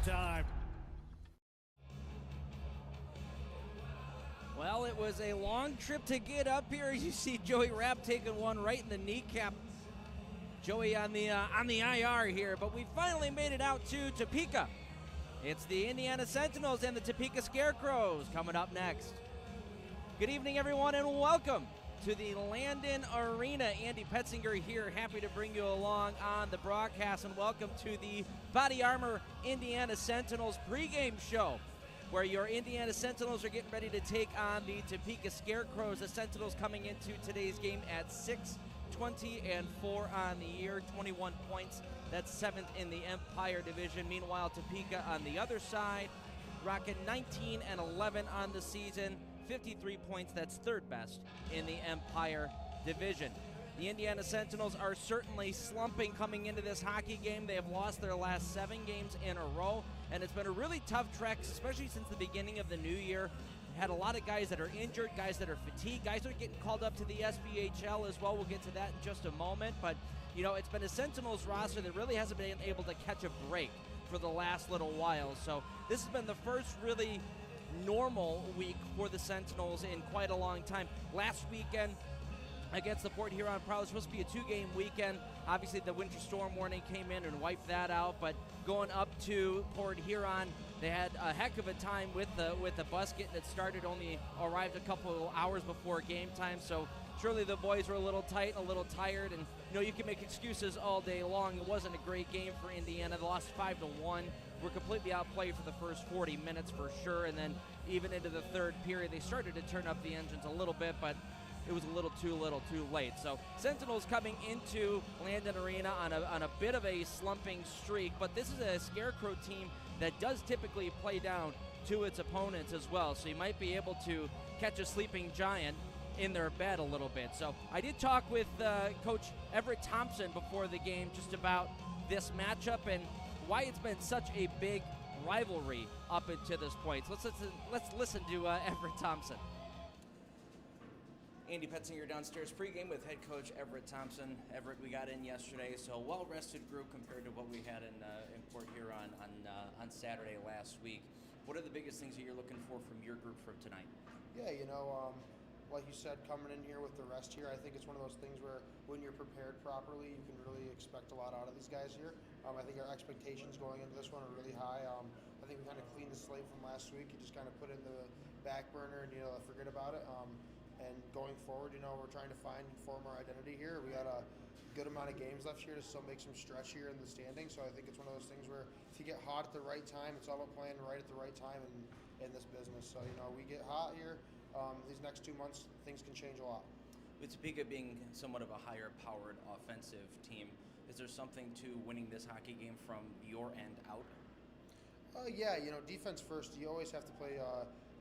Time. Well, it was a long trip to get up here. You see Joey Rapp taking one right in the kneecap. Joey on the IR here, but we finally made it out to Topeka. It's the Indiana Sentinels and the Topeka Scarecrows coming up next. Good evening, everyone, and welcome to the Landon Arena. Andy Petzinger here, happy to bring you along on the broadcast, and welcome to the Body Armor Indiana Sentinels pregame show, where your Indiana Sentinels are getting ready to take on the Topeka Scarecrows. The Sentinels coming into today's game at 6-20-4 on the year, 21 points. That's 7th in the Empire Division. Meanwhile, Topeka on the other side, rocking 19-11 on the season, 53 points. That's 3rd best in the Empire Division. The Indiana Sentinels are certainly slumping coming into this hockey game. They have lost their last 7 games in a row, and it's been a really tough trek, especially since the beginning of the new year. Had a lot of guys that are injured, guys that are fatigued, guys that are getting called up to the SPHL as well. We'll get to that in just a moment, but you know, it's been a Sentinels roster that really hasn't been able to catch a break for the last little while. So this has been the first really normal week for the Sentinels in quite a long time. Last weekend against the Port Huron Prowlers was supposed to be a 2-game weekend. Obviously the winter storm warning came in and wiped that out, but going up to Port Huron, they had a heck of a time with the bus getting it started. Only arrived a couple hours before game time, so surely the boys were a little tight, a little tired, and you know, you can make excuses all day long. It wasn't a great game for Indiana. They lost 5-1. Were completely outplayed for the first 40 minutes for sure, and then even into the third period, they started to turn up the engines a little bit, but it was a little too late. So Sentinels coming into Landon Arena on a bit of a slumping streak, but this is a Scarecrow team that does typically play down to its opponents as well, so you might be able to catch a sleeping giant in their bed a little bit. So I did talk with Coach Everett Thompson before the game just about this matchup and why it's been such a big rivalry up until this point. So let's listen to Everett Thompson. Andy Petzinger downstairs pregame with head coach Everett Thompson. Everett, we got in yesterday, so a well-rested group compared to what we had in Port Huron on Saturday last week. What are the biggest things that you're looking for from your group for tonight? Yeah, you know, like you said, coming in here with the rest here, I think it's one of those things where when you're prepared properly, you can really expect a lot out of these guys here. I think our expectations going into this one are really high. I think we kind of cleaned the slate from last week. You just kind of put it in the back burner and, you know, forget about it. And going forward, you know, we're trying to find and form our identity here. We got a good amount of games left here to still make some stretch here in the standings. So I think it's one of those things where if you get hot at the right time, it's all about playing right at the right time in this business. So, you know, we get hot here. These next 2 months, things can change a lot. With Topeka being somewhat of a higher-powered offensive team, is there something to winning this hockey game from your end out? Yeah, you know, defense first. You always have to play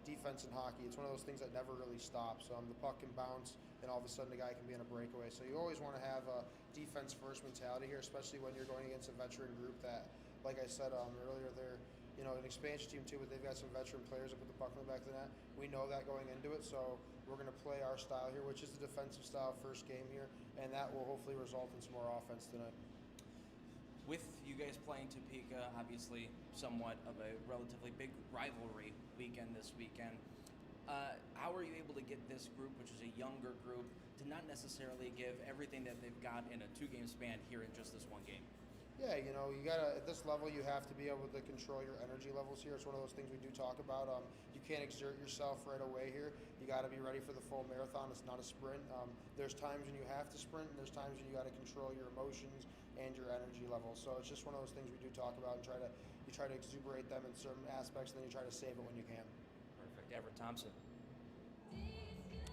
defense in hockey. It's one of those things that never really stops. The puck can bounce, and all of a sudden the guy can be in a breakaway. So you always want to have a defense-first mentality here, especially when you're going against a veteran group that, like I said earlier, they're an expansion team too, but they've got some veteran players that put the puck in the back of the net. We know that going into it, so we're going to play our style here, which is the defensive style first game here, and that will hopefully result in some more offense tonight. With you guys playing Topeka, obviously somewhat of a relatively big rivalry weekend this weekend, how are you able to get this group, which is a younger group, to not necessarily give everything that they've got in a 2-game span here in just this one game? Yeah, you know, you gotta, at this level, you have to be able to control your energy levels here. It's one of those things we do talk about. You can't exert yourself right away here. You gotta be ready for the full marathon. It's not a sprint. There's times when you have to sprint, and there's times when you gotta control your emotions and your energy levels. So it's just one of those things we do talk about, and you try to exuberate them in certain aspects, and then you try to save it when you can. Perfect. Everett Thompson.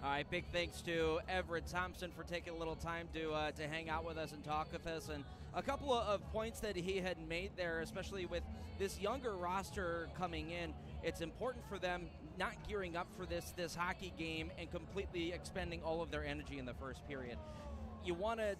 All right, big thanks to Everett Thompson for taking a little time to hang out with us and talk with us. And a couple of points that he had made there, especially with this younger roster coming in, it's important for them not gearing up for this hockey game and completely expending all of their energy in the first period. You want to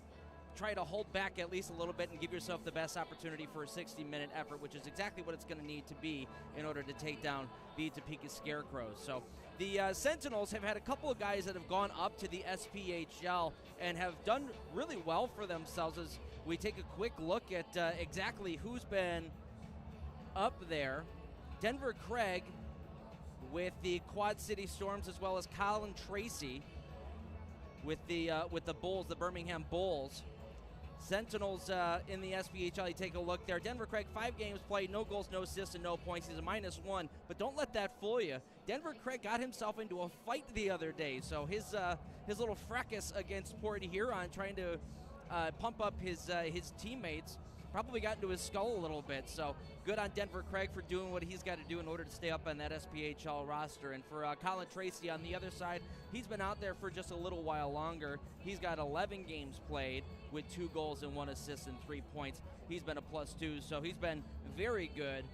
try to hold back at least a little bit and give yourself the best opportunity for a 60-minute effort, which is exactly what it's going to need to be in order to take down the Topeka Scarecrows. So the Sentinels have had a couple of guys that have gone up to the SPHL and have done really well for themselves. As we take a quick look at exactly who's been up there, Denver Craig with the Quad City Storms, as well as Colin Tracy with the Bulls, the Birmingham Bulls. Sentinels in the SPHL, you take a look there. Denver Craig, 5 games played, no goals, no assists, and no points. He's a -1, but don't let that fool you. Denver Craig got himself into a fight the other day, so his little fracas against Port Huron, trying to pump up his teammates, probably got into his skull a little bit. So good on Denver Craig for doing what he's got to do in order to stay up on that SPHL roster. And for Colin Tracy on the other side, he's been out there for just a little while longer. He's got 11 games played with 2 goals and 1 assist and 3 points. He's been a +2, so he's been very good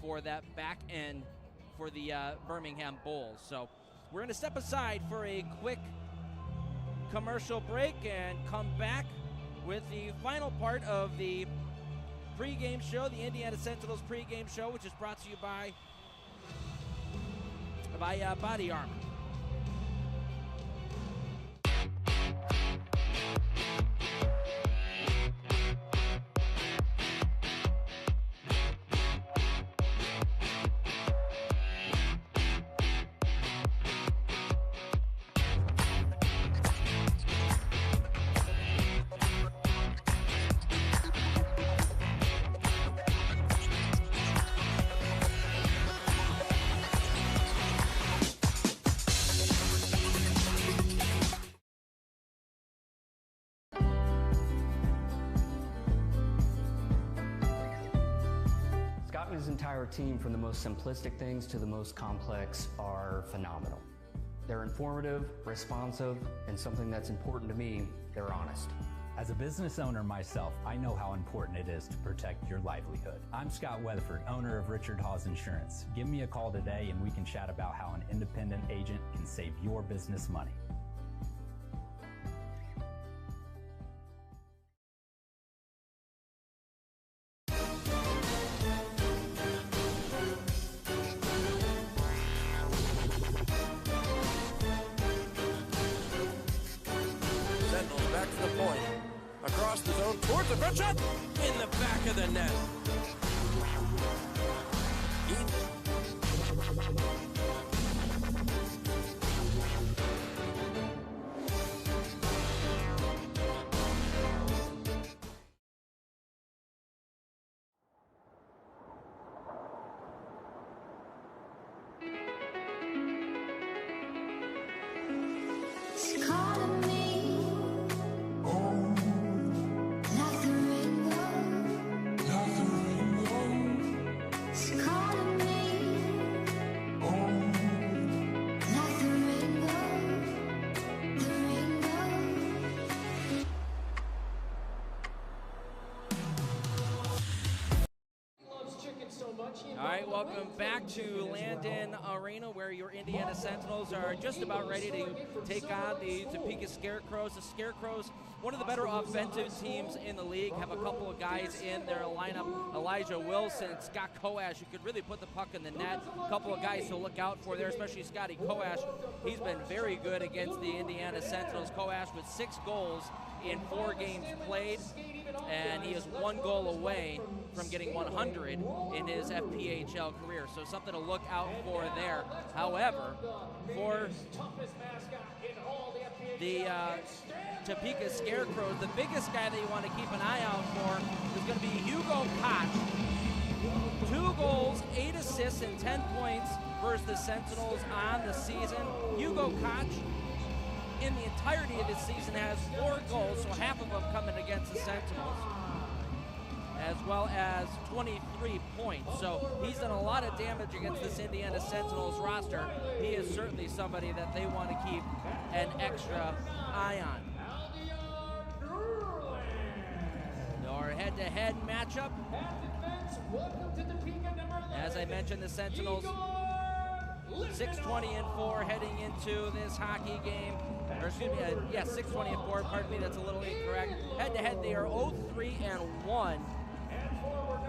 for that back end for the Birmingham Bulls. So we're going to step aside for a quick commercial break and come back with the final part of the pregame show, the Indiana Sentinels pregame show, which is brought to you by Body Armor. and his entire team, from the most simplistic things to the most complex, are phenomenal. They're informative, responsive, and something that's important to me, they're honest. As a business owner myself, I know how important it is to protect your livelihood. I'm Scott Weatherford, owner of Richard Hawes Insurance. Give me a call today and we can chat about how an independent agent can save your business money. Sentinels back to the point. Across the zone, towards the front shot, in the back of the net. All right, welcome back to Landon Arena, where your Indiana Sentinels are just about ready to take on the Topeka Scarecrows. The Scarecrows, one of the better offensive teams in the league, have a couple of guys in their lineup, Elijah Wilson, Scott Koash, who could really put the puck in the net. A couple of guys to look out for there, especially Scotty Koash. He's been very good against the Indiana Sentinels. Koash with 6 goals in 4 games played, and he is 1 goal away from getting 100 in his FPHL career, so something to look out for there. However, for the Topeka Scarecrows, the biggest guy that you want to keep an eye out for is going to be Hugh Hugo Koch. 2 goals, 8 assists, and 10 points versus the Sentinels on the season. Hugo Koch, in the entirety of his season, has 4 goals, so half of them coming against the Sentinels, as well as 23 points. So he's done a lot of damage against this Indiana Sentinels roster. He is certainly somebody that they want to keep an extra eye on. Our head-to-head matchup. As I mentioned, the Sentinels 6-20-4 heading into this hockey game. Or excuse me, 6-20-4, pardon me, that's a little incorrect. Head-to-head, they are 0-3-1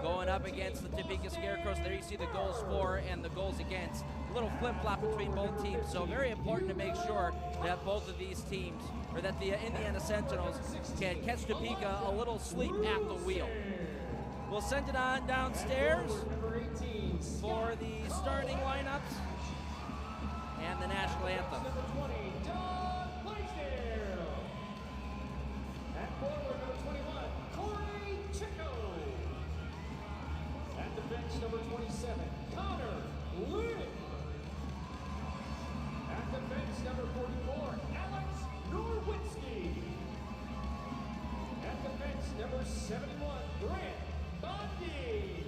going up against the Topeka Scarecrows. There you see the goals for and the goals against. A little flip-flop between both teams, so very important to make sure that both of these teams, or that the Indiana Sentinels can catch Topeka a little sleep at the wheel. We'll send it on downstairs for the starting lineups and the national anthem. At forward, number 21, Corey Chico. At the bench, number 27, Connor Lynn. At the bench, number 44, Alex Norwitzki. At the bench, number 71, Grant Bondi.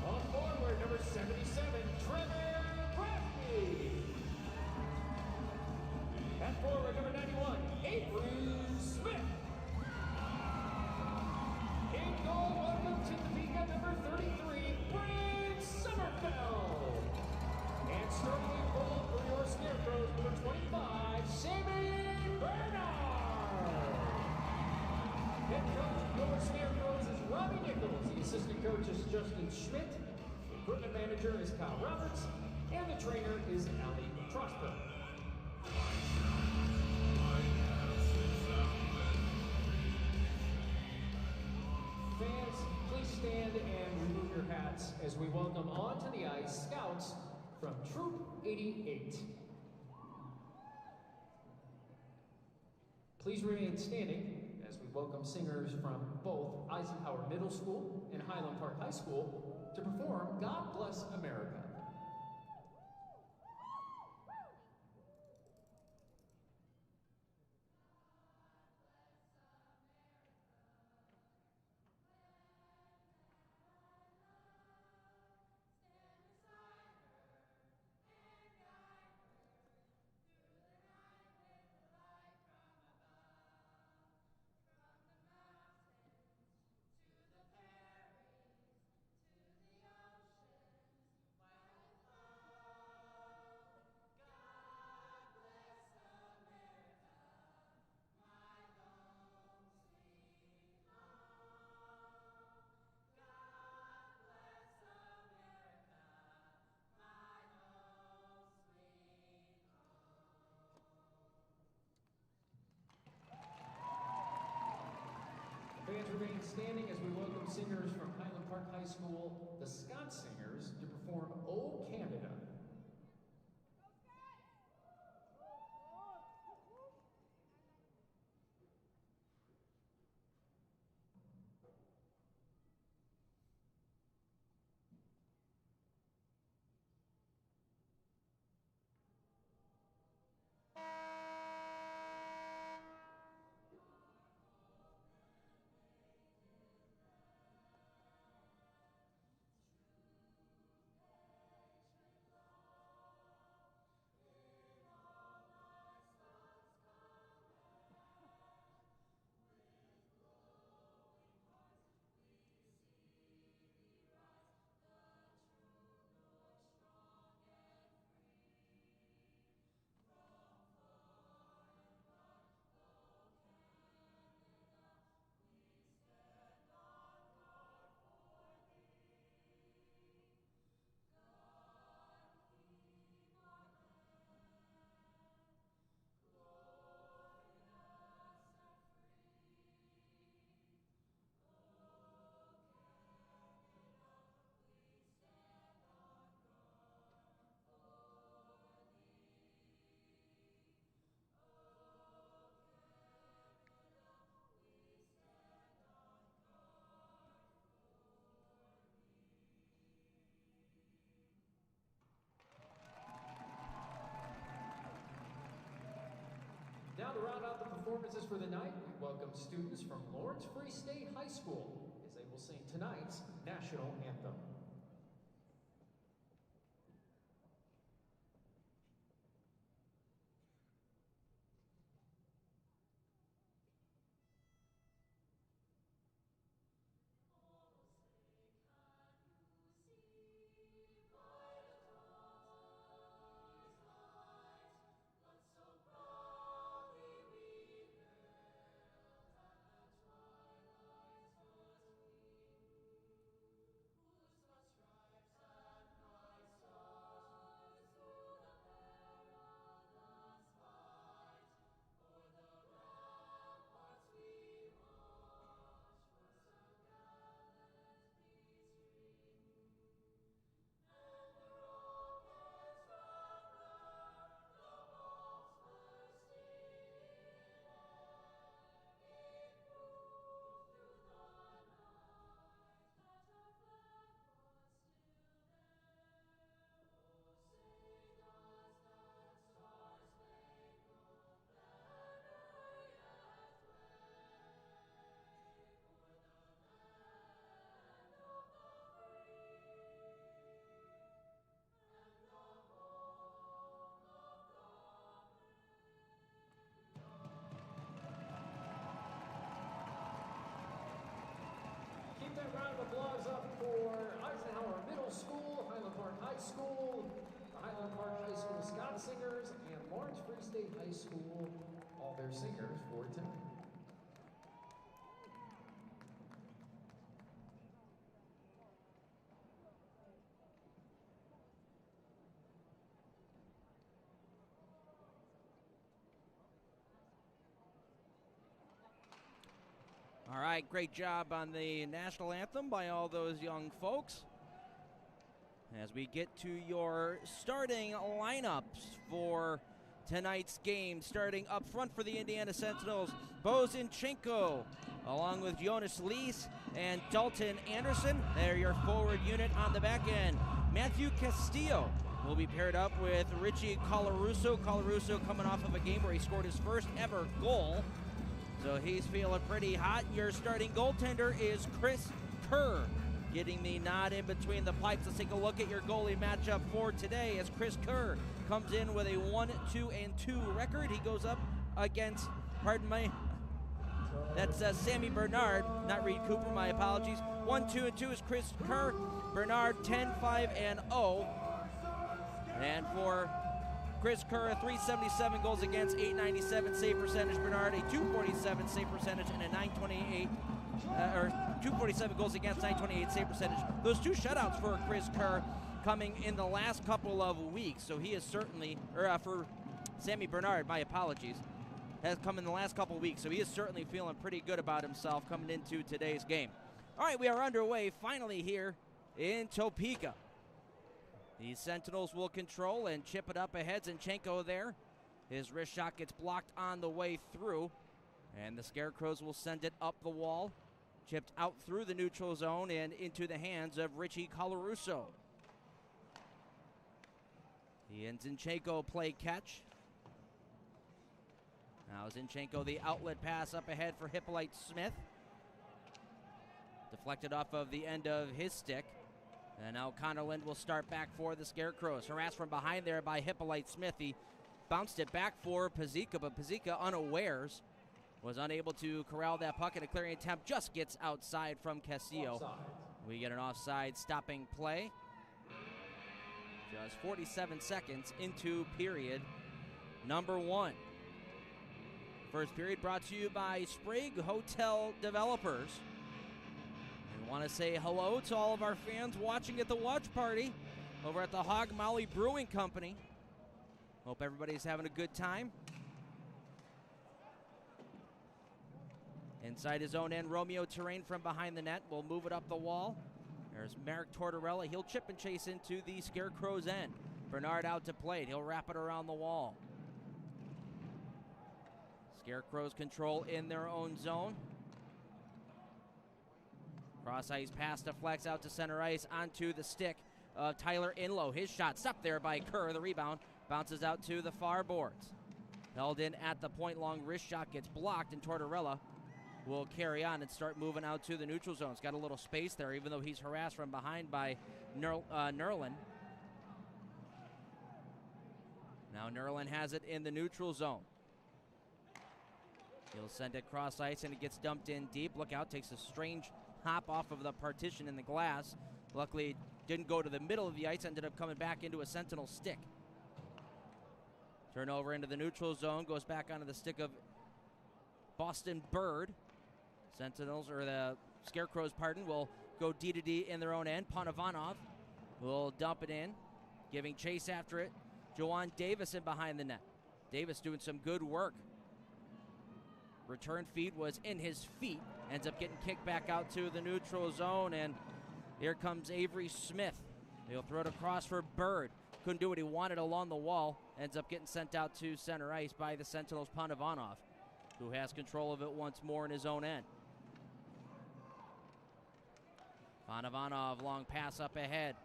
On forward, number 77, Trevor Bradley. At forward, number 91, Avery Smith. In goal, welcome to Topeka, number 33, Brent Sommerfeld. And starting in goal for your Scarecrows, number 25, Sammy Bernard. Head coach for your Scarecrows is Robbie Nichols. The assistant coach is Justin Schmidt. The equipment manager is Kyle Roberts. And the trainer is Ali Trosper. Fans, please stand and remove your hats as we welcome onto the ice Scouts from Troop 88. Please remain standing as we welcome singers from both Eisenhower Middle School and Highland Park High School to perform God Bless America. Fans remain standing as we welcome singers from Highland Park High School, the Scott Singers, to perform "O Canada." to round out the performances for the night, we welcome students from Lawrence Free State High School as they will sing tonight's national anthem. Keep that round of applause up for Eisenhower Middle School, Highland Park High School, the Highland Park High School Scout Singers, and Lawrence Free State High School, all their singers for tonight. All right, great job on the national anthem by all those young folks. As we get to your starting lineups for tonight's game, starting up front for the Indiana Sentinels, Bo Zinchenko, along with Jonas Lees and Dalton Anderson. They're your forward unit on the back end. Matthew Castillo will be paired up with Richie Colarusso. Colarusso coming off of a game where he scored his first ever goal, so he's feeling pretty hot. Your starting goaltender is Chris Kerr, getting the nod in between the pipes. Let's take a look at your goalie matchup for today as Chris Kerr comes in with a 1-2-2 record. He goes up against, pardon me, that's Sammy Bernard, not Reed Cooper, my apologies. 1-2-2 is Chris Kerr. Bernard 10-5-0. And for Chris Kerr, 377 goals against, 897 save percentage. Bernard, a 247 save percentage and a 928, or 247 goals against, 928 save percentage. Those two shutouts for Chris Kerr coming in the last couple of weeks. So he is certainly, or for Sammy Bernard, my apologies, has come in the last couple of weeks. So he is certainly feeling pretty good about himself coming into today's game. All right, we are underway finally here in Topeka. The Sentinels will control and chip it up ahead. Zinchenko there. His wrist shot gets blocked on the way through. And the Scarecrows will send it up the wall. Chipped out through the neutral zone and into the hands of Richie Colarusso. He and Zinchenko play catch. Now Zinchenko, the outlet pass up ahead for Hippolyte Smith. Deflected off of the end of his stick. And now Connor Lind will start back for the Scarecrows. Harassed from behind there by Hippolyte Smith. He bounced it back for Pazika, but Pazika, unawares, was unable to corral that puck, and a clearing attempt just gets outside from Castillo. Offside. We get an offside stopping play. Just 47 seconds into period number 1. First period brought to you by Sprague Hotel Developers. We want to say hello to all of our fans watching at the watch party over at the Hog Molly Brewing Company. Hope everybody's having a good time. Inside his own end, Romeo Terrain from behind the net will move it up the wall. There's Marek Tortorella. He'll chip and chase into the Scarecrow's end. Bernard out to play. He'll wrap it around the wall. Scarecrows control in their own zone. Cross ice pass deflects out to center ice onto the stick of Tyler Inlow. His shot stopped there by Kerr. The rebound bounces out to the far boards. Held in at the point, long wrist shot gets blocked, and Tortorella will carry on and start moving out to the neutral zone. He's got a little space there, even though he's harassed from behind by Nerlin. Now Nerlin has it in the neutral zone. He'll send it cross ice, and it gets dumped in deep. Look out, takes a strange hop off of the partition in the glass. Luckily, didn't go to the middle of the ice, ended up coming back into a Sentinel stick. Turnover into the neutral zone, goes back onto the stick of Boston Bird. Sentinels, or the Scarecrows, pardon, will go D-to-D in their own end. Panavanov will dump it in, giving chase after it. Joanne Davis in behind the net. Davis doing some good work. Return feed was in his feet. Ends up getting kicked back out to the neutral zone, and here comes Avery Smith. He'll throw it across for Bird. Couldn't do what he wanted along the wall. Ends up getting sent out to center ice by the Sentinels' Panavanov, who has control of it once more in his own end. Panavanov, long pass up ahead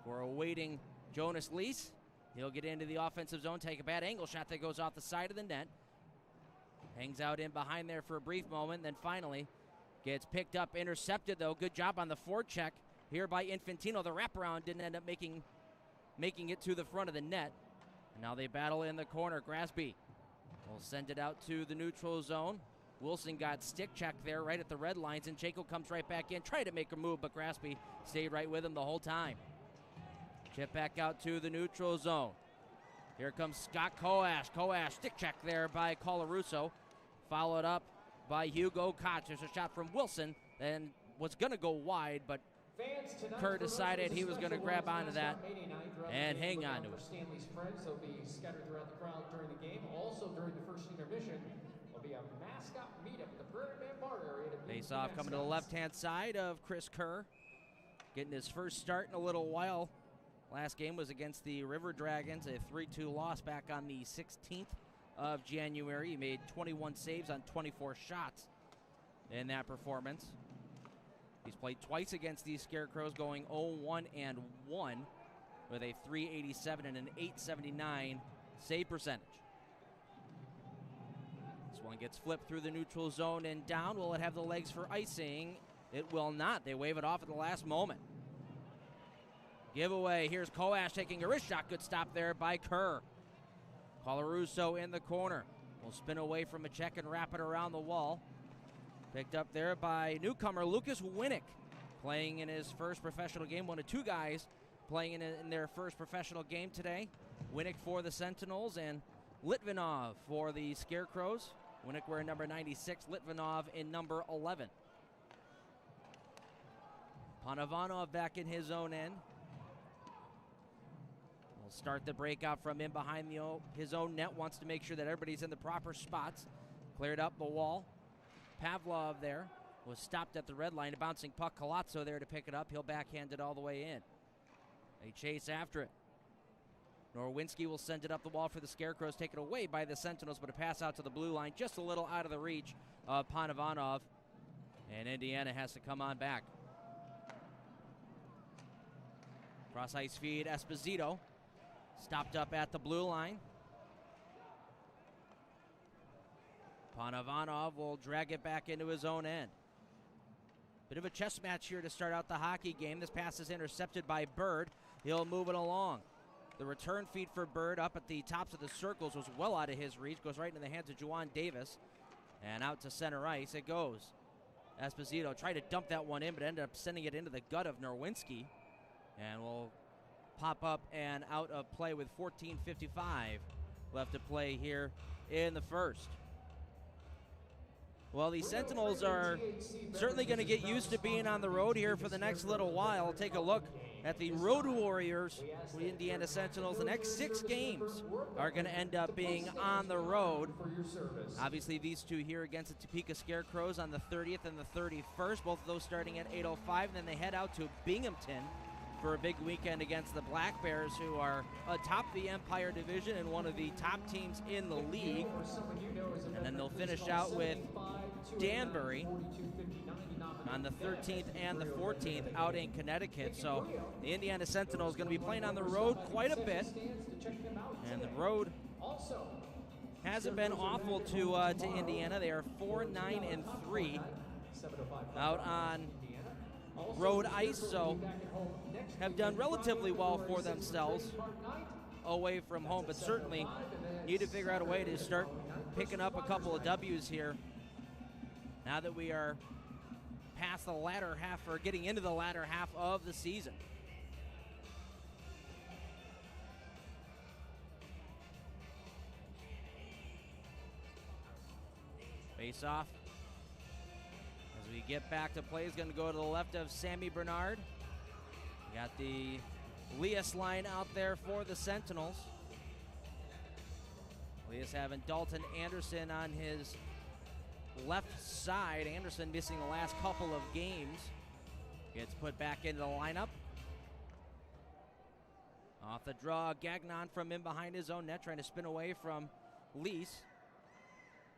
for a waiting Jonas Lees. He'll get into the offensive zone, take a bad angle shot that goes off the side of the net. Hangs out in behind there for a brief moment, then finally gets picked up, intercepted though. Good job on the forecheck here by Infantino. The wraparound didn't end up making it to the front of the net. And now they battle in the corner. Grasby will send it out to the neutral zone. Wilson got stick checked there right at the red lines, and Jaco comes right back in, tried to make a move, but Grasby stayed right with him the whole time. Chip back out to the neutral zone. Here comes Scott Koash. Koash, stick check there by Colarusso. Followed up by Hugo Koch. There's a shot from Wilson, and was going to go wide, but Kerr decided he was going to grab onto that and hang on to it. Stanley's friends will be scattered throughout the crowd during the game. Also during the first intermission, will be a mascot meetup at the Pregame bar area. Face off coming to the left-hand side of Chris Kerr. Getting his first start in a little while. Last game was against the River Dragons, a 3-2 loss back on the 16th of January. He made 21 saves on 24 shots in that performance. He's played twice against these Scarecrows, going 0-1-1 with a .387 and an .879 save percentage. This one gets flipped through the neutral zone and down. Will it have the legs for icing? It will not. They wave it off at the last moment. Giveaway. Here's Koash taking a wrist shot. Good stop there by Kerr. Colarusso in the corner. Will spin away from a check and wrap it around the wall. Picked up there by newcomer Lucas Winnick, playing in his first professional game. One of two guys playing in their first professional game today. Winnick for the Sentinels and Litvinov for the Scarecrows. Winnick wearing number 96, Litvinov in number 11. Panavanov back in his own end. Will start the breakout from in behind his own net. Wants to make sure that everybody's in the proper spots. Cleared up the wall. Pavlov there was stopped at the red line. A bouncing puck. Colazzo there to pick it up. He'll backhand it all the way in. They chase after it. Norwinski will send it up the wall for the Scarecrows. Taken away by the Sentinels, but a pass out to the blue line. Just a little out of the reach of Panavanov. And Indiana has to come on back. Cross ice feed. Esposito stopped up at the blue line. Panavanov will drag it back into his own end. Bit of a chess match here to start out the hockey game. This pass is intercepted by Bird. He'll move it along. The return feed for Bird up at the tops of the circles was well out of his reach. Goes right into the hands of Juwan Davis. And out to center ice it goes. Esposito tried to dump that one in, but ended up sending it into the gut of Norwinski. And will pop up and out of play with 14:55 left to play here in the first. Well, the Sentinels are certainly going to get used to being on the road here for the next little while. Take a look at the Road Warriors, the Indiana Sentinels. The next 6 games are going to end up being on the road. Obviously, these two here against the Topeka Scarecrows on the 30th and the 31st, both of those starting at 8:05. And then they head out to Binghamton for a big weekend against the Black Bears, who are atop the Empire Division and one of the top teams in the league. And then they'll finish out with Danbury on the 13th and the 14th out in Connecticut. So the Indiana Sentinels going to be playing on the road quite a bit. And the road hasn't been awful to Indiana. They are 4-9-3 out on road ice, so have done relatively well for themselves away from home, but certainly need to figure out a way to start picking up a couple of W's here now that we are past the latter half, or getting into the latter half of the season. Face off as we get back to play is going to go to the left of Sammy Bernard. Got the Elias line out there for the Sentinels. Elias having Dalton Anderson on his left side. Anderson missing the last couple of games. Gets put back into the lineup. Off the draw, Gagnon from in behind his own net, trying to spin away from Lease.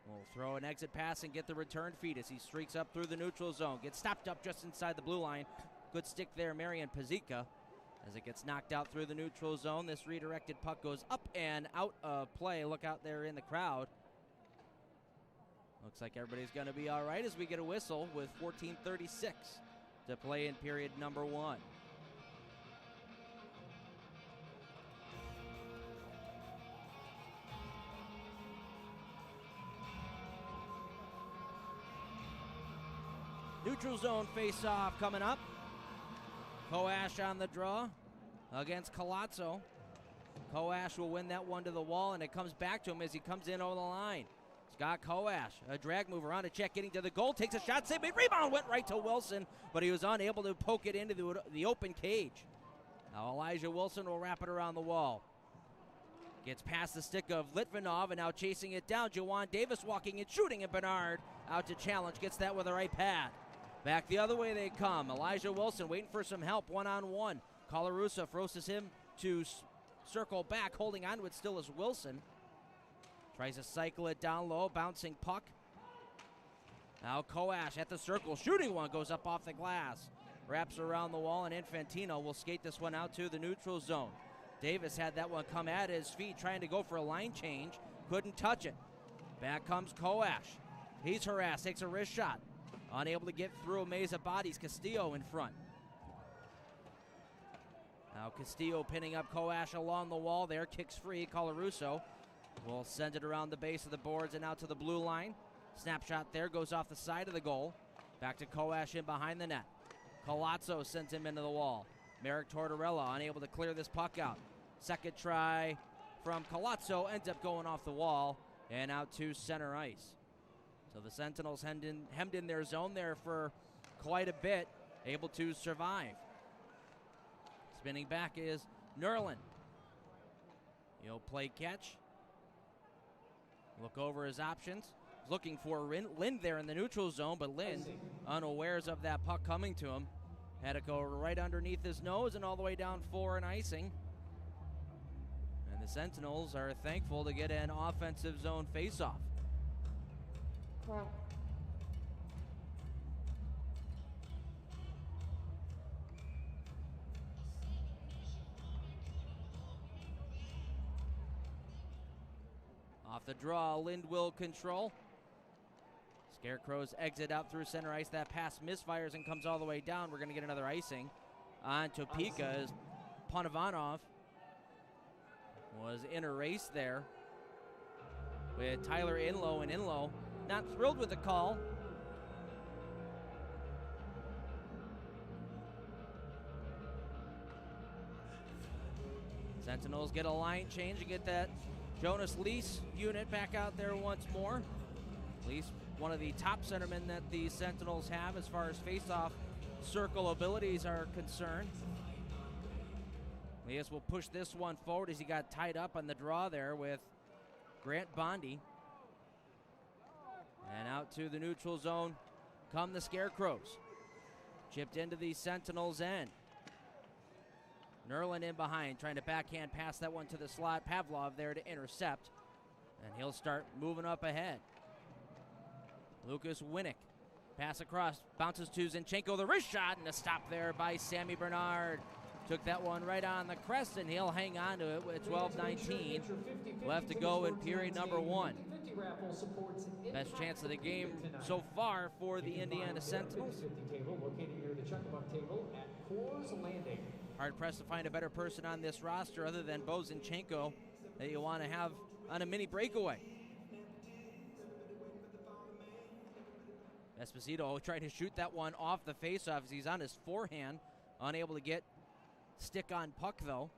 Will throw an exit pass and get the return feed as he streaks up through the neutral zone. Gets stopped up just inside the blue line. Good stick there, Marian Pazika. As it gets knocked out through the neutral zone, this redirected puck goes up and out of play. Look out there in the crowd. Looks like everybody's going to be all right as we get a whistle with 14:36 to play in period number 1. Neutral zone face-off coming up. Koash on the draw against Colazzo. Koash will win that one to the wall, and it comes back to him as he comes in over the line. Scott Koash, a drag move around a check, getting to the goal, takes a shot, save, rebound went right to Wilson, but he was unable to poke it into the open cage. Now Elijah Wilson will wrap it around the wall. Gets past the stick of Litvinov, and now chasing it down. Jawan Davis walking and shooting, and Bernard out to challenge, gets that with the right pad. Back the other way they come. Elijah Wilson waiting for some help, one-on-one. Colarusa forces him to circle back, holding on to it still is Wilson. Tries to cycle it down low, bouncing puck. Now Koash at the circle, shooting one, goes up off the glass. Wraps around the wall, and Infantino will skate this one out to the neutral zone. Davis had that one come at his feet, trying to go for a line change. Couldn't touch it. Back comes Koash. He's harassed, takes a wrist shot. Unable to get through a maze of bodies. Castillo in front. Now Castillo pinning up Koash along the wall there. Kicks free. Colaruso will send it around the base of the boards and out to the blue line. Snapshot there, goes off the side of the goal. Back to Koash in behind the net. Colazzo sends him into the wall. Merrick Tortorella unable to clear this puck out. Second try from Colazzo ends up going off the wall and out to center ice. So the Sentinels hemmed in their zone there for quite a bit, able to survive. Spinning back is Nerlin. He'll play catch. Look over his options. Looking for Lind there in the neutral zone, but Lind, unawares of that puck coming to him, had it go right underneath his nose and all the way down for an icing. And the Sentinels are thankful to get an offensive zone faceoff. Off the draw, Lind will control. Scarecrows exit out through center ice. That pass misfires and comes all the way down. We're going to get another icing on Topeka as Panavanov was in a race there with Tyler Inlow, and Inlow not thrilled with the call. Sentinels get a line change to get that Jonas Lease unit back out there once more. Lease, one of the top centermen that the Sentinels have as far as face-off circle abilities are concerned. Leas will push this one forward as he got tied up on the draw there with Grant Bondi. And out to the neutral zone come the Scarecrows. Chipped into the Sentinels' end. Nerlin in behind, trying to backhand pass that one to the slot. Pavlov there to intercept. And he'll start moving up ahead. Lucas Winnick. Pass across, bounces to Zinchenko, the wrist shot, and a stop there by Sammy Bernard Took that one right on the crest, and he'll hang on to it with 12:19 left to go in period number 1. Best chance of the game so far for the Indiana Sentinels. Hard pressed to find a better person on this roster other than Bo Zinchenko that you want to have on a mini breakaway. Esposito trying to shoot that one off the faceoff as he's on his forehand, unable to get stick on puck though.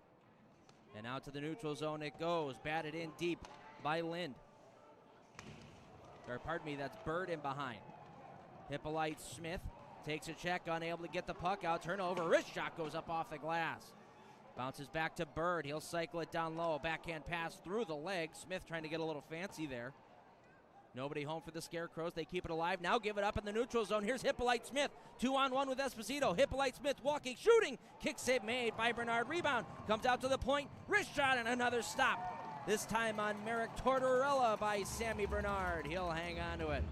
And out to the neutral zone it goes, batted in deep by Lind. Or pardon me, that's Bird in behind. Hippolyte Smith takes a check, unable to get the puck out. Turnover, wrist shot goes up off the glass. Bounces back to Bird. He'll cycle it down low. Backhand pass through the leg. Smith trying to get a little fancy there. Nobody home for the Scarecrows. They keep it alive. Now give it up in the neutral zone. Here's Hippolyte Smith. 2-on-1 with Esposito. Hippolyte Smith walking, shooting. Kick save made by Bernard. Rebound. Comes out to the point. Wrist shot and another stop. This time on Merrick Tortorella by Sammy Bernard. He'll hang on to it.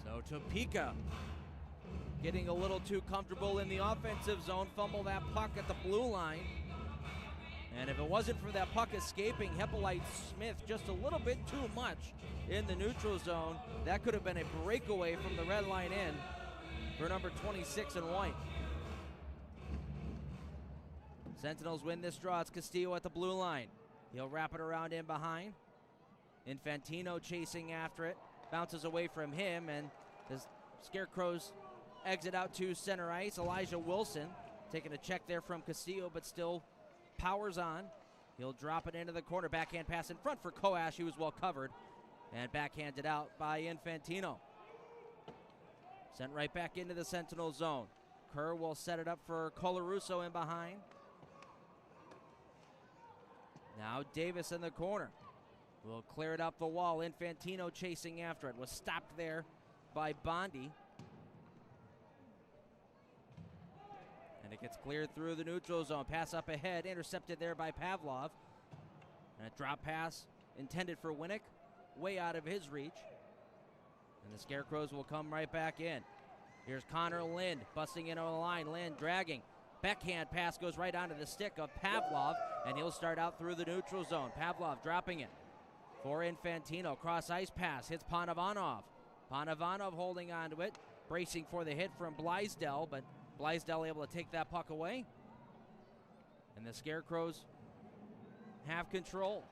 So Topeka getting a little too comfortable in the offensive zone. Fumble that puck at the blue line. And if it wasn't for that puck escaping Hippolyte Smith just a little bit too much in the neutral zone, that could have been a breakaway from the red line in for number 26 in white. Sentinels win this draw. It's Castillo at the blue line. He'll wrap it around in behind. Infantino chasing after it. Bounces away from him, and the Scarecrows exit out to center ice. Elijah Wilson taking a check there from Castillo, but still powers on. He'll drop it into the corner. Backhand pass in front for Koash. He was well covered. And backhanded out by Infantino. Sent right back into the Sentinel zone. Kerr will set it up for Colarusso in behind. Now Davis in the corner. Will clear it up the wall. Infantino chasing after it. Was stopped there by Bondi. And it gets cleared through the neutral zone. Pass up ahead. Intercepted there by Pavlov. And a drop pass intended for Winnick. Way out of his reach. And the Scarecrows will come right back in. Here's Connor Lind busting in on the line. Lind dragging. Backhand pass goes right onto the stick of Pavlov. And he'll start out through the neutral zone. Pavlov dropping it for Infantino. Cross ice pass. Hits Panavanov. Panavanov holding on to it. Bracing for the hit from Blaisdell. But Blaisdell able to take that puck away. And the Scarecrows have control.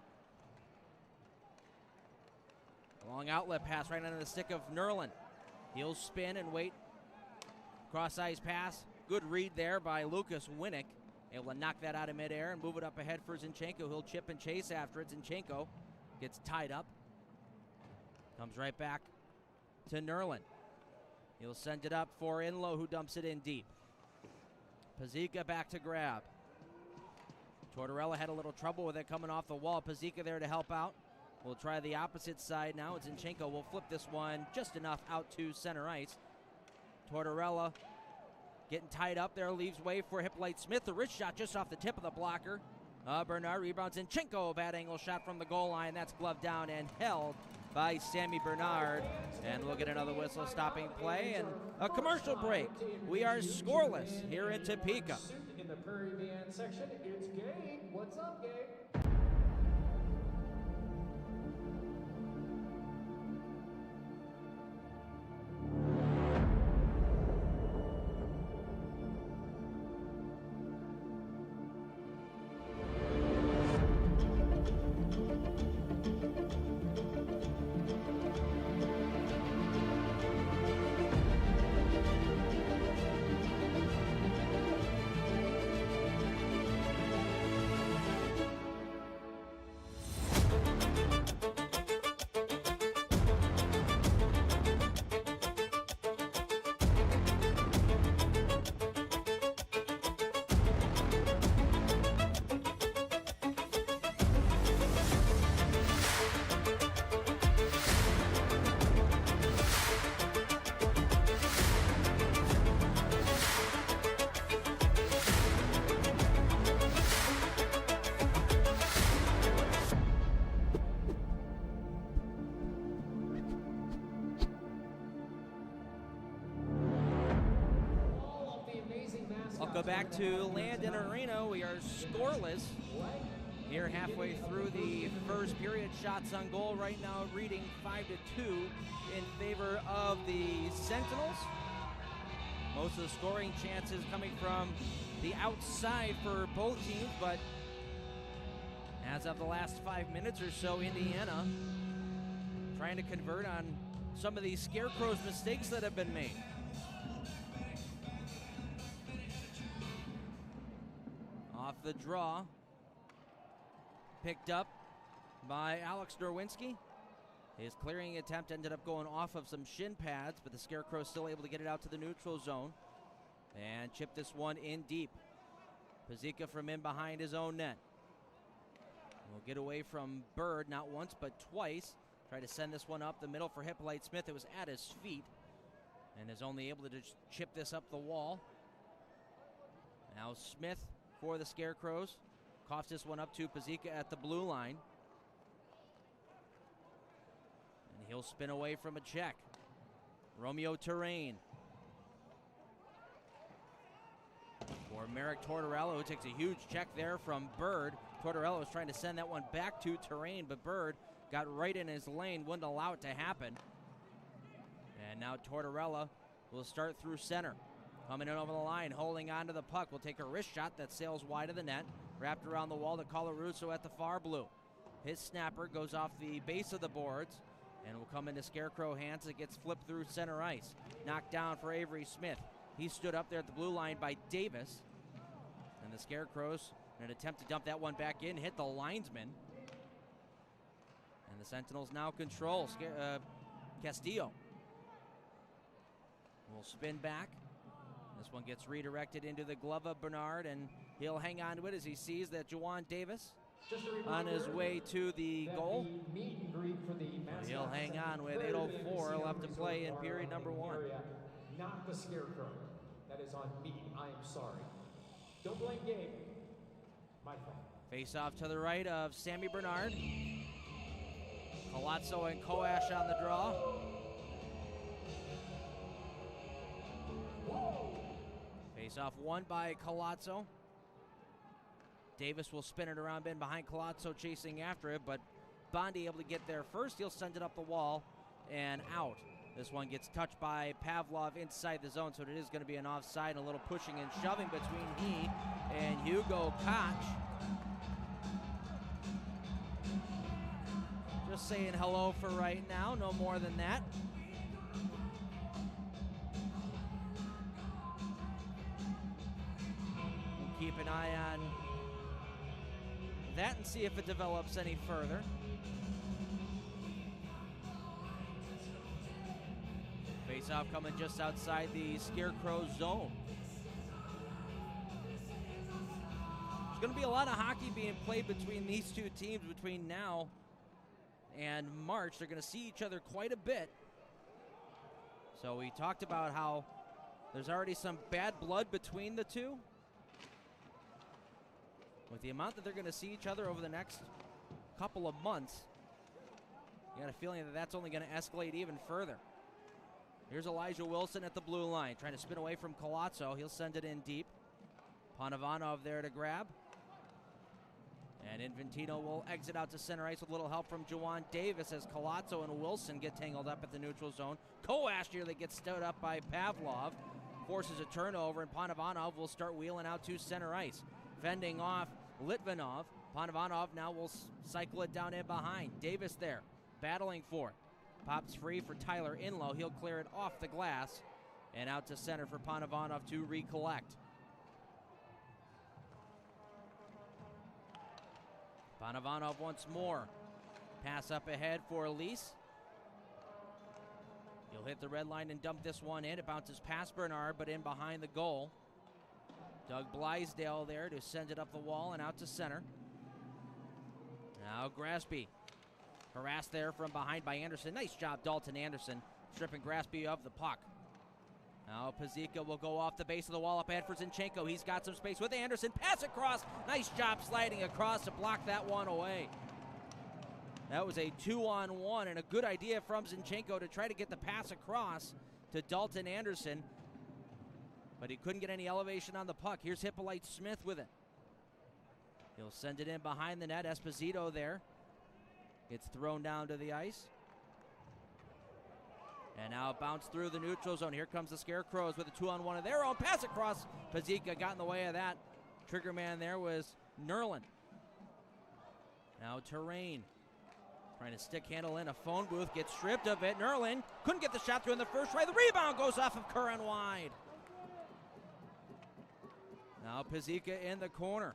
Long outlet pass right under the stick of Nerlin. He'll spin and wait. Cross ice pass. Good read there by Lucas Winnick. Able to knock that out of midair and move it up ahead for Zinchenko. He'll chip and chase after it. Zinchenko gets tied up. Comes right back to Nerlin. He'll send it up for Inlow, who dumps it in deep. Pazika back to grab. Tortorella had a little trouble with it coming off the wall. Pazika there to help out. We'll try the opposite side now. Zinchenko will flip this one just enough out to center ice. Tortorella getting tied up there, leaves way for Hippolyte Smith. The wrist shot just off the tip of the blocker. Bernard rebounds. Zinchenko, bad angle shot from the goal line. That's gloved down and held by Sammy Bernard. And we'll get another whistle stopping play and a commercial break. We are scoreless here in Topeka. In the Prairie Band section, it's Gabe. What's up, Gabe? Welcome back to Landon Arena. We are scoreless here halfway through the first period. Shots on goal right now reading 5-2 in favor of the Sentinels. Most of the scoring chances coming from the outside for both teams, but as of the last 5 minutes or so, Indiana trying to convert on some of these Scarecrows mistakes that have been made. Off the draw, picked up by Alex Norwinski. His clearing attempt ended up going off of some shin pads, but the Scarecrows still able to get it out to the neutral zone and chip this one in deep. Pazika from in behind his own net. Will get away from Bird not once but twice. Try to send this one up the middle for Hippolyte Smith. It was at his feet and is only able to just chip this up the wall. Now Smith for the Scarecrows. Coughs this one up to Pazika at the blue line. And he'll spin away from a check. Romeo Terrain. For Merrick Tortorella, who takes a huge check there from Bird. Tortorella was trying to send that one back to Terrain, but Bird got right in his lane, wouldn't allow it to happen. And now Tortorella will start through center. Coming in over the line, holding on to the puck. Will take a wrist shot that sails wide of the net. Wrapped around the wall to Colarusso at the far blue. His snapper goes off the base of the boards and will come into Scarecrow hands as it gets flipped through center ice. Knocked down for Avery Smith. He stood up there at the blue line by Davis. And the Scarecrows, in an attempt to dump that one back in, hit the linesman. And the Sentinels now control. Castillo will spin back. This one gets redirected into the glove of Bernard, and he'll hang on to it as he sees that Juwan Davis on his way to the goal. He'll hang on with 8:04 left to play in period number one. Not the Scarecrow. That is on me. I am sorry. Don't blame Gabe. My fault. Face off to the right of Sammy Bernard. Colazzo and Koash on the draw. Face off won by Colazzo. Davis will spin it around in behind Colazzo, chasing after it, but Bondi able to get there first. He'll send it up the wall and out. This one gets touched by Pavlov inside the zone, so it is going to be an offside. A little pushing and shoving between he and Hugo Koch. Just saying hello for right now, no more than that. We'll keep an eye on that and see if it develops any further. Face-off coming just outside the Scarecrow zone. There's going to be a lot of hockey being played between these two teams between now and March. They're going to see each other quite a bit. So we talked about how there's already some bad blood between the two. With the amount that they're going to see each other over the next couple of months, you got a feeling that that's only going to escalate even further. Here's Elijah Wilson at the blue line, trying to spin away from Colazzo. He'll send it in deep. Panovanov there to grab. And Inventino will exit out to center ice with a little help from Juwan Davis as Colazzo and Wilson get tangled up at the neutral zone. Koash nearly gets stood up by Pavlov. Forces a turnover, and Panovanov will start wheeling out to center ice. Fending off Litvinov. Panovanov now will cycle it down in behind. Davis there, battling for it. Pops free for Tyler Inlow. He'll clear it off the glass and out to center for Panovanov to recollect. Panovanov once more. Pass up ahead for Elise. He'll hit the red line and dump this one in. It bounces past Bernard, but in behind the goal. Doug Blaisdell there to send it up the wall and out to center. Now Graspy. Harassed there from behind by Anderson. Nice job, Dalton Anderson, stripping Graspy of the puck. Now Pazika will go off the base of the wall up ahead for Zinchenko. He's got some space with Anderson. Pass across. Nice job sliding across to block that one away. That was a 2-on-1 and a good idea from Zinchenko to try to get the pass across to Dalton Anderson. but he couldn't get any elevation on the puck. Here's Hippolyte Smith with it. He'll send it in behind the net. Esposito there. Gets thrown down to the ice. And now it bounced through the neutral zone. Here comes the Scarecrows with a 2-on-1 of their own. Pass across. Pazika got in the way of that. Trigger man there was Nerlin. Now Terrain. Trying to stick handle in a phone booth. Gets stripped of it. Nerlin couldn't get the shot through in the first try. The rebound goes off of Kerr and wide. Now Pazika in the corner.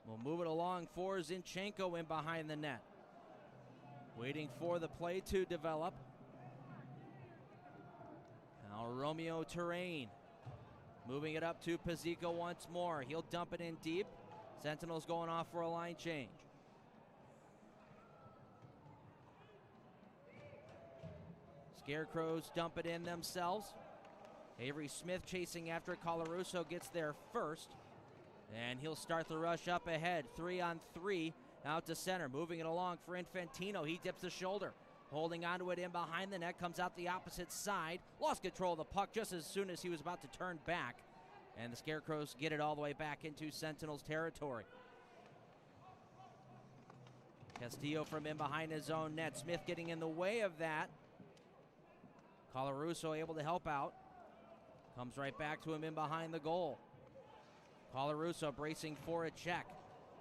We'll move it along for Zinchenko in behind the net. Waiting for the play to develop. Now Romeo Terrain. Moving it up to Pazika once more. He'll dump it in deep. Sentinels going off for a line change. Scarecrows dump it in themselves. Avery Smith chasing after it. Colarusso gets there first. And he'll start the rush up ahead. 3-on-3 out to center. Moving it along for Infantino. He dips the shoulder. Holding onto it in behind the net. Comes out the opposite side. Lost control of the puck just as soon as he was about to turn back. And the Scarecrows get it all the way back into Sentinels territory. Castillo from in behind his own net. Smith getting in the way of that. Colarusso able to help out. Comes right back to him in behind the goal. Colarusso bracing for a check.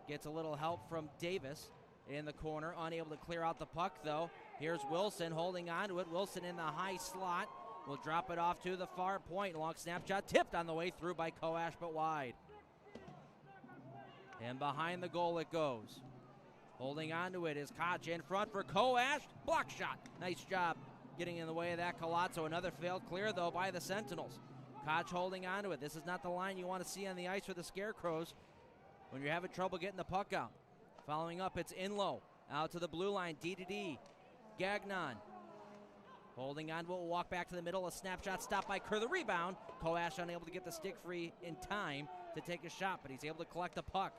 Gets a little help from Davis in the corner. Unable to clear out the puck, though. Here's Wilson holding on to it. Wilson in the high slot. Will drop it off to the far point. Long snapshot tipped on the way through by Koash, but wide. And behind the goal it goes. Holding on to it is Koch in front for Koash. Block shot. Nice job getting in the way of that. Colazzo. Another failed clear, though, by the Sentinels. Koch holding on to it. This is not the line you want to see on the ice for the Scarecrows when you're having trouble getting the puck out. Following up, it's Inlow. Out to the blue line, D. Gagnon. Holding on to it, will walk back to the middle. A snapshot stopped by Kerr. The rebound. Koash unable to get the stick free in time to take a shot, but he's able to collect the puck.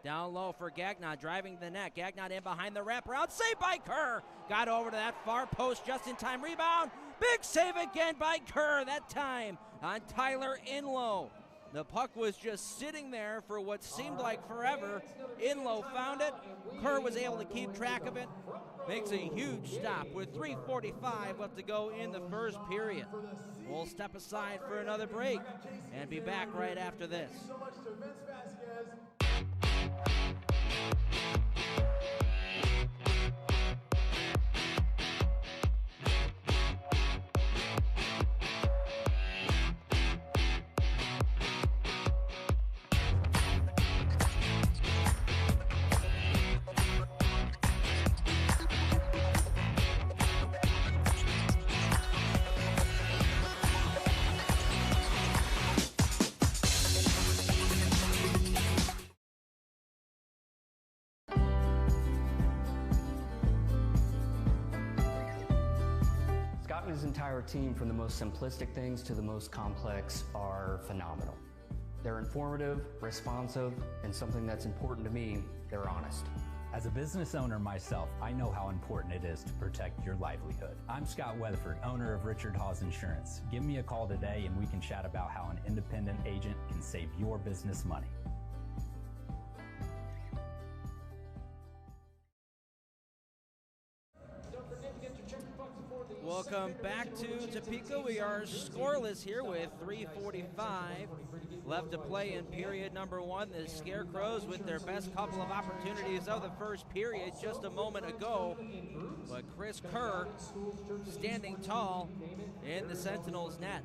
Down low for Gagnon, driving the net. Gagnon in behind the wraparound. Saved by Kerr. Got over to that far post just in time. Rebound. Big save again by Kerr, that time on Tyler Inlow. The puck was just sitting there for what seemed like forever. Inlow found it. Kerr was able to keep track of it. Makes a huge stop with 3:45 left to go in the first period. We'll step aside for another break and be back right after this. His entire team, from the most simplistic things to the most complex, are phenomenal. They're informative, responsive, and something that's important to me, they're honest. As a business owner myself, I know how important it is to protect your livelihood. I'm Scott Weatherford, owner of Richard Hawes Insurance. Give me a call today and we can chat about how an independent agent can save your business money. Welcome back to Topeka. We are scoreless here with 3:45 left to play in period number one. The Scarecrows with their best couple of opportunities of the first period just a moment ago. But Chris Kerr standing tall in the Sentinels net.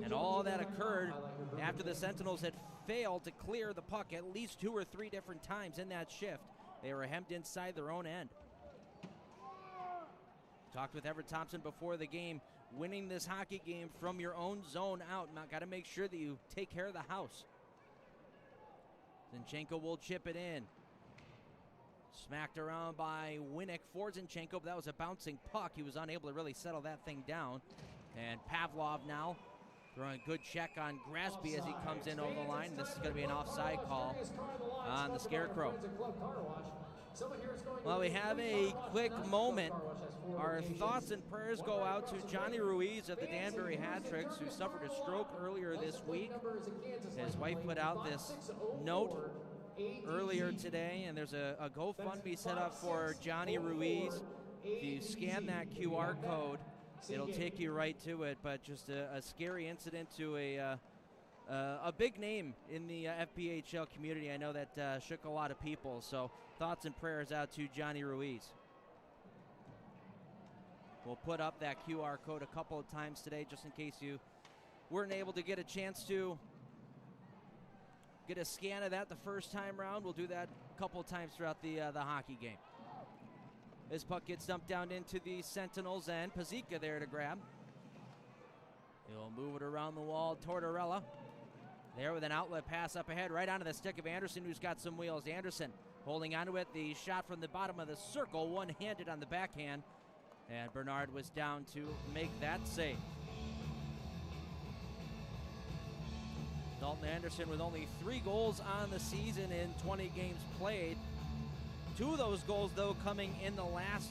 And all that occurred after the Sentinels had failed to clear the puck at least 2 or 3 different times in that shift. They were hemmed inside their own end. Talked with Everett Thompson before the game. Winning this hockey game from your own zone out. Got to make sure that you take care of the house. Zinchenko will chip it in. Smacked around by Winnick for Zinchenko, but that was a bouncing puck. He was unable to really settle that thing down. And Pavlov now throwing a good check on Graspy as he comes in over the line. This is going to be an offside call on the Scarecrow. Well, we have a quick moment. Our thoughts and prayers go out to Johnny Ruiz of the Danbury Hat-Tricks, who suffered a stroke earlier this week. His wife put out this note earlier today, and there's a GoFundMe set up for Johnny Ruiz. If you scan that QR code, it'll take you right to it. But just a scary incident to a big name in the FPHL community. I know that shook a lot of people. So thoughts and prayers out to Johnny Ruiz. We'll put up that QR code a couple of times today just in case you weren't able to get a chance to get a scan of that the first time round. We'll do that a couple of times throughout the hockey game. This puck gets dumped down into the Sentinels, and Pazika there to grab. He'll move it around the wall. Tortorella there with an outlet pass up ahead, right onto the stick of Anderson, who's got some wheels. Anderson holding onto it. The shot from the bottom of the circle, one-handed on the backhand. And Bernard was down to make that save. Dalton Anderson with only 3 goals on the season in 20 games played. 2 of those goals, though, coming in the last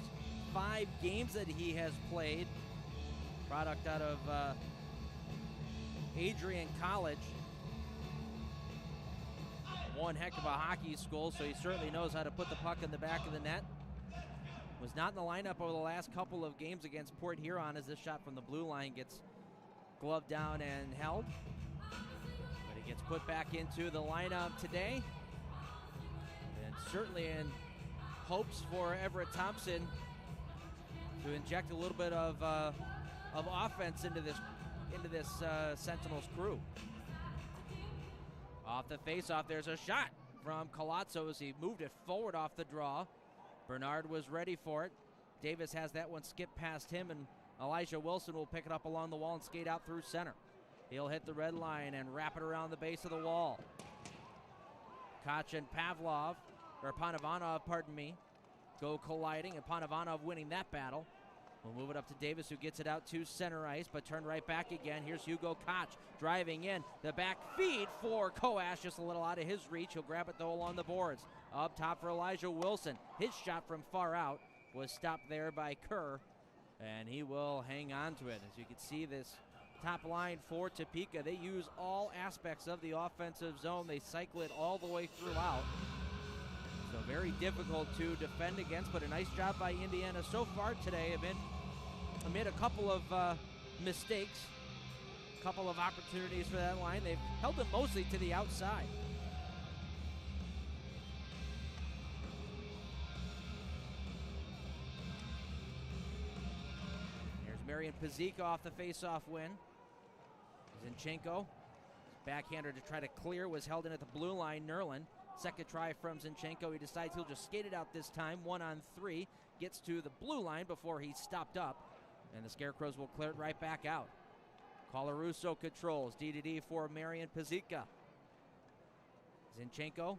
5 games that he has played. Product out of Adrian College. One heck of a hockey school, so he certainly knows how to put the puck in the back of the net. Was not in the lineup over the last couple of games against Port Huron, as this shot from the blue line gets gloved down and held. But he gets put back into the lineup today. And certainly in hopes for Everett Thompson to inject a little bit of offense into this Sentinels crew. Off the faceoff, there's a shot from Colazzo as he moved it forward off the draw. Bernard was ready for it. Davis has that one skip past him, and Elijah Wilson will pick it up along the wall and skate out through center. He'll hit the red line and wrap it around the base of the wall. Koch and Panavanov, go colliding, and Panavanov winning that battle. We'll move it up to Davis, who gets it out to center ice, but turn right back again. Here's Hugo Koch driving in. The back feed for Coash, just a little out of his reach. He'll grab it, though, along the boards. Up top for Elijah Wilson. His shot from far out was stopped there by Kerr, and he will hang on to it. As you can see, this top line for Topeka, they use all aspects of the offensive zone. They cycle it all the way throughout. So very difficult to defend against, but a nice job by Indiana so far today. Amid a couple of mistakes, a couple of opportunities for that line. They've held it mostly to the outside. Here's Marian Pazika off the face-off win. Zinchenko, backhander to try to clear, was held in at the blue line. Nerlin. Second try from Zinchenko. He decides he'll just skate it out this time. 1-on-3. Gets to the blue line before he's stopped up. And the Scarecrows will clear it right back out. Colarusso controls. D-to-D for Marian Pazika. Zinchenko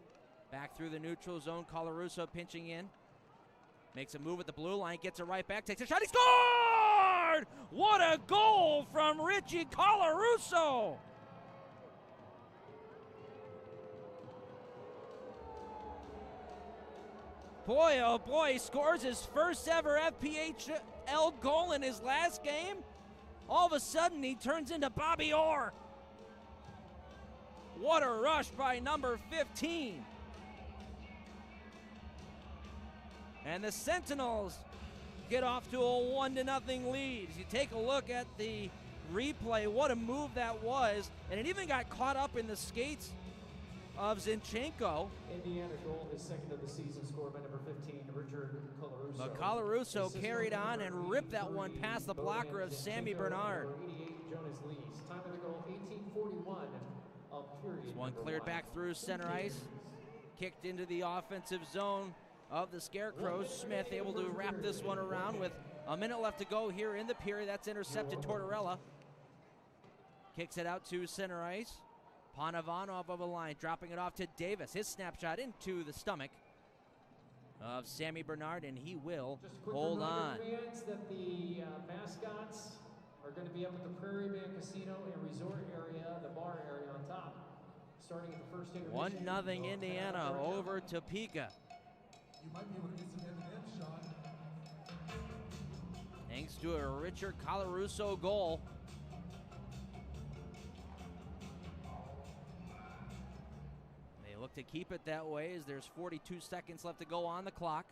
back through the neutral zone. Colarusso pinching in. Makes a move at the blue line. Gets it right back. Takes a shot. He scored! What a goal from Richie Colarusso! Boy, oh boy, he scores his first ever FPHL goal in his last game. All of a sudden, he turns into Bobby Orr. What a rush by number 15. And the Sentinels get off to a 1-0 lead. As you take a look at the replay, what a move that was. And it even got caught up in the skates of Zinchenko. Indiana goal, his second of the season, scored by number 15, Richard Colarusso. But Colarusso carried on and ripped that one past the blocker of Sammy Bernard. 88, Jonas Lees. Time of the goal, 18:41 of period. This one cleared back through center ice. Kicked into the offensive zone of the Scarecrows. Smith able to wrap this one around with a minute left to go here in the period. That's intercepted. Tortorella kicks it out to center ice. Panavanov of a line, dropping it off to Davis. His snapshot into the stomach of Sammy Bernard, and he will hold on. Fans that the mascots are going to be up at the Prairie Man Casino and Resort area, the bar area on top. Starting at the first intermission. 1-0 Indiana over Topeka. You might be able to get some M&M's, Sean. Thanks to a Richard Colarusso goal. They look to keep it that way as there's 42 seconds left to go on the clock.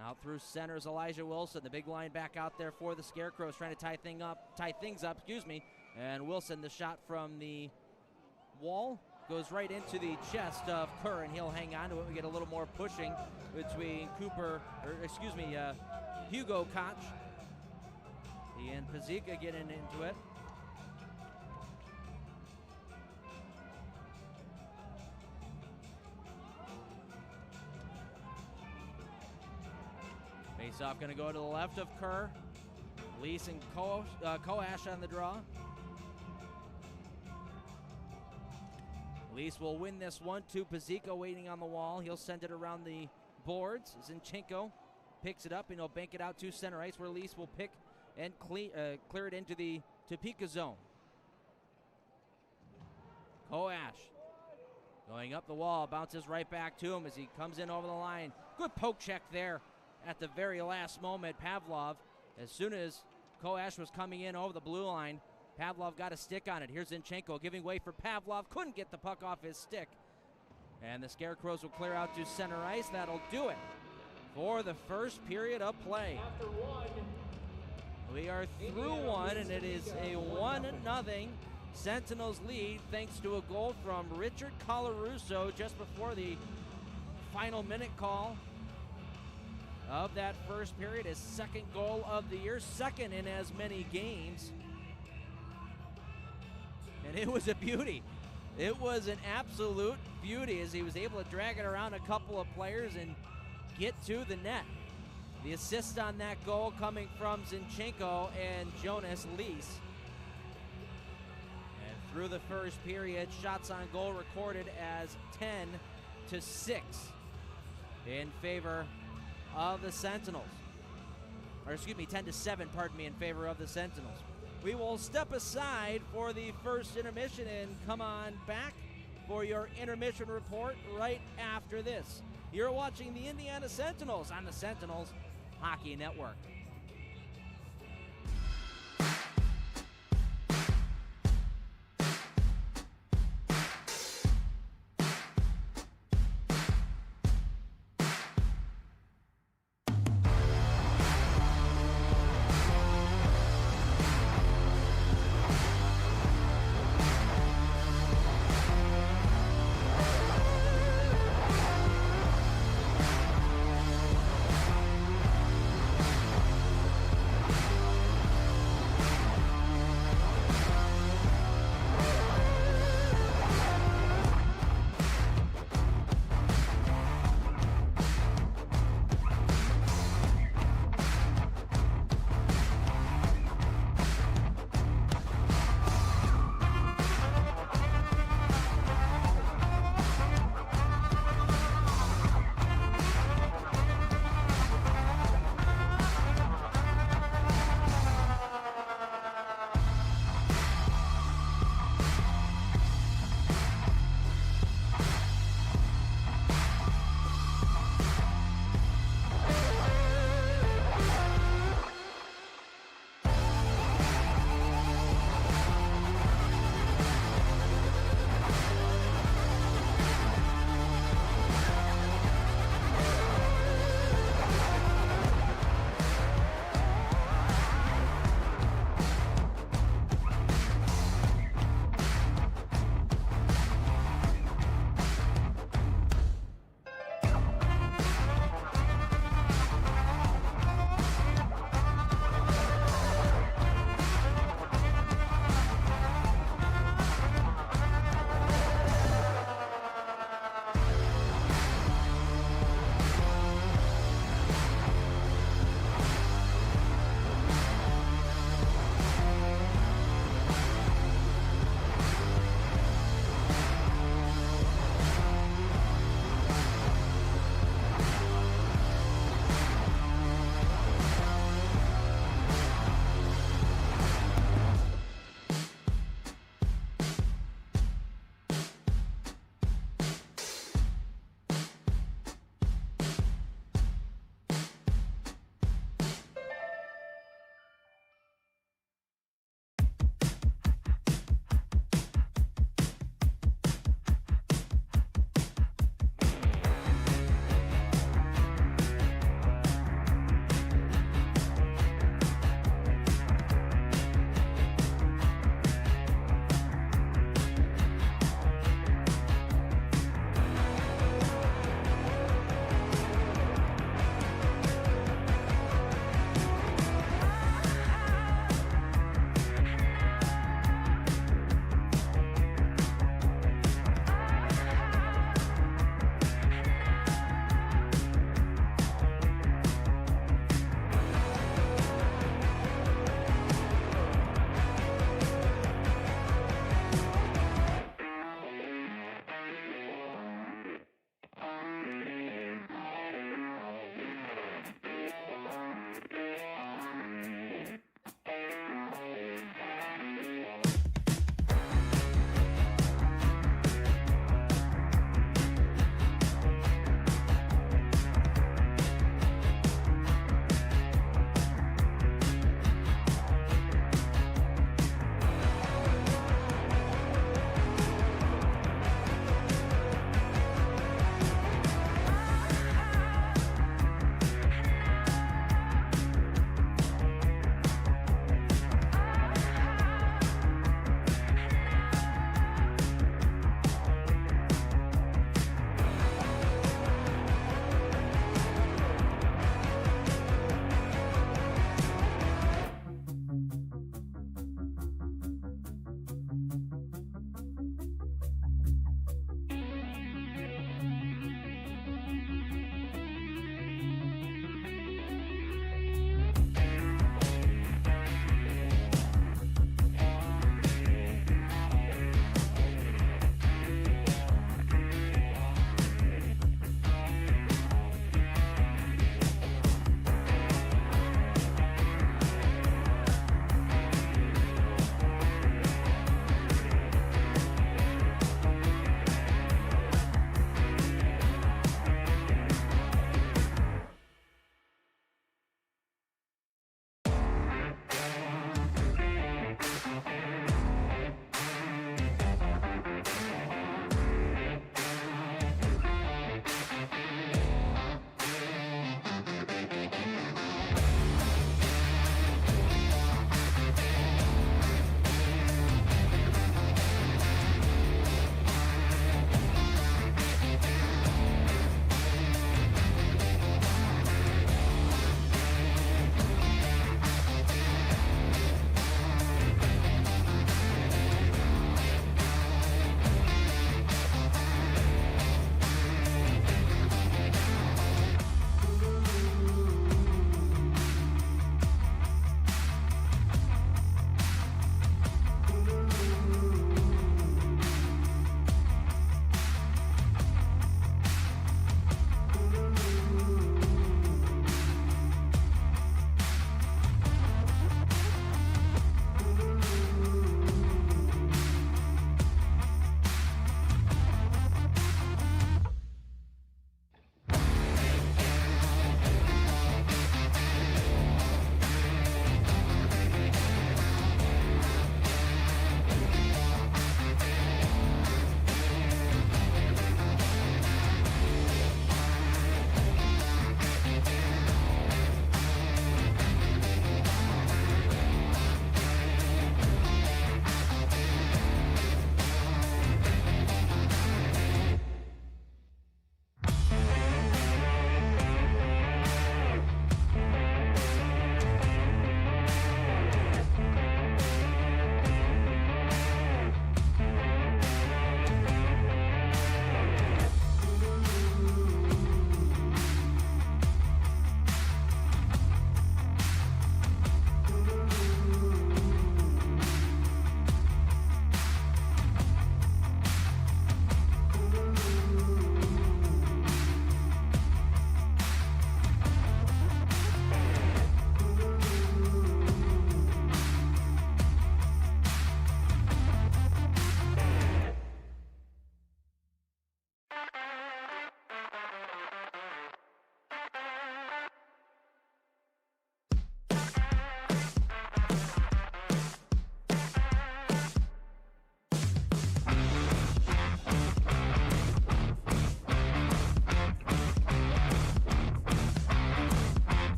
Out through centers Elijah Wilson, the big line back out there for the Scarecrows, trying to tie things up, and Wilson, the shot from the wall, goes right into the chest of Kerr, and he'll hang on to it. We get a little more pushing between Hugo Koch. He and Pazika getting into it. Face-off going to go to the left of Kerr. Lease and Koash on the draw. Lease will win this one. Pazika waiting on the wall. He'll send it around the boards. Zinchenko picks it up and he'll bank it out to center ice, where Lease will pick and clear it into the Topeka zone. Koash going up the wall, bounces right back to him as he comes in over the line. Good poke check there at the very last moment. Pavlov, as soon as Koash was coming in over the blue line, Pavlov got a stick on it. Here's Zinchenko giving way for Pavlov. Couldn't get the puck off his stick. And the Scarecrows will clear out to center ice. That'll do it for the first period of play. After one, We are through one, and it is a 1-0 Sentinels lead thanks to a goal from Richard Colarusso just before the final minute call of that first period. His second goal of the year, second in as many games. And it was a beauty. It was an absolute beauty as he was able to drag it around a couple of players and get to the net. The assist on that goal coming from Zinchenko and Jonas Lease. And through the first period, shots on goal recorded as 10-6 in favor of the Sentinels. Or excuse me, 10-7, pardon me, in favor of the Sentinels. We will step aside for the first intermission and come on back for your intermission report right after this. You're watching the Indiana Sentinels on the Sentinels Hockey Network.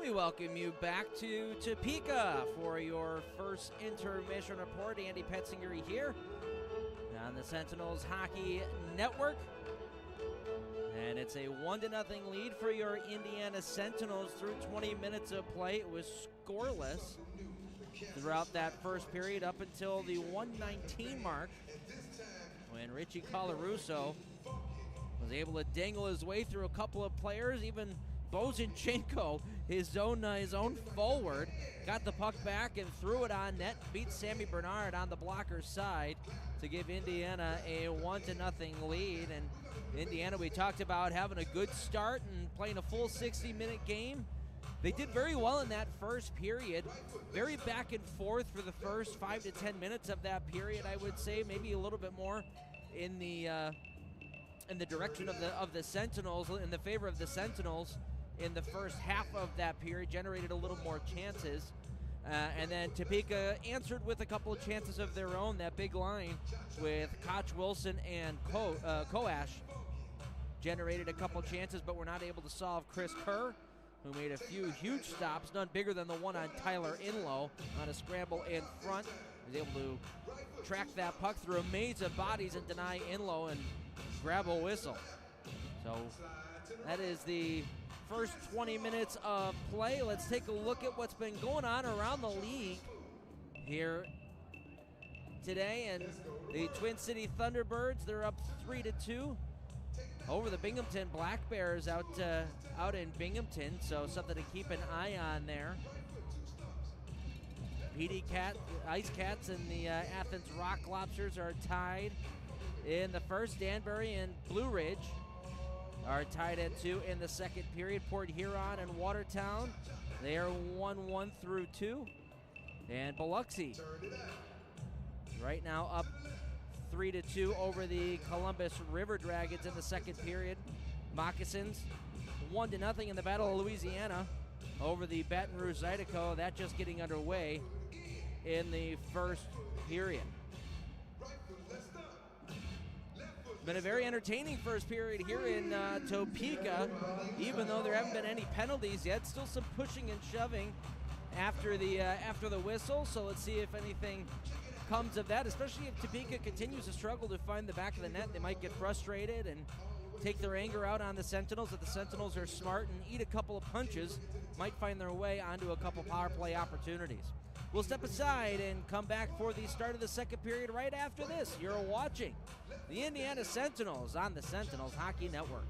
We welcome you back to Topeka for your first intermission report. Andy Petzinger here on the Sentinels Hockey Network. And it's a 1-0 lead for your Indiana Sentinels through 20 minutes of play. It was scoreless throughout that first period up until the 1:19 mark when Richie Colarusso was able to dangle his way through a couple of players. Even Bozinchenko, his own forward, got the puck back and threw it on net, beat Sammy Bernard on the blocker's side to give Indiana a 1-0 lead. And Indiana, we talked about having a good start and playing a full 60-minute game. They did very well in that first period. Very back and forth for the first 5 to 10 minutes of that period, I would say. Maybe a little bit more in the direction of the Sentinels, in the favor of the Sentinels in the first half of that period, generated a little more chances. And then Topeka answered with a couple of chances of their own. That big line with Koch, Wilson, and Koash generated a couple of chances, but were not able to solve. Chris Kerr, who made a few huge stops, none bigger than the one on Tyler Inlow on a scramble in front, was able to track that puck through a maze of bodies and deny Inlow and grab a whistle. So that is the first 20 minutes of play. Let's take a look at what's been going on around the league here today. And the Twin City Thunderbirds, they're up 3-2 over the Binghamton Black Bears out in Binghamton, so something to keep an eye on there. Ice Cats and the Athens Rock Lobsters are tied in the first. Danbury and Blue Ridge are tied at 2 in the second period. Port Huron and Watertown, they are 1-1 through 2. And Biloxi right now up 3-2 over the Columbus River Dragons in the second period. Moccasins 1-0 in the Battle of Louisiana over the Baton Rouge Zydeco. That just getting underway in the first period. Been a very entertaining first period here in Topeka, even though there haven't been any penalties yet. Still some pushing and shoving after the whistle. So let's see if anything comes of that, especially if Topeka continues to struggle to find the back of the net. They might get frustrated and take their anger out on the Sentinels. If the Sentinels are smart and eat a couple of punches, might find their way onto a couple power play opportunities. We'll step aside and come back for the start of the second period right after this. You're watching the Indiana Sentinels on the Sentinels Hockey Network.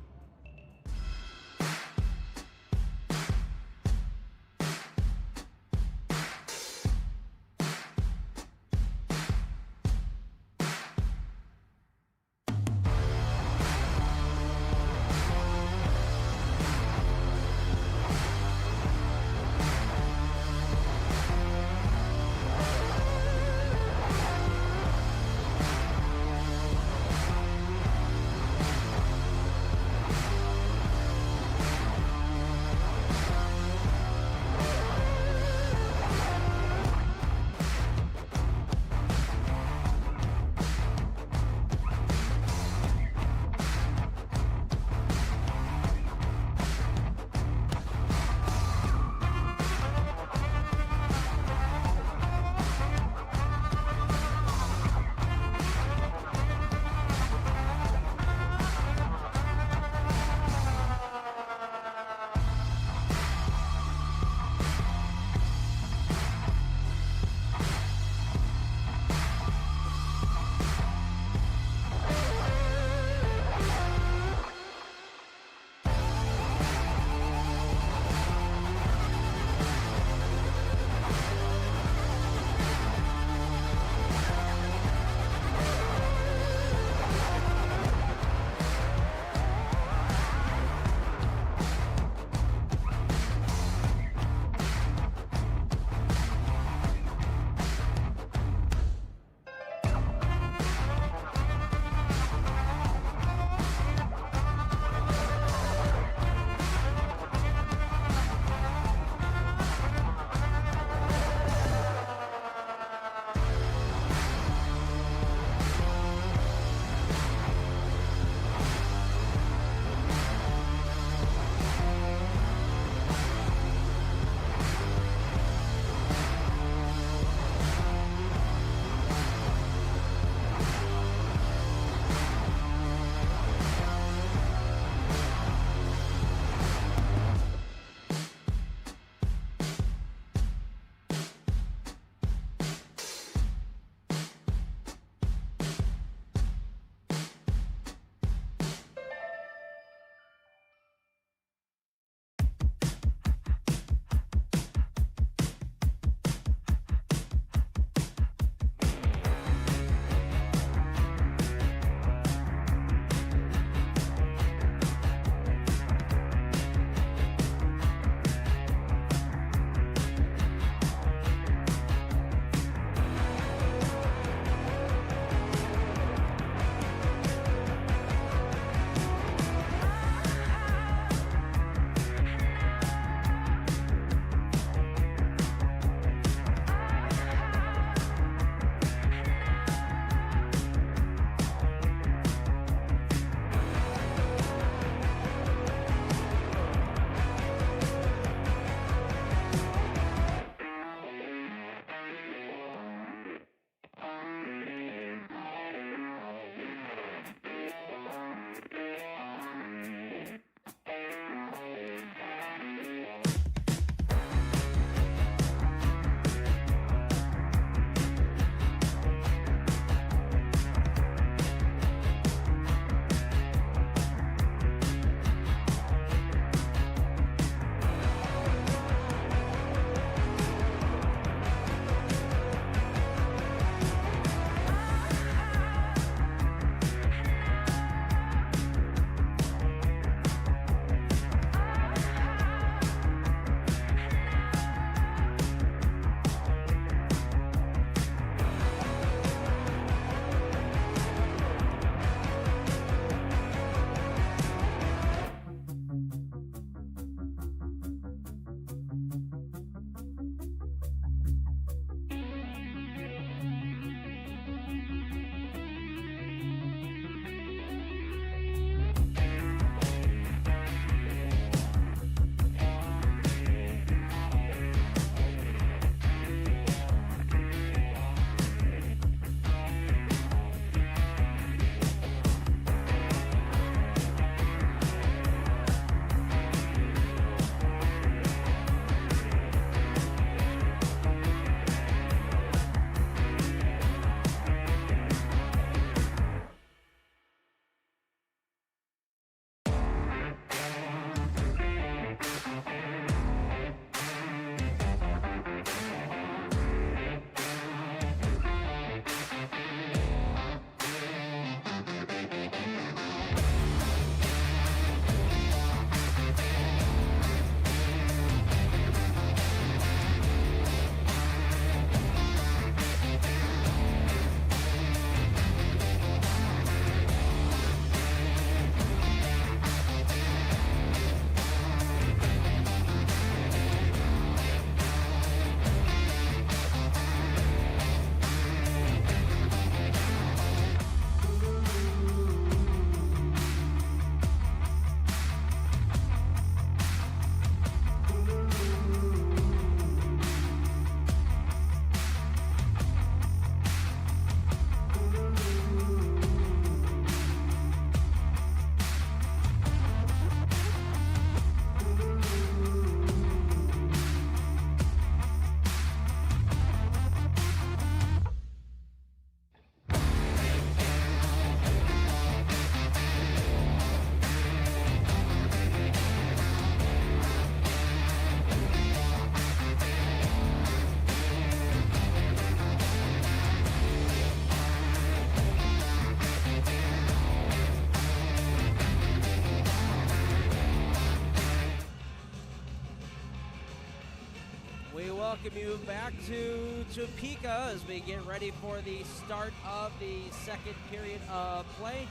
We welcome you back to Topeka as we get ready for the start of the second period of play.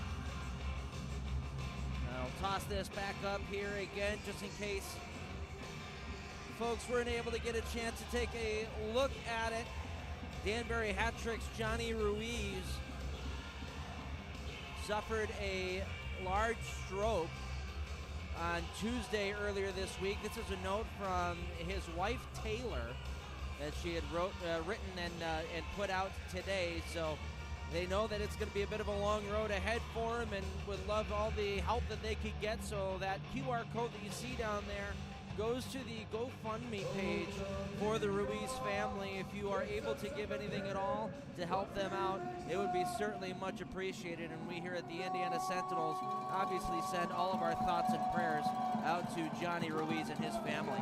I'll toss this back up here again just in case folks weren't able to get a chance to take a look at it. Danbury Hat-Trick's Johnny Ruiz suffered a large stroke on Tuesday earlier this week. This is a note from his wife Taylor that she had written and put out today. So they know that it's going to be a bit of a long road ahead for him and would love all the help that they could get. So that QR code that you see down there goes to the GoFundMe page for the Ruiz family. If you are able to give anything at all to help them out, it would be certainly much appreciated. And we here at the Indiana Sentinels obviously send all of our thoughts and prayers out to Johnny Ruiz and his family.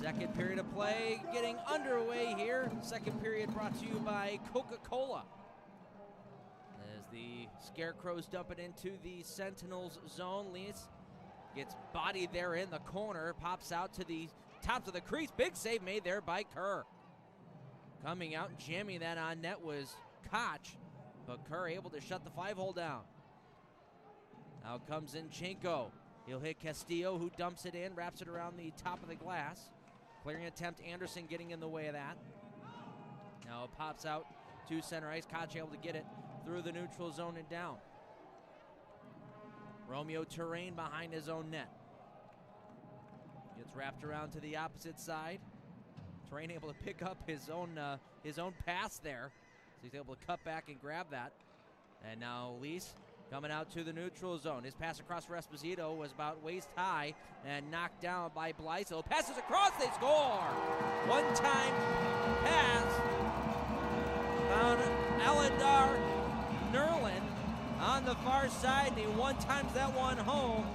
Second period of play getting underway here. Second period brought to you by Coca-Cola. As the Scarecrows dump it into the Sentinels zone. Lees gets bodied there in the corner. Pops out to the tops of the crease. Big save made there by Kerr. Coming out and jamming that on net was Koch. But Kerr able to shut the 5-hole down. Now comes Zinchenko. He'll hit Castillo, who dumps it in. Wraps it around the top of the glass. Clearing attempt, Anderson getting in the way of that. Now it pops out to center ice. Koch able to get it through the neutral zone and down. Romeo Terrain behind his own net. Gets wrapped around to the opposite side. Terrain able to pick up his own pass there. So he's able to cut back and grab that. And now Lees coming out to the neutral zone. His pass across for Esposito was about waist high and knocked down by Blysill. Passes across, they score! One-time pass. Found Aladar Nerlin on the far side, and he one-times that one home.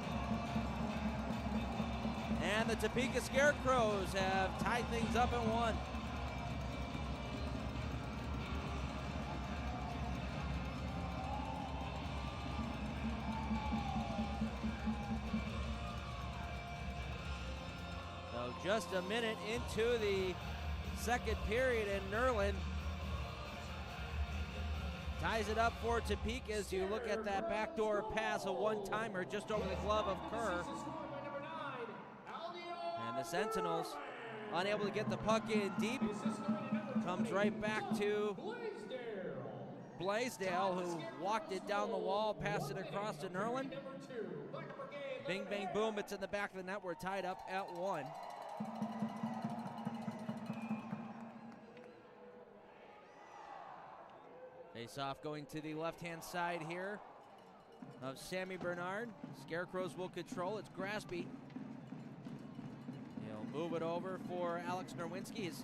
And the Topeka Scarecrows have tied things up at 1. So just a minute into the second period, and Nerlin ties it up for Topeka as you look at that backdoor pass, a one-timer just over the glove of Kerr. And the Sentinels unable to get the puck in deep. Comes right back to Blaisdell, who walked it down the wall, passed it across to Nerlin. Bing, bang, boom, it's in the back of the net. We're tied up at 1. Face-off going to the left-hand side here of Sammy Bernard. Scarecrows will control. It's Grasby. He'll move it over for Alex Nerwinski. His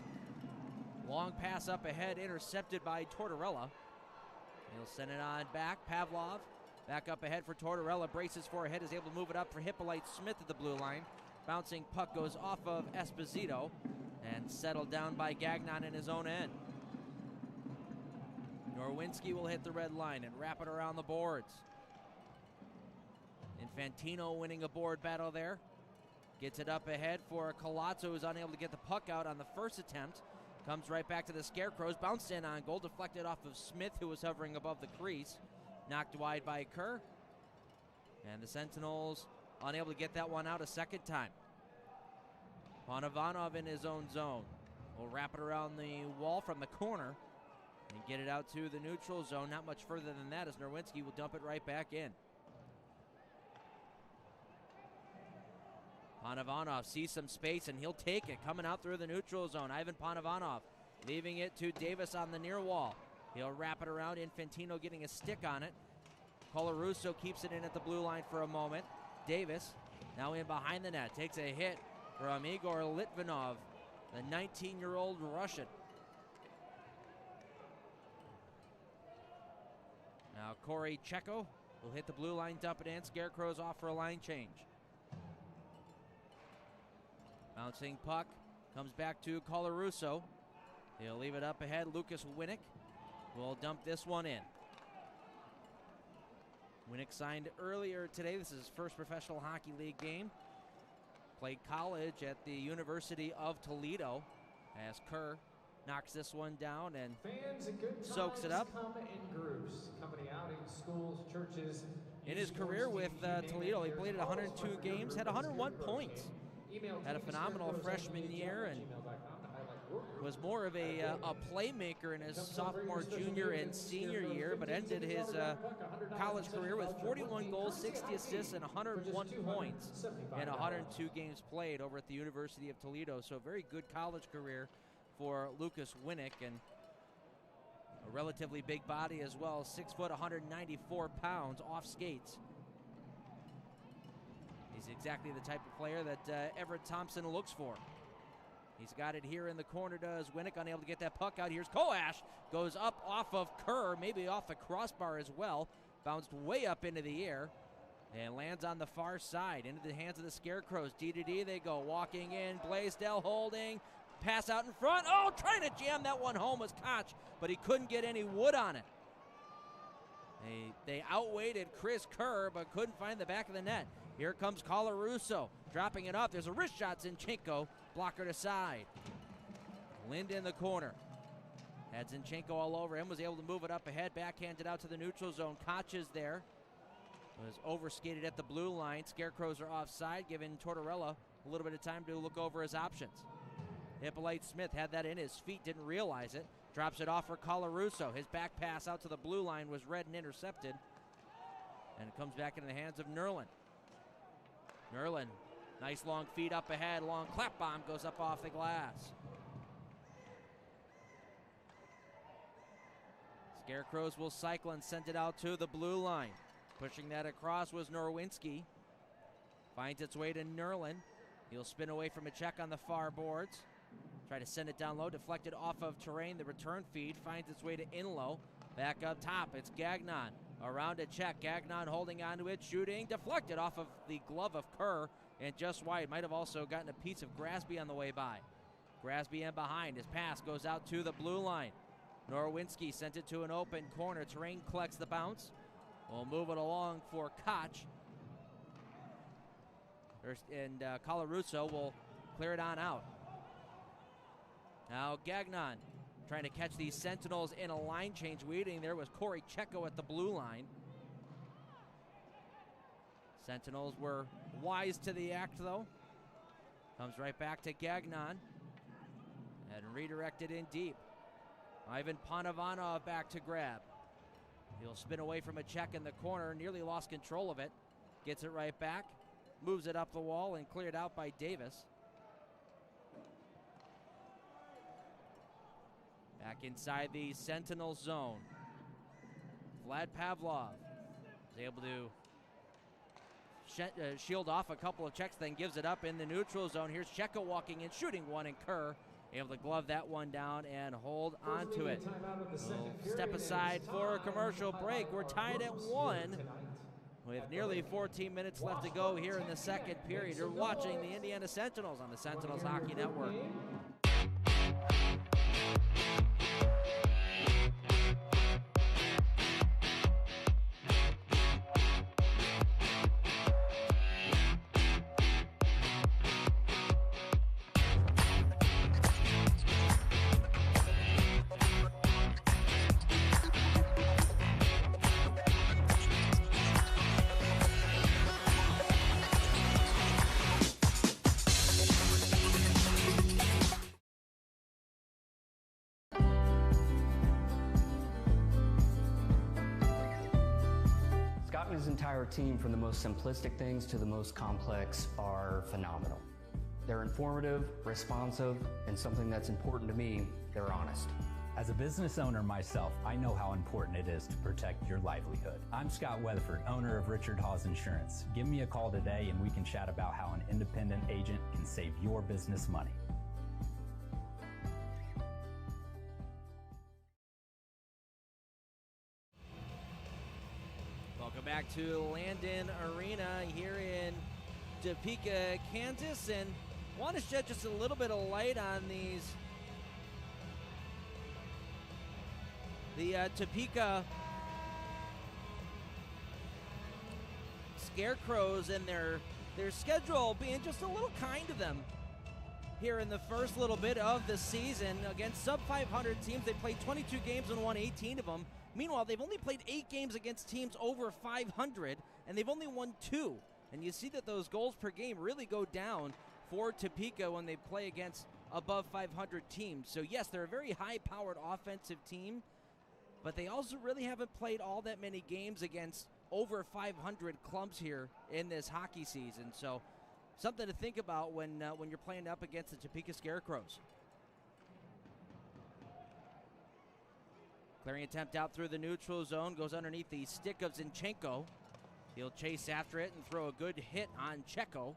long pass up ahead, intercepted by Tortorella. He'll send it on back. Pavlov back up ahead for Tortorella. Braces for a hit, is able to move it up for Hippolyte Smith at the blue line. Bouncing puck goes off of Esposito and settled down by Gagnon in his own end. Norwinski will hit the red line and wrap it around the boards. Infantino winning a board battle there. Gets it up ahead for Colazzo, who's unable to get the puck out on the first attempt. Comes right back to the Scarecrows. Bounced in on goal, deflected off of Smith, who was hovering above the crease. Knocked wide by Kerr. And the Sentinels unable to get that one out a second time. Panavanov in his own zone. Will wrap it around the wall from the corner and get it out to the neutral zone. Not much further than that as Nerwinski will dump it right back in. Panavanov sees some space and he'll take it. Coming out through the neutral zone. Ivan Panavanov leaving it to Davis on the near wall. He'll wrap it around. Infantino getting a stick on it. Colarusso keeps it in at the blue line for a moment. Davis now in behind the net. Takes a hit from Igor Litvinov, the 19-year-old Russian. Now Corey Checo will hit the blue line, dump it in. Scarecrows off for a line change. Bouncing puck comes back to Colarusso. He'll leave it up ahead. Lucas Winnick will dump this one in. Winnick signed earlier today. This is his first professional hockey league game. Played college at the University of Toledo as Kerr knocks this one down and soaks it up. Come in groups, company outings, schools, churches. In his career with Toledo, he played at 102 games, had 101 points. Had a phenomenal freshman year and was more of a playmaker in his sophomore, junior, and senior year, but ended his college career with 41 goals, 60 assists, and 101 points in 102 games played over at the University of Toledo. So a very good college career for Lucas Winnick, and a relatively big body as well, 6 foot, 194 pounds, off skates. He's exactly the type of player that Everett Thompson looks for. He's got it here in the corner, does Winnick, unable to get that puck out. Here's Koash, goes up off of Kerr, maybe off the crossbar as well. Bounced way up into the air and lands on the far side into the hands of the Scarecrows. D-to-D they go, walking in, Blaisdell holding, pass out in front. Oh, trying to jam that one home was Koch, but he couldn't get any wood on it. They outweighted Chris Kerr, but couldn't find the back of the net. Here comes Colarusso, dropping it off. There's a wrist shot, Zinchenko, blocker to side. Lind in the corner. Had Zinchenko all over him, was able to move it up ahead, backhanded out to the neutral zone. Koch is there. Was overskated at the blue line. Scarecrows are offside, giving Tortorella a little bit of time to look over his options. Hippolyte Smith had that in his feet, didn't realize it. Drops it off for Colarusso. His back pass out to the blue line was read and intercepted. And it comes back into the hands of Nerlin. Nerlin, nice long feed up ahead. Long clap bomb goes up off the glass. Scarecrows will cycle and send it out to the blue line. Pushing that across was Norwinski. Finds its way to Nerlin. He'll spin away from a check on the far boards. Try to send it down low, deflected off of terrain. The return feed finds its way to Inlow. Back up top, it's Gagnon. Around a check, Gagnon holding onto it, shooting, deflected off of the glove of Kerr, and just wide. Might have also gotten a piece of Grasby on the way by. Grasby in behind. His pass goes out to the blue line. Norwinski sent it to an open corner. Terrain collects the bounce. We'll move it along for Koch. And Colarusso will clear it on out. Now Gagnon trying to catch these Sentinels in a line change. Waiting there was Corey Checo at the blue line. Sentinels were wise to the act, though. Comes right back to Gagnon. And redirected in deep. Ivan Panavanov back to grab. He'll spin away from a check in the corner. Nearly lost control of it. Gets it right back. Moves it up the wall and cleared out by Davis. Back inside the Sentinel zone. Vlad Pavlov is able to shield off a couple of checks, then gives it up in the neutral zone. Here's Checo walking in, shooting one, and Kerr able to glove that one down and hold on to it. We'll step aside for a commercial break. We're tied at 1 with nearly 14 minutes left to go here in the second period. You're watching the Indiana Sentinels on the Sentinels Hockey Network. Scott and his entire team, from the most simplistic things to the most complex, are phenomenal. They're informative, responsive, and something that's important to me, they're honest. As a business owner myself, I know how important it is to protect your livelihood. I'm Scott Weatherford, owner of Richard Hawes Insurance. Give me a call today and we can chat about how an independent agent can save your business money. Welcome back to Landon Arena here in Topeka, Kansas, and want to shed just a little bit of light on the Topeka Scarecrows and their schedule being just a little kind to them here in the first little bit of the season. Against sub-500 teams, they played 22 games and won 18 of them. Meanwhile, they've only played 8 games against teams over 500, and they've only won 2. And you see that those goals per game really go down for Topeka when they play against above 500 teams. So yes, they're a very high-powered offensive team, but they also really haven't played all that many games against over 500 clubs here in this hockey season. So something to think about when you're playing up against the Topeka Scarecrows. Clearing attempt out through the neutral zone, goes underneath the stick of Zinchenko. He'll chase after it and throw a good hit on Checo.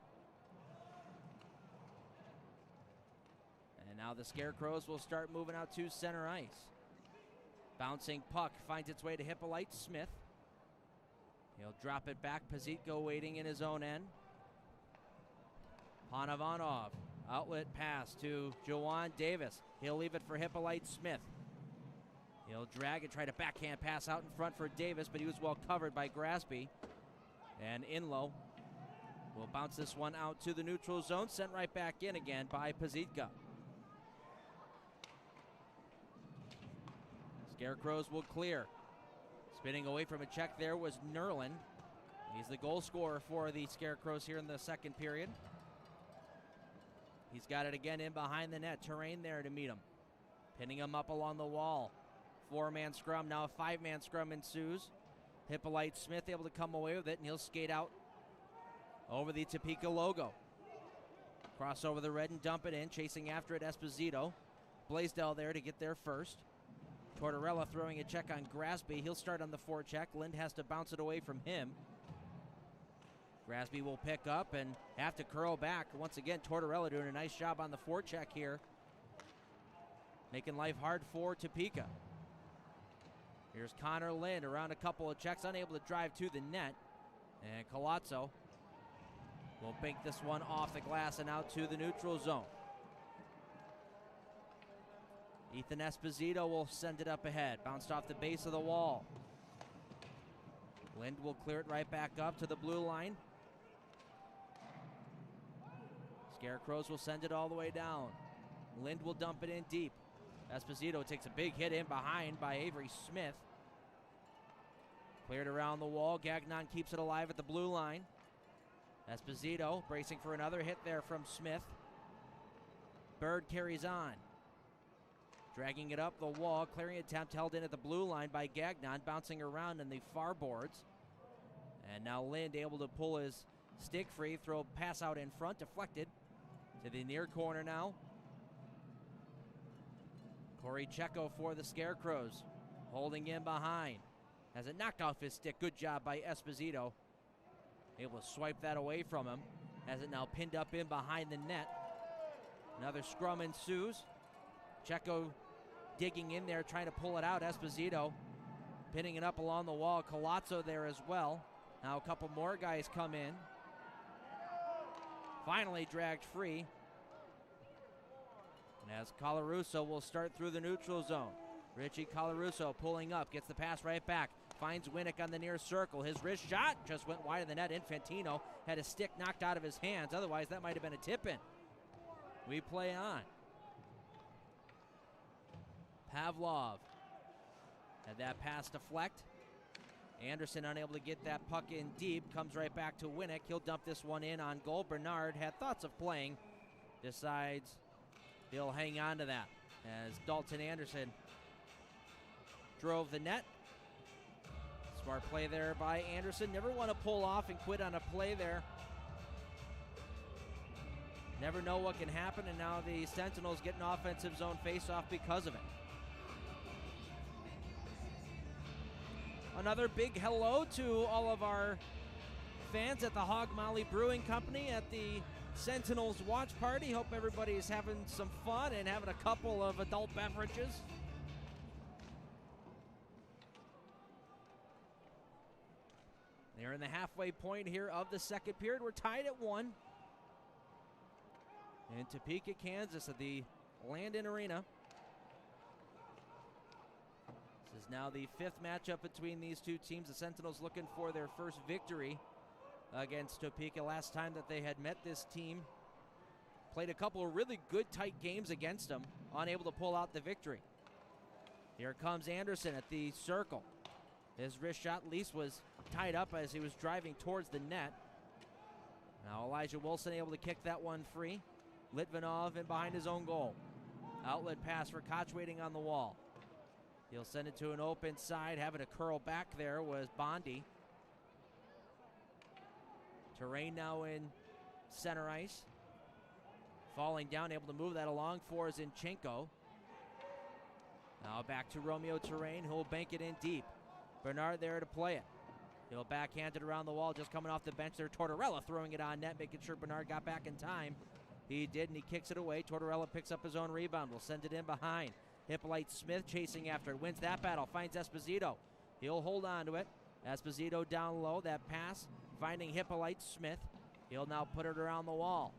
And now the Scarecrows will start moving out to center ice. Bouncing puck finds its way to Hippolyte Smith. He'll drop it back. Pazitko waiting in his own end. Panavanov, outlet pass to Jawan Davis. He'll leave it for Hippolyte Smith. He'll drag it, try to backhand pass out in front for Davis, but he was well covered by Grasby. And Inlow will bounce this one out to the neutral zone, sent right back in again by Pazitka. Scarecrows will clear. Spinning away from a check there was Nerlin. He's the goal scorer for the Scarecrows here in the second period. He's got it again in behind the net. Terrain there to meet him. Pinning him up along the wall. 4-man scrum, now a 5-man scrum ensues. Hippolyte Smith able to come away with it, and he'll skate out over the Topeka logo. Cross over the red and dump it in, chasing after it Esposito. Blaisdell there to get there first. Tortorella throwing a check on Grasby. He'll start on the forecheck. Lind has to bounce it away from him. Grasby will pick up and have to curl back. Once again, Tortorella doing a nice job on the forecheck here, making life hard for Topeka. Here's Connor Lind around a couple of checks, unable to drive to the net. And Colazzo will bank this one off the glass and out to the neutral zone. Ethan Esposito will send it up ahead. Bounced off the base of the wall. Lind will clear it right back up to the blue line. Scarecrows will send it all the way down. Lind will dump it in deep. Esposito takes a big hit in behind by Avery Smith. Cleared around the wall. Gagnon keeps it alive at the blue line. Esposito bracing for another hit there from Smith. Bird carries on. Dragging it up the wall. Clearing attempt held in at the blue line by Gagnon. Bouncing around in the far boards. And now Lind able to pull his stick free. Throw pass out in front. Deflected to the near corner now. Corey Checo for the Scarecrows. Holding in behind. Has it knocked off his stick. Good job by Esposito. Able to swipe that away from him. Has it now pinned up in behind the net. Another scrum ensues. Checo digging in there, trying to pull it out. Esposito pinning it up along the wall. Colazzo there as well. Now a couple more guys come in. Finally dragged free. And as Colarusso will start through the neutral zone. Richie Colarusso pulling up, gets the pass right back. Finds Winnick on the near circle. His wrist shot just went wide of the net. Infantino had a stick knocked out of his hands. Otherwise, that might have been a tip-in. We play on. Pavlov had that pass deflect. Anderson unable to get that puck in deep. Comes right back to Winnick. He'll dump this one in on goal. Bernard had thoughts of playing. Decides he'll hang on to that as Dalton Anderson drove the net. Smart play there by Anderson. Never want to pull off and quit on a play there. Never know what can happen, and now the Sentinels get an offensive zone face-off because of it. Another big hello to all of our fans at the Hog Molly Brewing Company at the Sentinels watch party. Hope everybody's having some fun and having a couple of adult beverages. They're in the halfway point here of the second period. We're tied at 1. In Topeka, Kansas at the Landon Arena. This is now the 5th matchup between these two teams. The Sentinels looking for their first victory against Topeka. Last time that they had met this team, played a couple of really good tight games against them, unable to pull out the victory. Here comes Anderson at the circle. His wrist shot least was tied up as he was driving towards the net. Now Elijah Wilson able to kick that one free. Litvinov in behind his own goal. Outlet pass for Koch waiting on the wall. He'll send it to an open side. Having a curl back there was Bondi. Terrain now in center ice. Falling down, able to move that along for Zinchenko. Now back to Romeo Terrain, who'll bank it in deep. Bernard there to play it. He'll backhand it around the wall, just coming off the bench there. Tortorella throwing it on net, making sure Bernard got back in time. He did, and he kicks it away. Tortorella picks up his own rebound. Will send it in behind. Hippolyte Smith chasing after it. Wins that battle. Finds Esposito. He'll hold on to it. Esposito down low. That pass finding Hippolyte Smith. He'll now put it around the wall.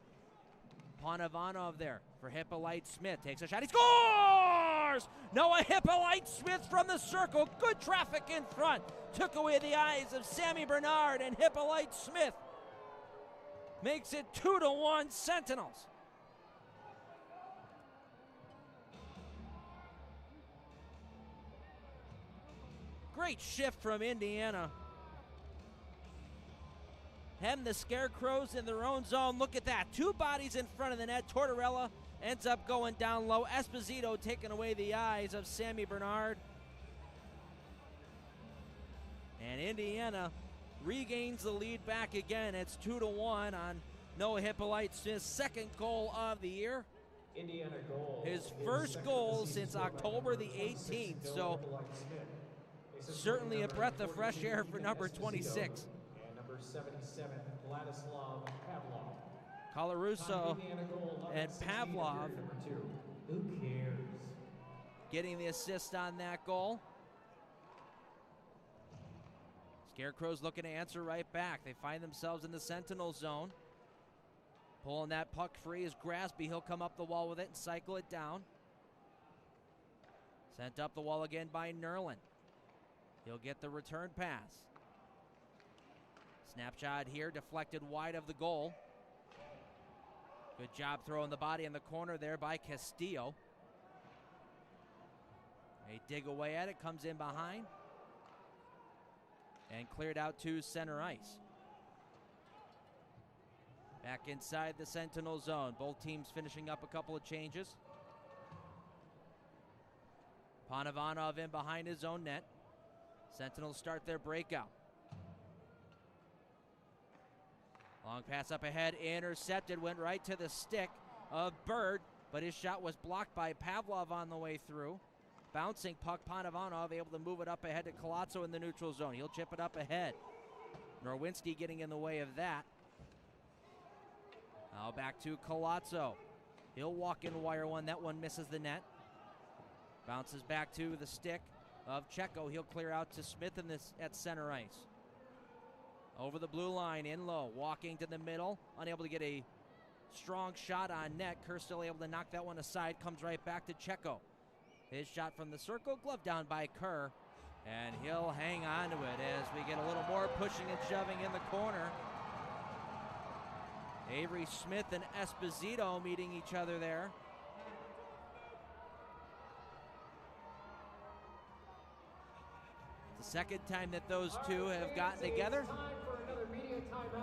Panavanov there for Hippolyte Smith. Takes a shot. He scores! Noah Hippolyte Smith from the circle. Good traffic in front. Took away the eyes of Sammy Bernard, and Hippolyte Smith makes it 2-1 Sentinels. Great shift from Indiana. Hem the Scarecrows in their own zone. Look at that. Two bodies in front of the net. Tortorella ends up going down low. Esposito taking away the eyes of Sammy Bernard. And Indiana regains the lead back again. It's 2-1 on Noah Hippolyte Smith's second goal of the year. Indiana goal. His first goal since October the 18th. So certainly a breath of fresh air for number 26. And number 77, Vladislav Pavlov. Colarusso and Pavlov Number 2. Who cares? getting the assist on that goal. Scarecrows looking to answer right back. They find themselves in the Sentinel zone. Pulling that puck free is Grasby. He'll come up the wall with it and cycle it down. Sent up the wall again by Nerlin. He'll get the return pass. Snapshot here, deflected wide of the goal. Good job throwing the body in the corner there by Castillo. They dig away at it, comes in behind. And cleared out to center ice. Back inside the Sentinel zone. Both teams finishing up a couple of changes. Panavanov in behind his own net. Sentinels start their breakout. Long pass up ahead, intercepted, went right to the stick of Bird, but his shot was blocked by Pavlov on the way through. Bouncing puck, Panavanov able to move it up ahead to Colazzo in the neutral zone. He'll chip it up ahead. Norwinski getting in the way of that. Now back to Colazzo. He'll walk in wire one. That one misses the net. Bounces back to the stick of Checo. He'll clear out to Smith in this at center ice. Over the blue line, in low, walking to the middle, unable to get a strong shot on net. Kerr still able to knock that one aside, comes right back to Checo. His shot from the circle, glove down by Kerr, and he'll hang on to it as we get a little more pushing and shoving in the corner. Avery Smith and Esposito meeting each other there. The second time that those two have gotten together.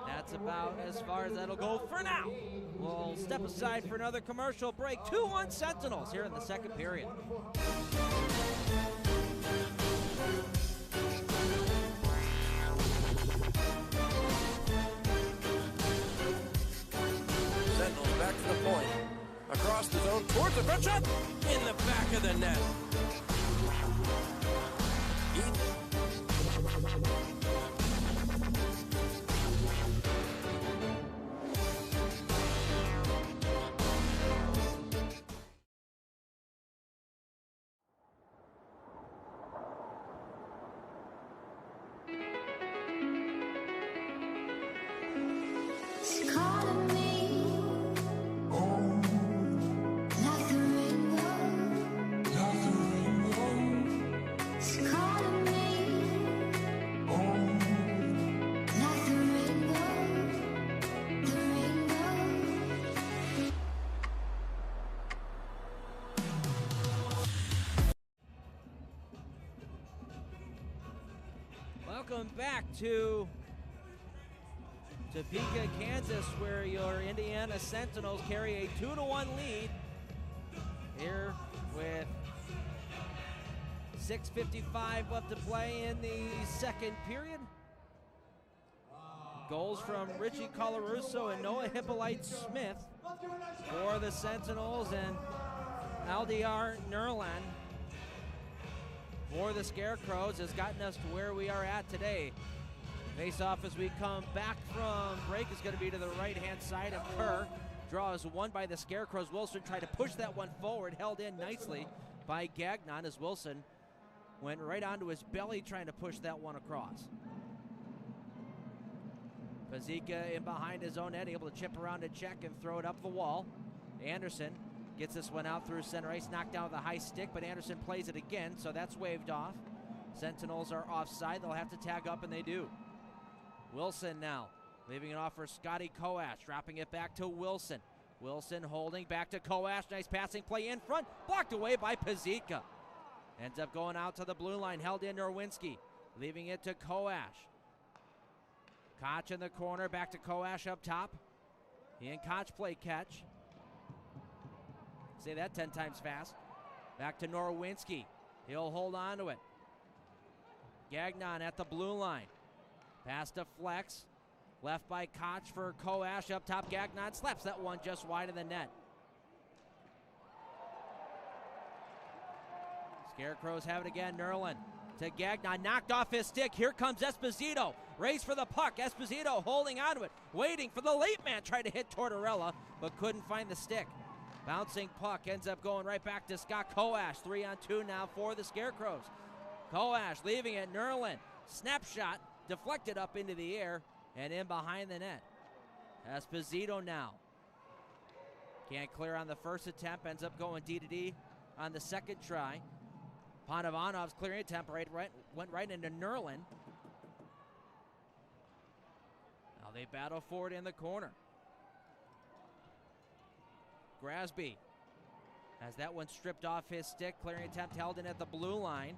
That's about as far as that'll go for now. We'll step aside for another commercial break. 2-1 Sentinels here in the second period. Sentinels back to the point. Across the zone, towards the front shot, in the back of the net. Calling me, like the rainbow. Welcome back to Topeka, Kansas, where your Indiana Sentinels carry a 2-1 lead here with 6:55 left to play in the second period. Goals from Richie Colarusso and Noah Hippolyte-Smith for the Sentinels, and Aldiar Nerland for the Scarecrows has gotten us to where we are at today. Face-off as we come back from break is going to be to the right-hand side of Kerr. Draw is won by the Scarecrows. Wilson tried to push that one forward, held in nicely by Gagnon as Wilson went right onto his belly trying to push that one across. Pazika in behind his own net, able to chip around a check and throw it up the wall. Anderson gets this one out through center ice, knocked down with a high stick, but Anderson plays it again, so that's waved off. Sentinels are offside. They'll have to tag up, and they do. Wilson now, leaving it off for Scotty Koash, dropping it back to Wilson. Wilson holding back to Koash. Nice passing play in front, blocked away by Pazika. Ends up going out to the blue line, held in Norwinski, leaving it to Koash. Koch in the corner, back to Koash up top. He and Koch play catch. Say that 10 times fast. Back to Norwinski. He'll hold on to it. Gagnon at the blue line. Pass to Flex. Left by Koch for Koash up top. Gagnon slaps that one just wide of the net. Scarecrows have it again. Nerlin to Gagnon. Knocked off his stick. Here comes Esposito. Race for the puck. Esposito holding onto it. Waiting for the late man. Tried to hit Tortorella, but couldn't find the stick. Bouncing puck ends up going right back to Scott Koash. 3-on-2 now for the Scarecrows. Koash leaving it. Nerlin. Snapshot. Deflected up into the air and in behind the net. Esposito now. Can't clear on the first attempt. Ends up going D-to-D on the second try. Panavanov's clearing attempt went right into Nerlin. Now they battle forward in the corner. Grasby has that one stripped off his stick. Clearing attempt held in at the blue line.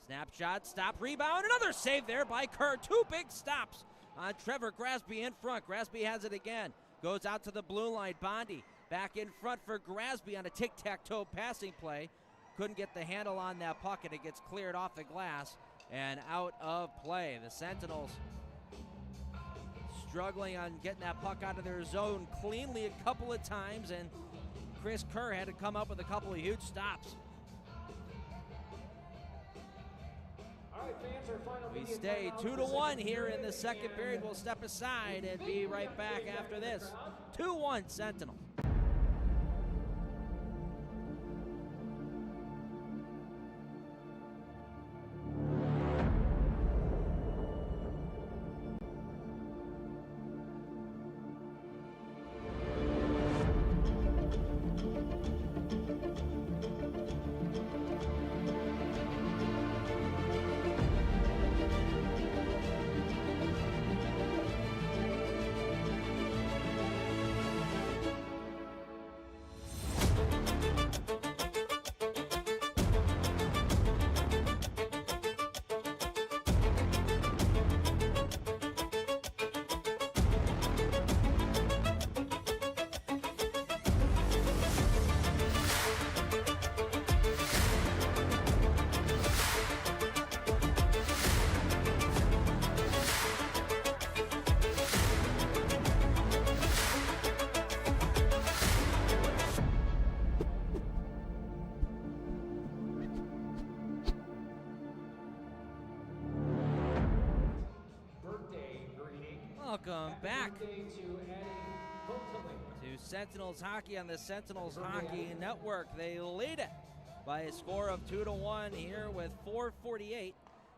Snapshot, stop, rebound, another save there by Kerr. Two big stops on Trevor Grasby in front. Grasby has it again. Goes out to the blue line. Bondi back in front for Grasby on a tic-tac-toe passing play. Couldn't get the handle on that puck, and it gets cleared off the glass and out of play. The Sentinels struggling on getting that puck out of their zone cleanly a couple of times, and Chris Kerr had to come up with a couple of huge stops. All right, fans, our final We media stay timeout 2-1 for here in second the second period. We'll step aside and be right back after this. 2-1 Sentinels. Welcome back to Sentinels Hockey on the Sentinels Hockey Network. They lead it by a score of 2-1 here with 4:48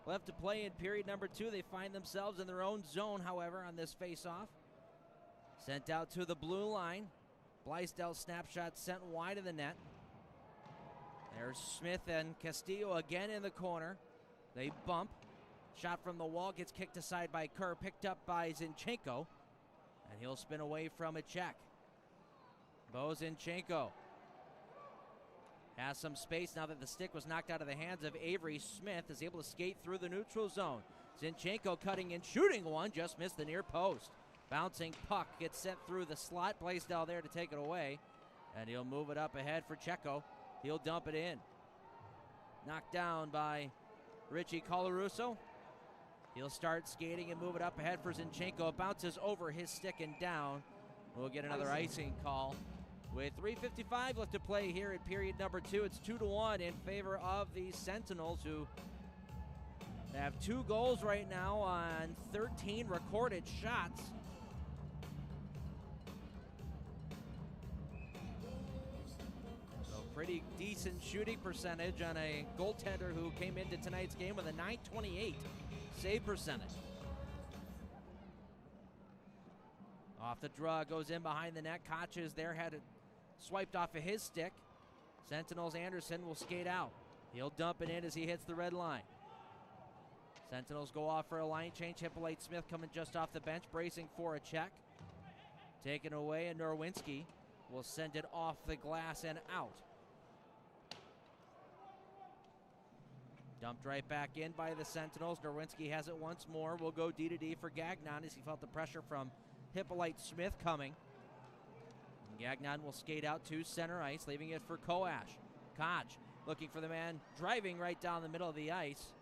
left to play in period number 2. They find themselves in their own zone, however, on this face-off. Sent out to the blue line. Blaisdell snapshot sent wide of the net. There's Smith and Castillo again in the corner. They bump. Shot from the wall gets kicked aside by Kerr, picked up by Zinchenko, and he'll spin away from a check. Bo Zinchenko Has some space now that the stick was knocked out of the hands of Avery Smith. Is able to skate through the neutral zone. Zinchenko cutting in, shooting one, just missed the near post. Bouncing puck gets sent through the slot. Blaisdell there to take it away. And he'll move it up ahead for Checo. He'll dump it in. Knocked down by Richie Colarusso. He'll start skating and move it up ahead for Zinchenko. It bounces over his stick and down. We'll get another icing call. With 3:55 left to play here at period number 2, it's 2-1 in favor of the Sentinels, who have 2 goals right now on 13 recorded shots. So pretty decent shooting percentage on a goaltender who came into tonight's game with a .928 save percentage. Off the draw, goes in behind the net. Koch is there, had it swiped off of his stick. Sentinels Anderson will skate out. He'll dump it in as he hits the red line. Sentinels go off for a line change. Hippolyte Smith coming just off the bench, bracing for a check. Taken away, and Norwinski will send it off the glass and out. Dumped right back in by the Sentinels. Norwinski has it once more. Will go D-to-D for Gagnon as he felt the pressure from Hippolyte Smith coming. And Gagnon will skate out to center ice, leaving it for Koash. Koch looking for the man driving right down the middle of the ice.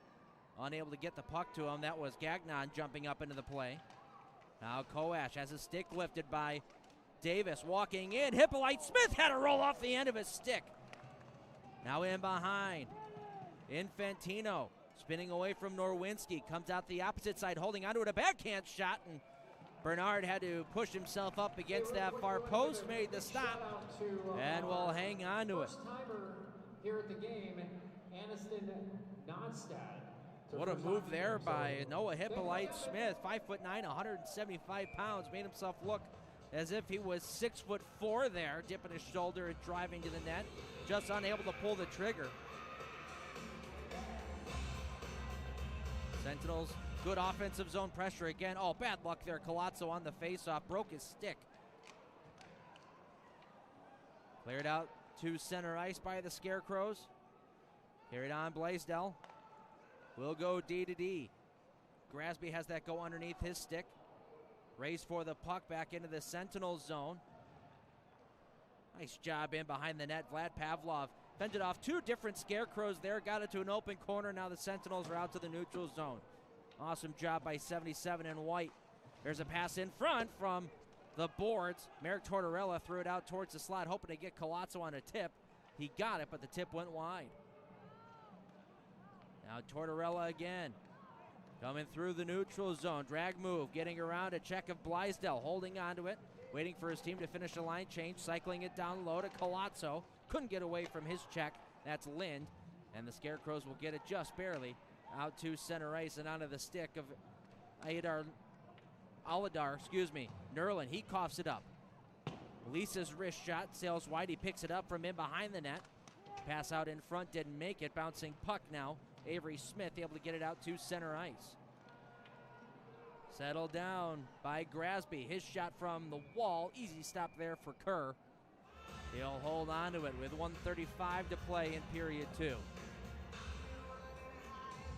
Unable to get the puck to him. That was Gagnon jumping up into the play. Now Koash has his stick lifted by Davis. Walking in. Hippolyte Smith had to roll off the end of his stick. Now in behind. Infantino spinning away from Norwinski. Comes out the opposite side, holding onto it. A backhand shot, and Bernard had to push himself up against that far post, made the stop, and will hang on to it. Here at the game, Aniston Nonstad. What a move there by Noah Hippolyte Smith, 5'9", 175 pounds, made himself look as if he was 6'4" there, dipping his shoulder and driving to the net, just unable to pull the trigger. Sentinels, good offensive zone pressure again. Oh, bad luck there. Colazzo on the faceoff, broke his stick. Cleared out to center ice by the Scarecrows. Carried on Blaisdell. Will go D-to-D. Grasby has that go underneath his stick. Race for the puck back into the Sentinels zone. Nice job in behind the net. Vlad Pavlov fended off 2 different Scarecrows there. Got it to an open corner. Now the Sentinels are out to the neutral zone. Awesome job by 77 in white. There's a pass in front from the boards. Merrick Tortorella threw it out towards the slot, hoping to get Colazzo on a tip. He got it, but the tip went wide. Now Tortorella again. Coming through the neutral zone. Drag move, getting around a check of Blaisdell, holding onto it, waiting for his team to finish a line change, cycling it down low to Colazzo. Couldn't get away from his check. That's Lind. And the Scarecrows will get it just barely out to center ice and onto the stick of Nerlin. He coughs it up. Lisa's wrist shot sails wide. He picks it up from in behind the net. Pass out in front, didn't make it. Bouncing puck now. Avery Smith able to get it out to center ice. Settled down by Grasby. His shot from the wall. Easy stop there for Kerr. He'll hold on to it with 1:35 to play in period 2.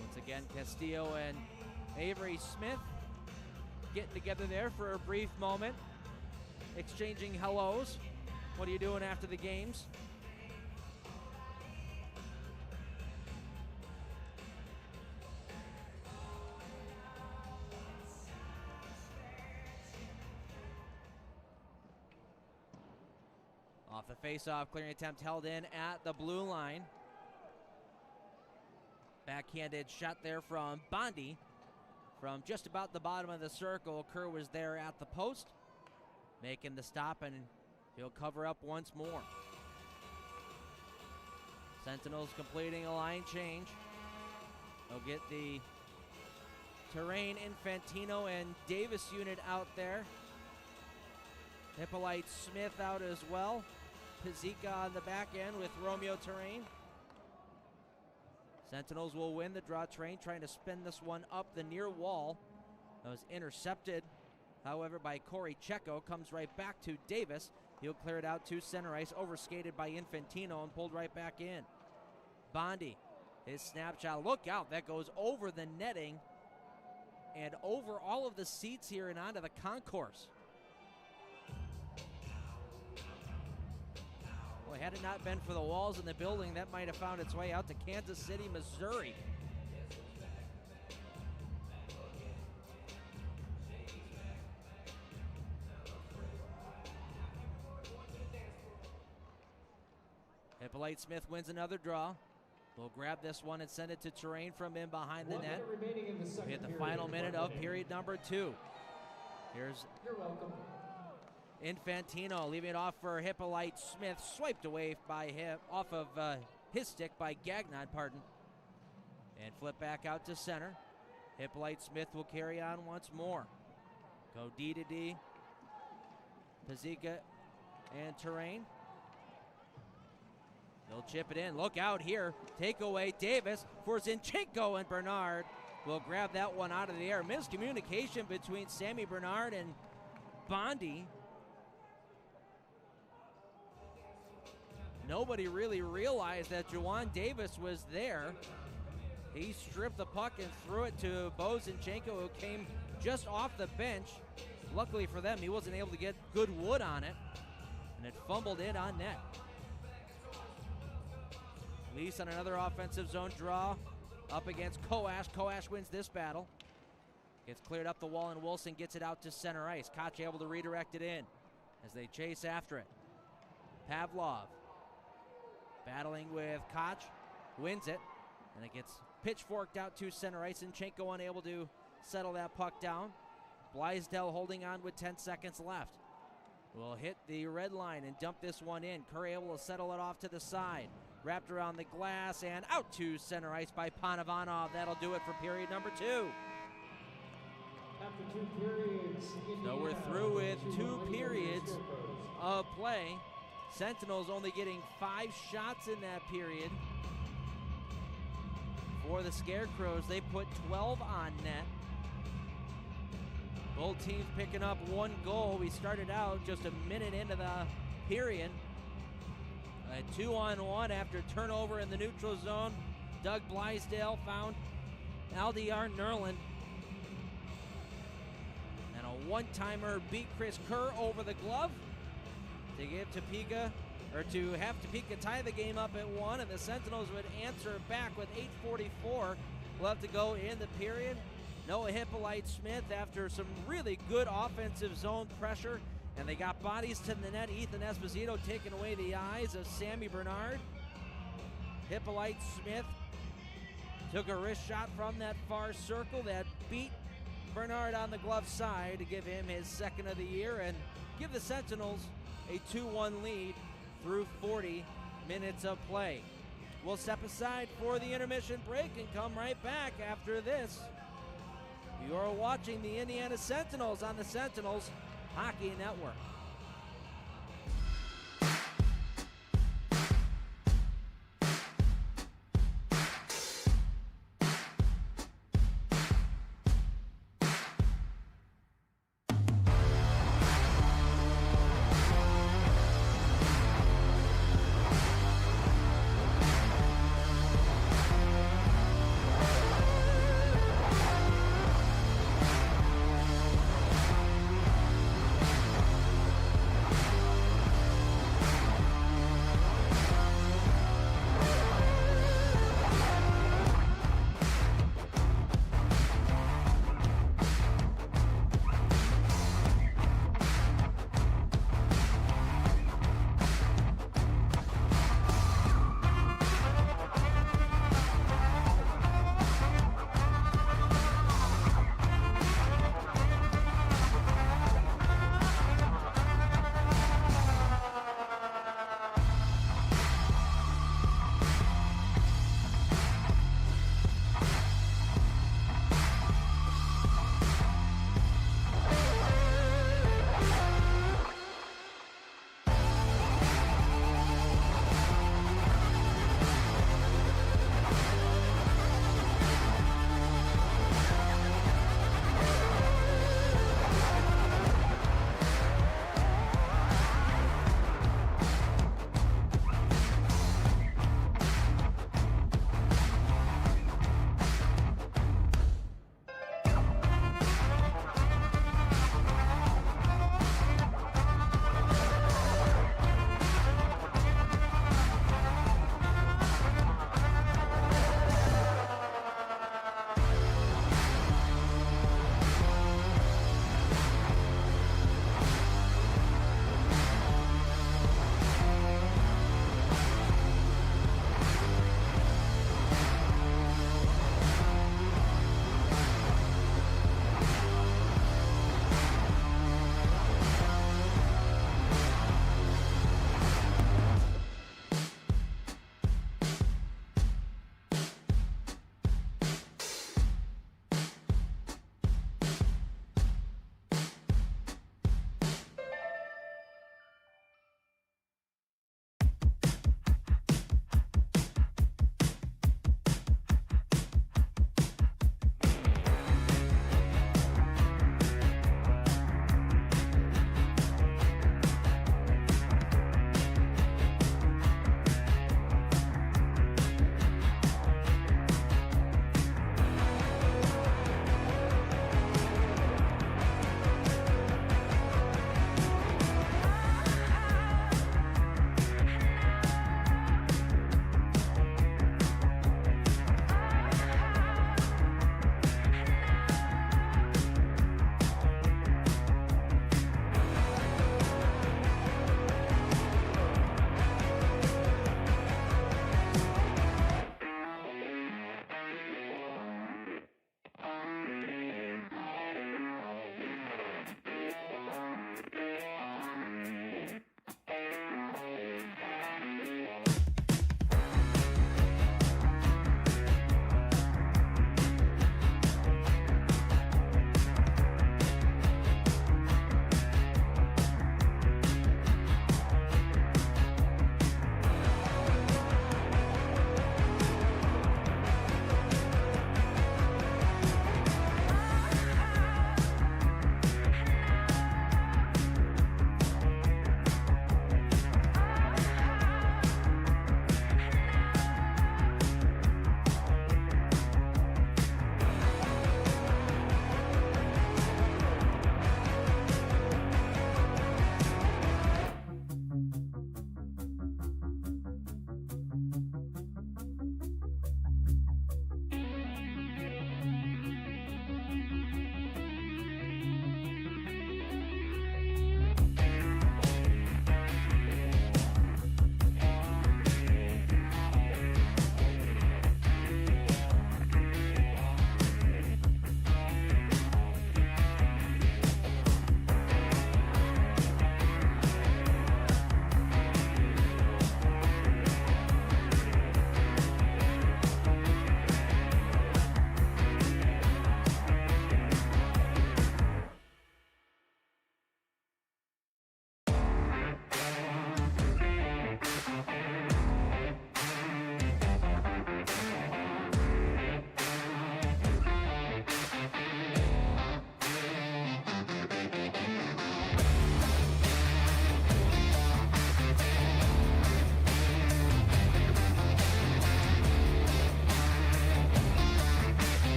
Once again, Castillo and Avery Smith getting together there for a brief moment, exchanging hellos. What are you doing after the games? Off the face-off, clearing attempt held in at the blue line. Backhanded shot there from Bondi. From just about the bottom of the circle, Kerr was there at the post, making the stop, and he'll cover up once more. Sentinels completing a line change. They'll get the Terrain, Infantino, and Davis unit out there. Hippolyte Smith out as well. Pizzica on the back end with Romeo Terrain. Sentinels will win the draw. Terrain trying to spin this one up the near wall. That was intercepted, however, by Corey Checo. Comes right back to Davis. He'll clear it out to center ice, overskated by Infantino and pulled right back in. Bondi, his snapshot, look out, that goes over the netting and over all of the seats here and onto the concourse. Well, had it not been for the walls in the building, that might have found its way out to Kansas City, Missouri. Hippolyte Smith wins another draw. We'll grab this one and send it to Terrain from in behind the net. We hit the final minute of period number 2. Here's Infantino leaving it off for Hippolyte Smith, swiped away by him, off of his stick by Gagnon, pardon. And flip back out to center. Hippolyte Smith will carry on once more. Go D to D. Pazika and Terrain. They'll chip it in. Look out here. Takeaway. Davis for Zinchenko, and Bernard will grab that one out of the air. Miscommunication between Sammy Bernard and Bondi. Nobody really realized that Juwan Davis was there. He stripped the puck and threw it to Bo Zinchenko, who came just off the bench. Luckily for them, he wasn't able to get good wood on it, and it fumbled in on net. Lease on another offensive zone draw up against Koash. Koash wins this battle. Gets cleared up the wall, and Wilson gets it out to center ice. Koch able to redirect it in as they chase after it. Pavlov battling with Koch, wins it, and it gets pitchforked out to center ice. Zinchenko unable to settle that puck down. Blaisdell holding on with 10 seconds left. Will hit the red line and dump this one in. Kerr able to settle it off to the side. Wrapped around the glass and out to center ice by Panavanov. That'll do it for period number 2. After 2 periods, So we're through with 2 periods of play. Sentinels only getting 5 shots in that period. For the Scarecrows, they put 12 on net. Both teams picking up 1 goal. We started out just a minute into the period. A 2-on-1 after turnover in the neutral zone. Doug Blaisdell found Aldiar Nerlin. And a one-timer beat Chris Kerr over the glove to give Topeka, or to have Topeka tie the game up at 1, and the Sentinels would answer back with 8:44 left to go in the period. Noah Hippolyte Smith after some really good offensive zone pressure, and they got bodies to the net. Ethan Esposito taking away the eyes of Sammy Bernard. Hippolyte Smith took a wrist shot from that far circle that beat Bernard on the glove side to give him his 2nd of the year and give the Sentinels a 2-1 lead through 40 minutes of play. We'll step aside for the intermission break and come right back after this. You're watching the Indiana Sentinels on the Sentinels Hockey Network.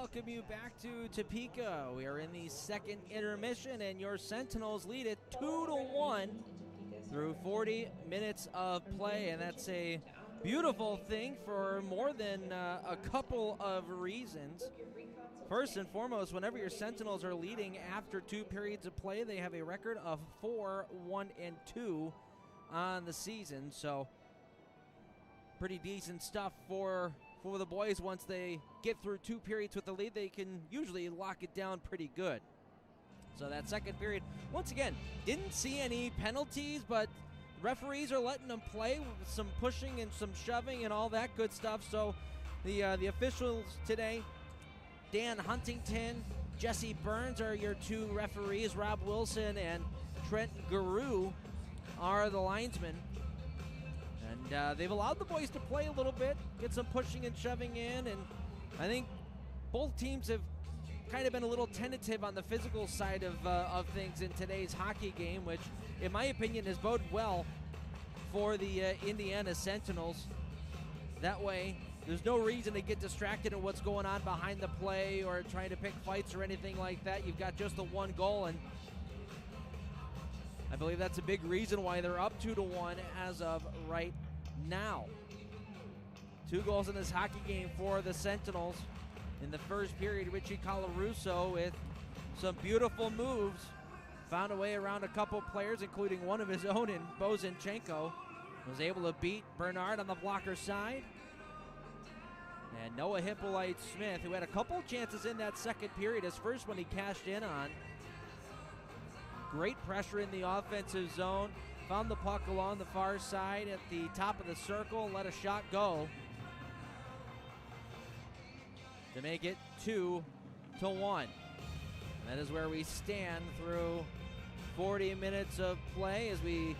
welcome you back to Topeka. We are in the second intermission, and your Sentinels lead it 2-1 through 40 minutes of play, and that's a beautiful thing for more than a couple of reasons. First and foremost, whenever your Sentinels are leading after 2 periods of play, they have a record of 4-1-2 on the season, so pretty decent stuff for the boys. Once they get through 2 periods with the lead, they can usually lock it down pretty good. So that second period, once again, didn't see any penalties, but referees are letting them play with some pushing and some shoving and all that good stuff. So the officials today, Dan Huntington, Jesse Burns are your 2 referees. Rob Wilson and Trent Guru are the linesmen. And they've allowed the boys to play a little bit, get some pushing and shoving in, and I think both teams have kind of been a little tentative on the physical side of things in today's hockey game, which, in my opinion, has boded well for the Indiana Sentinels. That way, there's no reason to get distracted in what's going on behind the play or trying to pick fights or anything like that. You've got just the 1 goal, and I believe that's a big reason why they're up 2-1 as of right now. 2 goals in this hockey game for the Sentinels. In the first period, Richie Colarusso with some beautiful moves found a way around a couple players, including one of his own in Bozinchenko. Was able to beat Bernard on the blocker side. And Noah Hippolyte-Smith, who had a couple chances in that second period, his first one he cashed in on. Great pressure in the offensive zone. Found the puck along the far side at the top of the circle, let a shot go to make it 2-1. That is where we stand through 40 minutes of play as we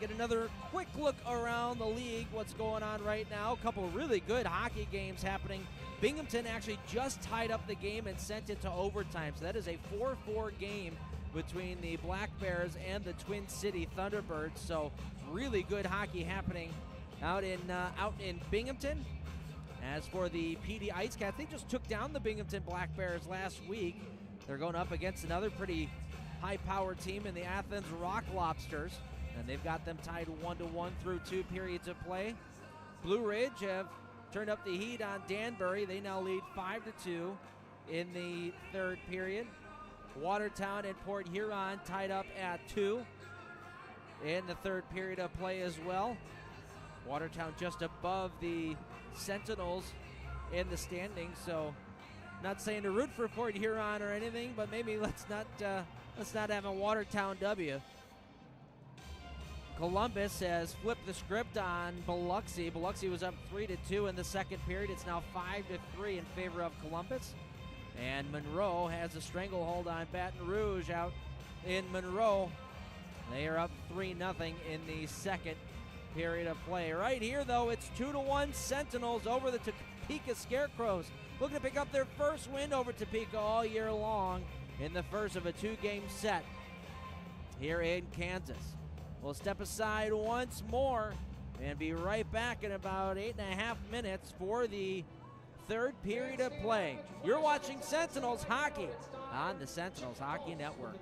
get another quick look around the league, what's going on right now. A couple of really good hockey games happening. Binghamton actually just tied up the game and sent it to overtime, so that is a 4-4 game between the Black Bears and the Twin City Thunderbirds. So really good hockey happening out in Binghamton. As for the PD Ice Cats, they just took down the Binghamton Black Bears last week. They're going up against another pretty high-powered team in the Athens Rock Lobsters, and they've got them tied 1-1 through 2 periods of play. Blue Ridge have turned up the heat on Danbury. They now lead 5-2 in the third period. Watertown and Port Huron tied up at 2 in the third period of play as well. Watertown just above the Sentinels in the standings, so not saying to root for Port Huron or anything, but maybe let's not have a Watertown W. Columbus has flipped the script on Biloxi. Biloxi was up 3-2 in the second period. It's now 5-3 in favor of Columbus. And Monroe has a stranglehold on Baton Rouge out in Monroe. They are up 3-0 in the second period of play. Right here, though, it's 2-1 Sentinels over the Topeka Scarecrows. Looking to pick up their first win over Topeka all year long in the first of a 2-game set here in Kansas. We'll step aside once more and be right back in about 8.5 minutes for the third period of play. You're watching Sentinels Hockey on the Sentinels Hockey Network.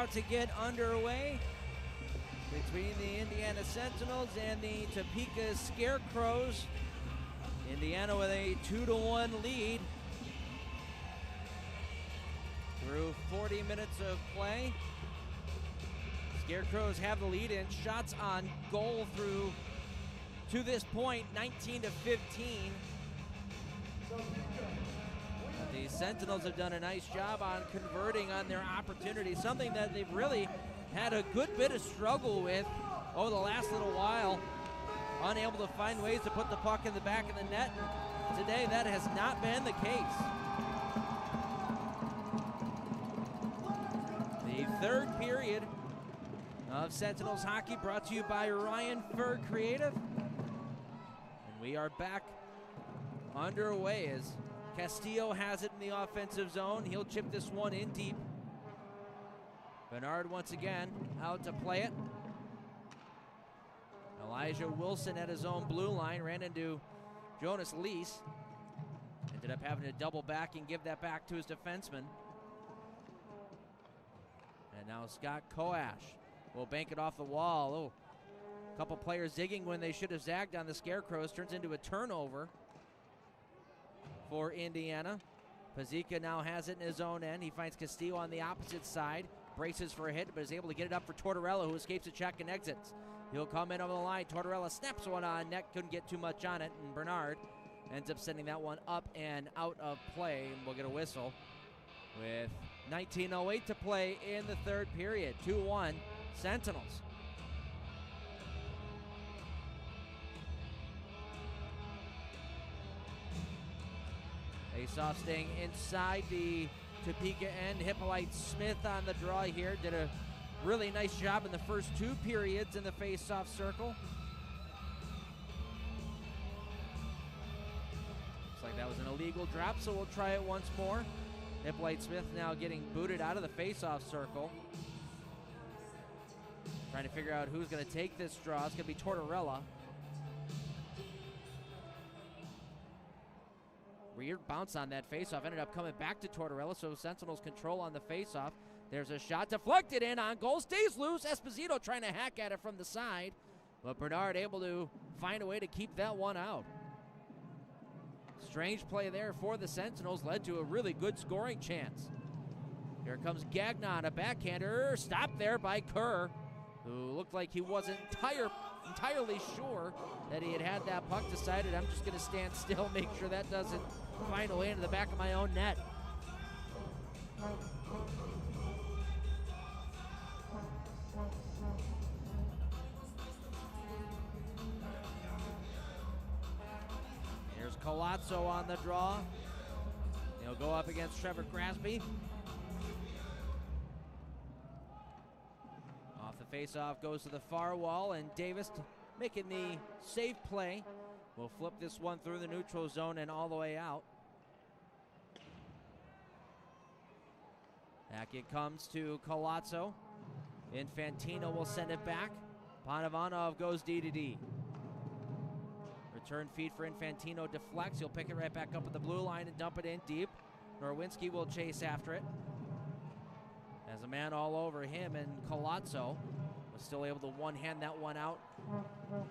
about to get underway between the Indiana Sentinels and the Topeka Scarecrows. Indiana with a 2-1 lead through 40 minutes of play. Scarecrows have the lead in shots on goal through, to this point, 19-15. The Sentinels have done a nice job on converting on their opportunities, something that they've really had a good bit of struggle with over the last little while. Unable to find ways to put the puck in the back of the net. Today, that has not been the case. The third period of Sentinels hockey brought to you by Ryan Fur Creative. And we are back underway as Castillo has it in the offensive zone. He'll chip this one in deep. Bernard once again out to play it. Elijah Wilson at his own blue line ran into Jonas Lees. Ended up having to double back and give that back to his defenseman. And now Scott Koash will bank it off the wall. Oh, a couple players zigging when they should have zagged on the Scarecrows. Turns into a turnover for Indiana. Pazika now has it in his own end. He finds Castillo on the opposite side. Braces for a hit, but is able to get it up for Tortorella, who escapes a check and exits. He'll come in over the line. Tortorella snaps one on net. Couldn't get too much on it, and Bernard ends up sending that one up and out of play, and we'll get a whistle with 19:08 to play in the third period. 2-1 Sentinels. Face-off staying inside the Topeka end. Hippolyte Smith on the draw here. Did a really nice job in the first two periods in the face-off circle. Looks like that was an illegal drop, so we'll try it once more. Hippolyte Smith now getting booted out of the face-off circle. Trying to figure out who's going to take this draw. It's going to be Tortorella. Weird bounce on that faceoff. Ended up coming back to Tortorella, so Sentinels control on the faceoff. There's a shot deflected in on goal. Stays loose. Esposito trying to hack at it from the side. But Bernard able to find a way to keep that one out. Strange play there for the Sentinels. Led to a really good scoring chance. Here comes Gagnon, a backhander. Stopped there by Kerr, who looked like he wasn't entirely sure that he had that puck. Decided, I'm just going to stand still, make sure that doesn't find a way into the back of my own net. Here's Colazzo on the draw. He'll go up against Trevor Grasby. Off the faceoff goes to the far wall, and Davis making the safe play. Will flip this one through the neutral zone and all the way out. Back it comes to Colazzo. Infantino will send it back. Panovanov goes D-to-D. Return feed for Infantino deflects. He'll pick it right back up at the blue line and dump it in deep. Norwinski will chase after it. As a man all over him, and Colazzo was still able to one-hand that one out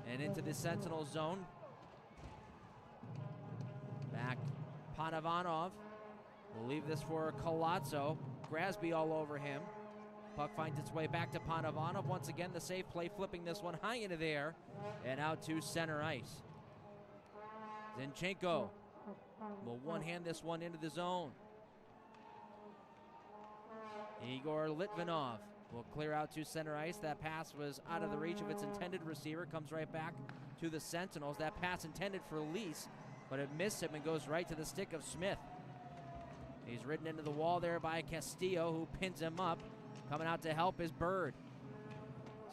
and into the Sentinel zone. Back, Panovanov will leave this for Colazzo. Grasby all over him. Puck finds its way back to Panovanov. Once again, the safe play, flipping this one high into the air and out to center ice. Zinchenko will one-hand this one into the zone. Igor Litvinov will clear out to center ice. That pass was out of the reach of its intended receiver. Comes right back to the Sentinels. That pass intended for Lease, but it missed him and goes right to the stick of Smith. He's ridden into the wall there by Castillo, who pins him up. Coming out to help is Bird.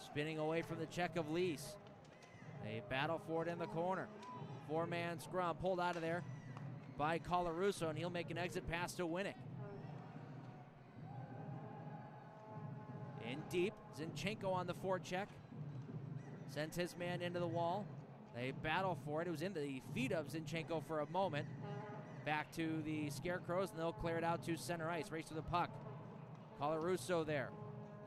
Spinning away from the check of Lease. They battle for it in the corner. Four-man scrum pulled out of there by Colarusso, and he'll make an exit pass to Winnick. In deep, Zinchenko on the forecheck. Sends his man into the wall. They battle for it. It was in the feet of Zinchenko for a moment. Back to the Scarecrows, and they'll clear it out to center ice. Race to the puck. Colarusso there.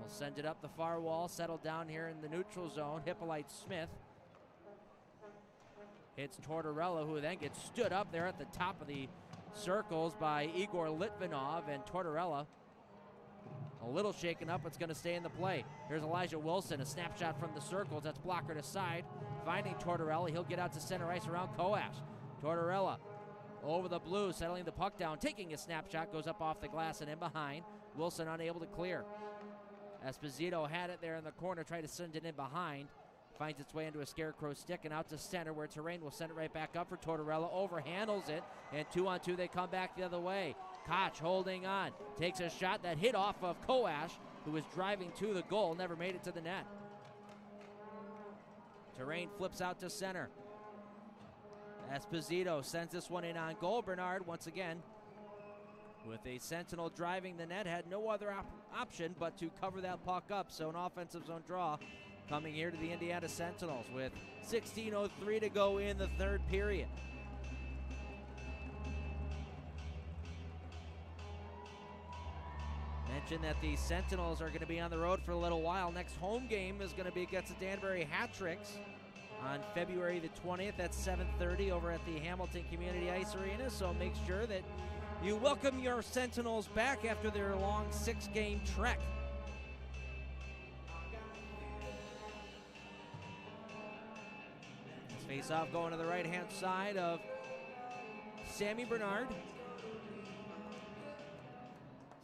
Will send it up the far wall, settle down here in the neutral zone. Hippolyte Smith hits Tortorella, who then gets stood up there at the top of the circles by Igor Litvinov, and Tortorella a little shaken up, but it's going to stay in the play. Here's Elijah Wilson, a snapshot from the circles. That's blocker to side, finding Tortorella. He'll get out to center ice around Koash. Tortorella over the blue, settling the puck down, taking a snapshot, goes up off the glass and in behind. Wilson unable to clear. Esposito had it there in the corner, tried to send it in behind. Finds its way into a Scarecrow stick and out to center, where Terrain will send it right back up for Tortorella. Overhandles it, and 2-on-2 they come back the other way. Koch holding on, takes a shot that hit off of Koash, who was driving to the goal, never made it to the net. Terrain flips out to center. Esposito sends this one in on goal. Bernard once again with a Sentinel driving the net, had no other option but to cover that puck up, so an offensive zone draw coming here to the Indiana Sentinels with 16:03 to go in the third period. Mentioned that the Sentinels are going to be on the road for a little while. Next home game is going to be against the Danbury Hat-Tricks on February the 20th at 7:30 over at the Hamilton Community Ice Arena, so make sure that you welcome your Sentinels back after their long 6-game trek. Face-off going to the right-hand side of Sammy Bernard.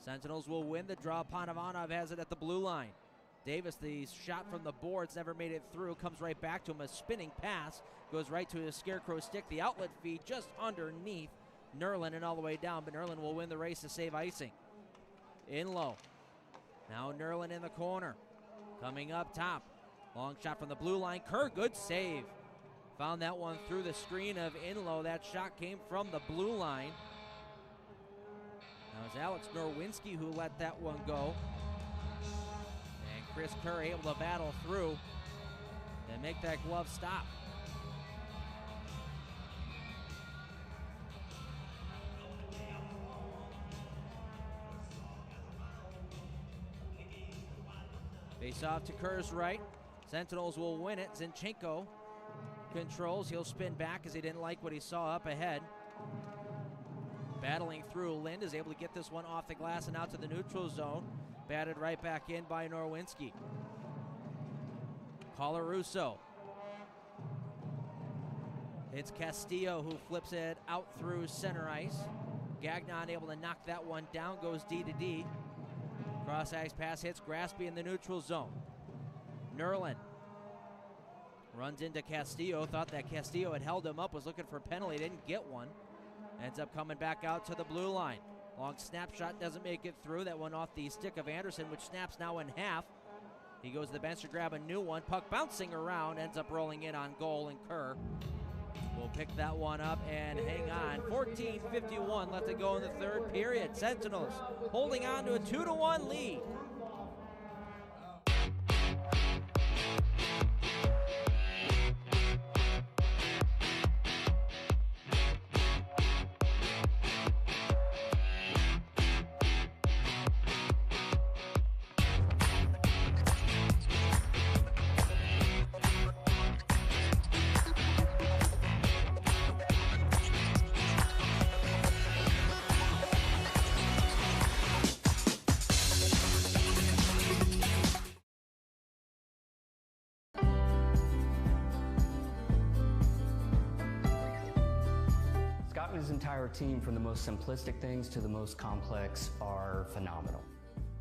Sentinels will win the draw. Panovanov has it at the blue line. Davis, the shot from the boards, never made it through. Comes right back to him. A spinning pass goes right to his Scarecrow stick. The outlet feed just underneath Nerlin and all the way down, but Nerlin will win the race to save icing. In low. Now Nerlin in the corner. Coming up top. Long shot from the blue line. Kerr, good save. Found that one through the screen of Inlow. That shot came from the blue line. Now it's Alex Norwinski who let that one go. And Chris Kerr able to battle through and make that glove stop. Face off to Kerr's right. Sentinels will win it. Zinchenko controls. He'll spin back as he didn't like what he saw up ahead. Battling through, Lind is able to get this one off the glass and out to the neutral zone. Batted right back in by Norwinski. Colarusso. It's Castillo who flips it out through center ice. Gagnon able to knock that one down, goes D to D. Cross ice pass hits Graspy in the neutral zone. Nerlin runs into Castillo, thought that Castillo had held him up, was looking for a penalty, didn't get one. Ends up coming back out to the blue line. Long snapshot doesn't make it through. That one off the stick of Anderson, which snaps now in half. He goes to the bench to grab a new one. Puck bouncing around, ends up rolling in on goal, and Kerr will pick that one up and hang on. 14:51 left to go in the third period. Sentinels holding on to a 2-1 lead. His entire team, from the most simplistic things to the most complex, are phenomenal.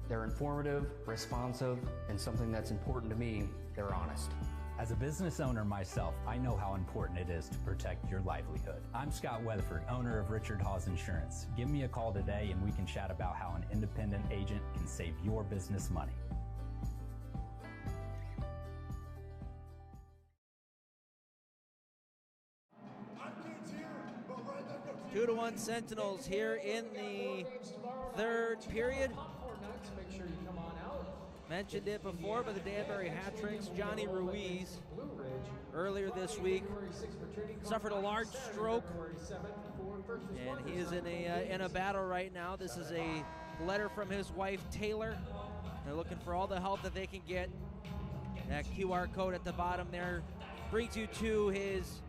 They're informative, responsive, and something that's important to me, they're honest. As a business owner myself, I know how important it is to protect your livelihood. I'm Scott Weatherford, owner of Richard Hawes Insurance. Give me a call today and we can chat about how an independent agent can save your business money. 2-1 Sentinels here in the third period. Mentioned it before, but the Danbury Hat-Tricks, Johnny Ruiz, earlier this week, suffered a large stroke, and he is in a battle right now. This is a letter from his wife, Taylor. They're looking for all the help that they can get. That QR code at the bottom there brings you to his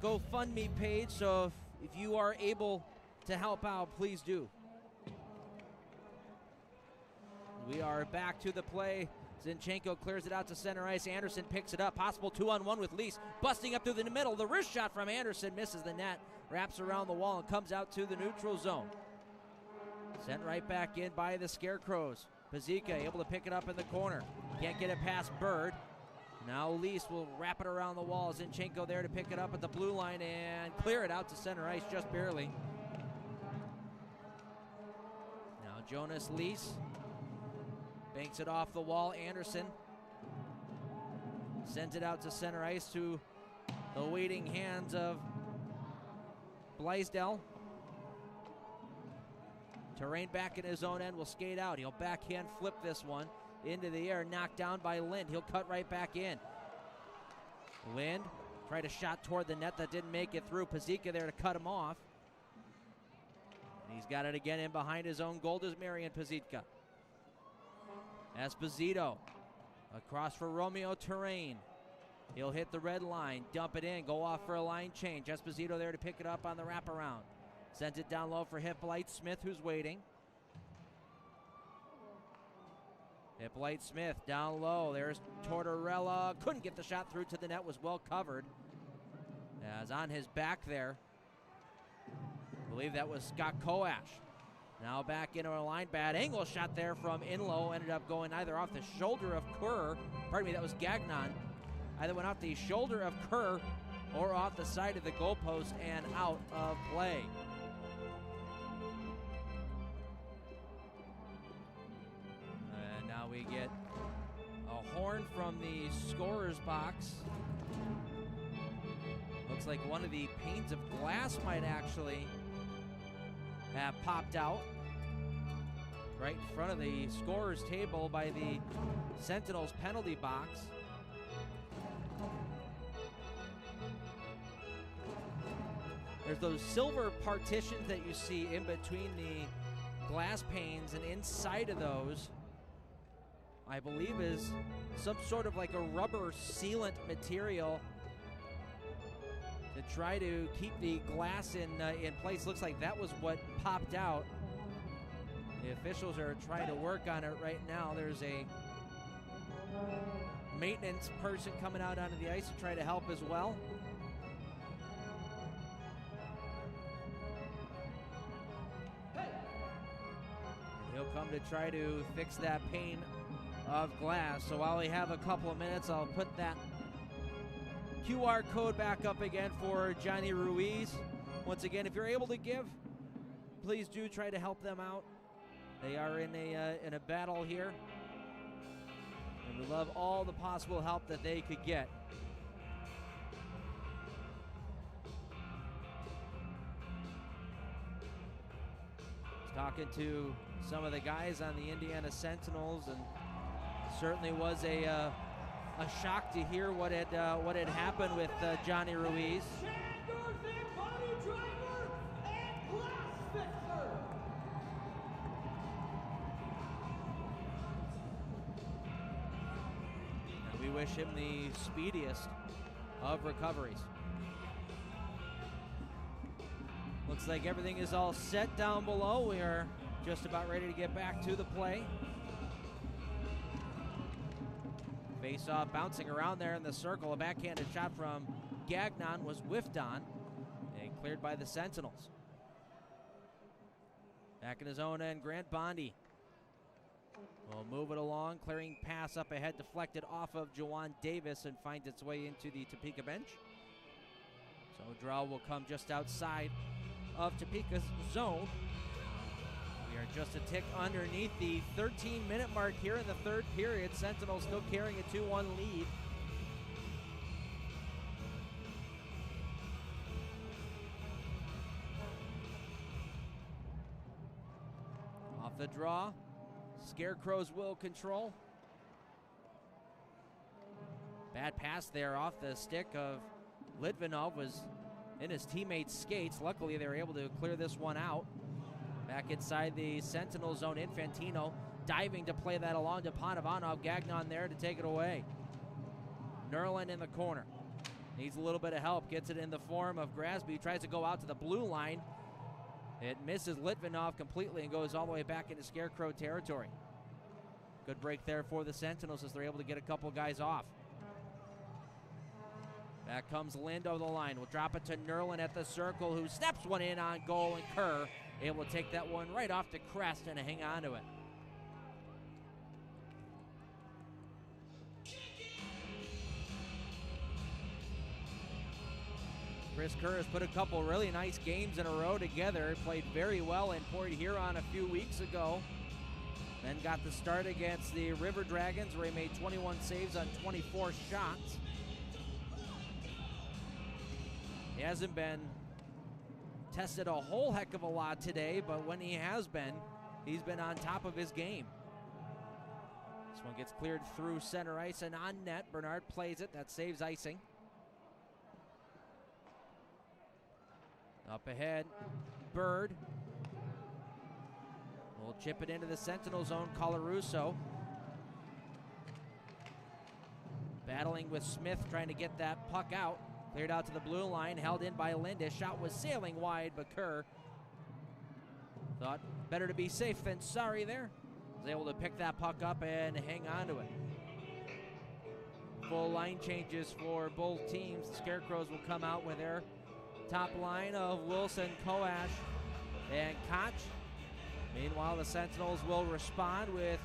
GoFundMe page, so if you are able to help out, please do. We are back to the play. Zinchenko clears it out to center ice. Anderson picks it up. Possible 2-on-1 with Lease. Busting up through the middle. The wrist shot from Anderson misses the net. Wraps around the wall and comes out to the neutral zone. Sent right back in by the Scarecrows. Pazika able to pick it up in the corner. Can't get it past Bird. Now Lease will wrap it around the wall. Zinchenko there to pick it up at the blue line and clear it out to center ice just barely. Now Jonas Lease banks it off the wall. Anderson sends it out to center ice to the waiting hands of Blaisdell. Terrain back in his own end, will skate out. He'll backhand flip this one into the air, knocked down by Lind. He'll cut right back in. Lind tried a shot toward the net that didn't make it through. Pazika there to cut him off. And he's got it again in behind his own goal is Marian Pazika. Esposito across for Romeo Terrain. He'll hit the red line, dump it in, go off for a line change. Esposito there to pick it up on the wraparound. Sends it down low for Hippolyte Smith, who's waiting. Hippolyte Smith down low. There's Tortorella. Couldn't get the shot through to the net. Was well covered. As on his back there, I believe that was Scott Koash. Now back into a line. Bad angle shot there from Inlow. Ended up going either off the shoulder of Kerr. Pardon me, that was Gagnon. Either went off the shoulder of Kerr or off the side of the goalpost and out of play. And now we get a horn from the scorer's box. Looks like one of the panes of glass might actually have popped out right in front of the scorer's table by the Sentinels penalty box. There's those silver partitions that you see in between the glass panes, and inside of those, I believe, is some sort of like a rubber sealant material to try to keep the glass in place. Looks like that was what popped out. The officials are trying to work on it right now. There's a maintenance person coming out onto the ice to try to help as well. He'll come to try to fix that pane of glass. So while we have a couple of minutes, I'll put that QR code back up again for Johnny Ruiz. Once again, if you're able to give, please do try to help them out. They are in a battle here, and we love all the possible help that they could get. Talking to some of the guys on the Indiana Sentinels, and certainly was a shock to hear what had happened with Johnny Ruiz. And we wish him the speediest of recoveries. Looks like everything is all set down below. We are just about ready to get back to the play. Face-off bouncing around there in the circle. A backhanded shot from Gagnon was whiffed on and cleared by the Sentinels. Back in his own end, Grant Bondi will move it along. Clearing pass up ahead, deflected off of Jawan Davis and finds its way into the Topeka bench. So draw will come just outside of Topeka's zone. We are just a tick underneath the 13-minute mark here in the third period. Sentinels still carrying a 2-1 lead. Off the draw, Scarecrows will control. Bad pass there off the stick of Litvinov, was in his teammates' skates. Luckily, they were able to clear this one out. Back inside the Sentinel zone, Infantino diving to play that along to Panovanov. Gagnon there to take it away. Nerlin in the corner. Needs a little bit of help. Gets it in the form of Grasby. Tries to go out to the blue line. It misses Litvinov completely and goes all the way back into Scarecrow territory. Good break there for the Sentinels as they're able to get a couple guys off. Back comes Lind over the line. We'll drop it to Nerlin at the circle, who steps one in on goal, and Kerr able to take that one right off the crest and hang on to it. Chris Kerr has put a couple really nice games in a row together. Played very well in Port Huron a few weeks ago. Then got the start against the River Dragons, where he made 21 saves on 24 shots. He hasn't been tested a whole heck of a lot today, but when he has been, he's been on top of his game. This one gets cleared through center ice and on net. Bernard plays it. That saves icing. Up ahead, Bird. We'll chip it into the Sentinel zone. Colarusso battling with Smith, trying to get that puck out. Cleared out to the blue line, held in by Lindis. Shot was sailing wide, but Kerr thought better to be safe than sorry there. Was able to pick that puck up and hang on to it. Full line changes for both teams. The Scarecrows will come out with their top line of Wilson, Koash, and Koch. Meanwhile, the Sentinels will respond with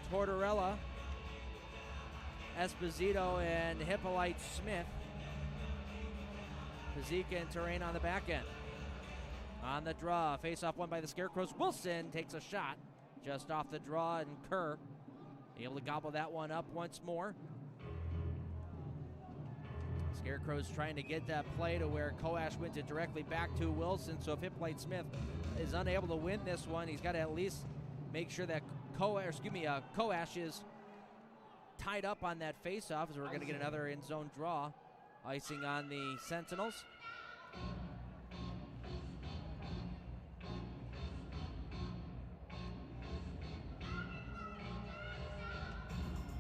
Tortorella, Esposito, and Hippolyte Smith. Pazika and Terrain on the back end. On the draw, face-off won by the Scarecrows. Wilson takes a shot just off the draw, and Kerr able to gobble that one up once more. Scarecrows trying to get that play to where Koash wins it directly back to Wilson. So if Hippolyte Smith is unable to win this one, he's got to at least make sure that Koash is tied up on that face-off, as we're going to get another in-zone draw. Icing on the Sentinels.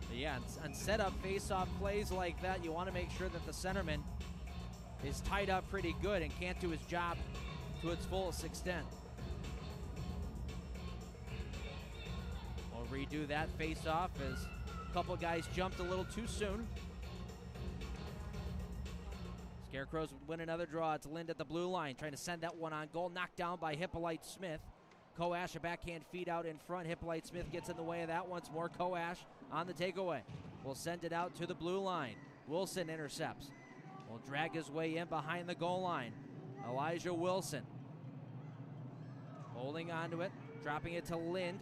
But yeah, on set-up face-off plays like that, you want to make sure that the centerman is tied up pretty good and can't do his job to its fullest extent. We'll redo that face-off as a couple guys jumped a little too soon. Scarecrows would win another draw. It's Lind at the blue line, trying to send that one on goal. Knocked down by Hippolyte Smith. Koash, a backhand feed out in front. Hippolyte Smith gets in the way of that once more. Koash on the takeaway. Will send it out to the blue line. Wilson intercepts. Will drag his way in behind the goal line. Elijah Wilson holding on to it, dropping it to Lind.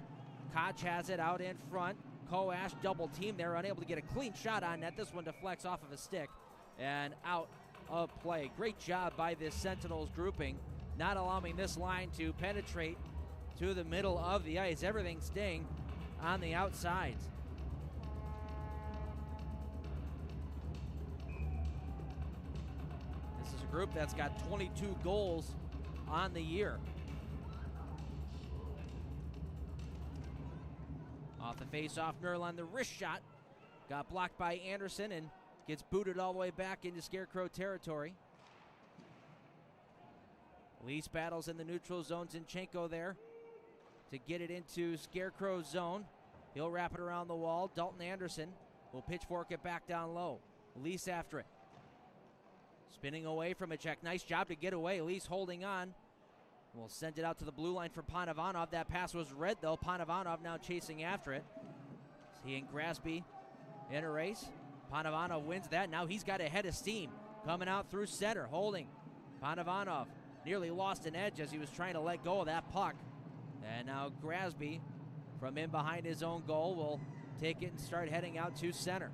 Koch has it out in front. Koash double team there, unable to get a clean shot on net. This one deflects off of a stick and out of play. Great job by this Sentinels grouping, not allowing this line to penetrate to the middle of the ice. Everything staying on the outsides. This is a group that's got 22 goals on the year. Off the face-off, Nerlin, the wrist shot got blocked by Anderson and gets booted all the way back into Scarecrow territory. Lease battles in the neutral zone. Zinchenko there to get it into Scarecrow zone. He'll wrap it around the wall. Dalton Anderson will pitchfork it back down low. Lease after it. Spinning away from a check. Nice job to get away. Lease holding on. We'll send it out to the blue line for Panovanov. That pass was read, though. Panovanov now chasing after it. He and Grasby in a race. Panovanov wins that. Now he's got a head of steam coming out through center, holding. Panovanov nearly lost an edge as he was trying to let go of that puck. And now Grasby from in behind his own goal will take it and start heading out to center.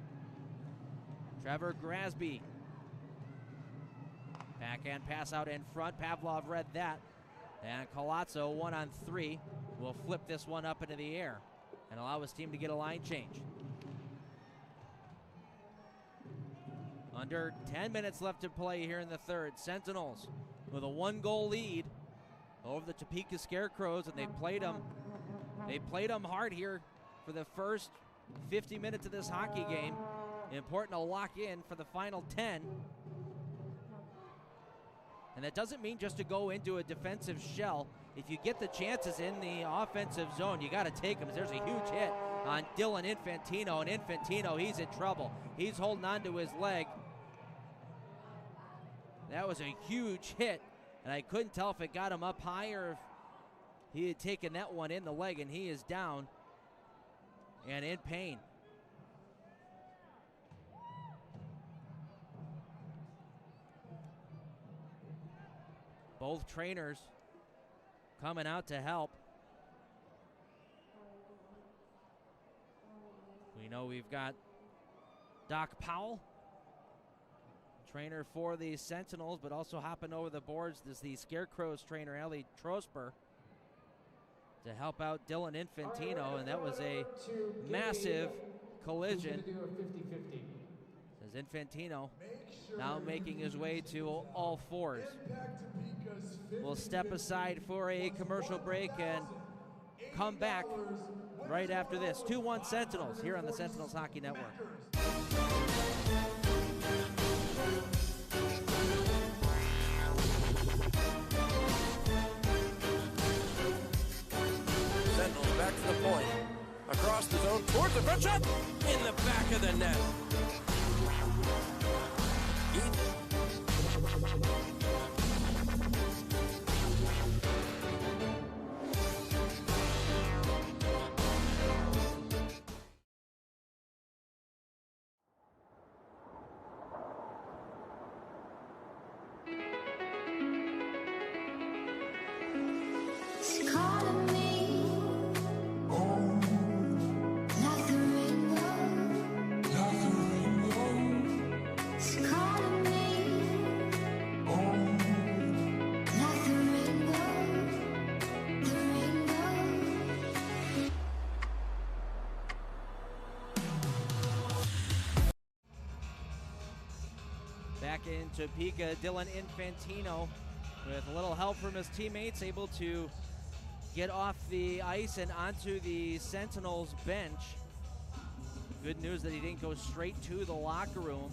Trevor Grasby. Backhand pass out in front. Pavlov read that. And Colazzo, 1-on-3, will flip this one up into the air and allow his team to get a line change. Under 10 minutes left to play here in the third. Sentinels with a 1-goal lead over the Topeka Scarecrows, and they've played them They played them hard here for the first 50 minutes of this hockey game. Important to lock in for the final 10. And that doesn't mean just to go into a defensive shell. If you get the chances in the offensive zone, you got to take them. There's a huge hit on Dylan Infantino, and Infantino, he's in trouble. He's holding on to his leg. That was a huge hit, and I couldn't tell if it got him up high or if he had taken that one in the leg, and he is down and in pain. Both trainers coming out to help. We know we've got Doc Powell, trainer for the Sentinels, but also hopping over the boards is the Scarecrows trainer, Ellie Trosper, to help out Dylan Infantino, and that was a massive collision. As Infantino now making his way to all fours. We'll step aside for a commercial break and come back right after this. 2-1 Sentinels here on the Sentinels Hockey Network. Sentinels back to the point. Across the zone towards the front shot. In the back of the net. Back in Topeka, Dylan Infantino, with a little help from his teammates, able to get off the ice and onto the Sentinels bench. Good news that he didn't go straight to the locker room.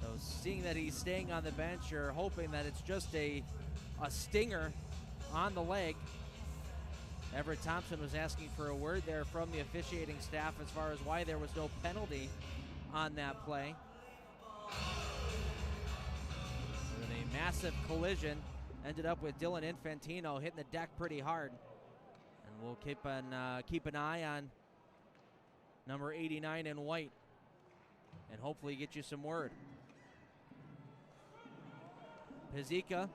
So seeing that he's staying on the bench, you're hoping that it's just a stinger on the leg. Everett Thompson was asking for a word there from the officiating staff as far as why there was no penalty on that play. With a massive collision, ended up with Dylan Infantino hitting the deck pretty hard. And we'll keep an eye on number 89 in white and hopefully get you some word. Pizzica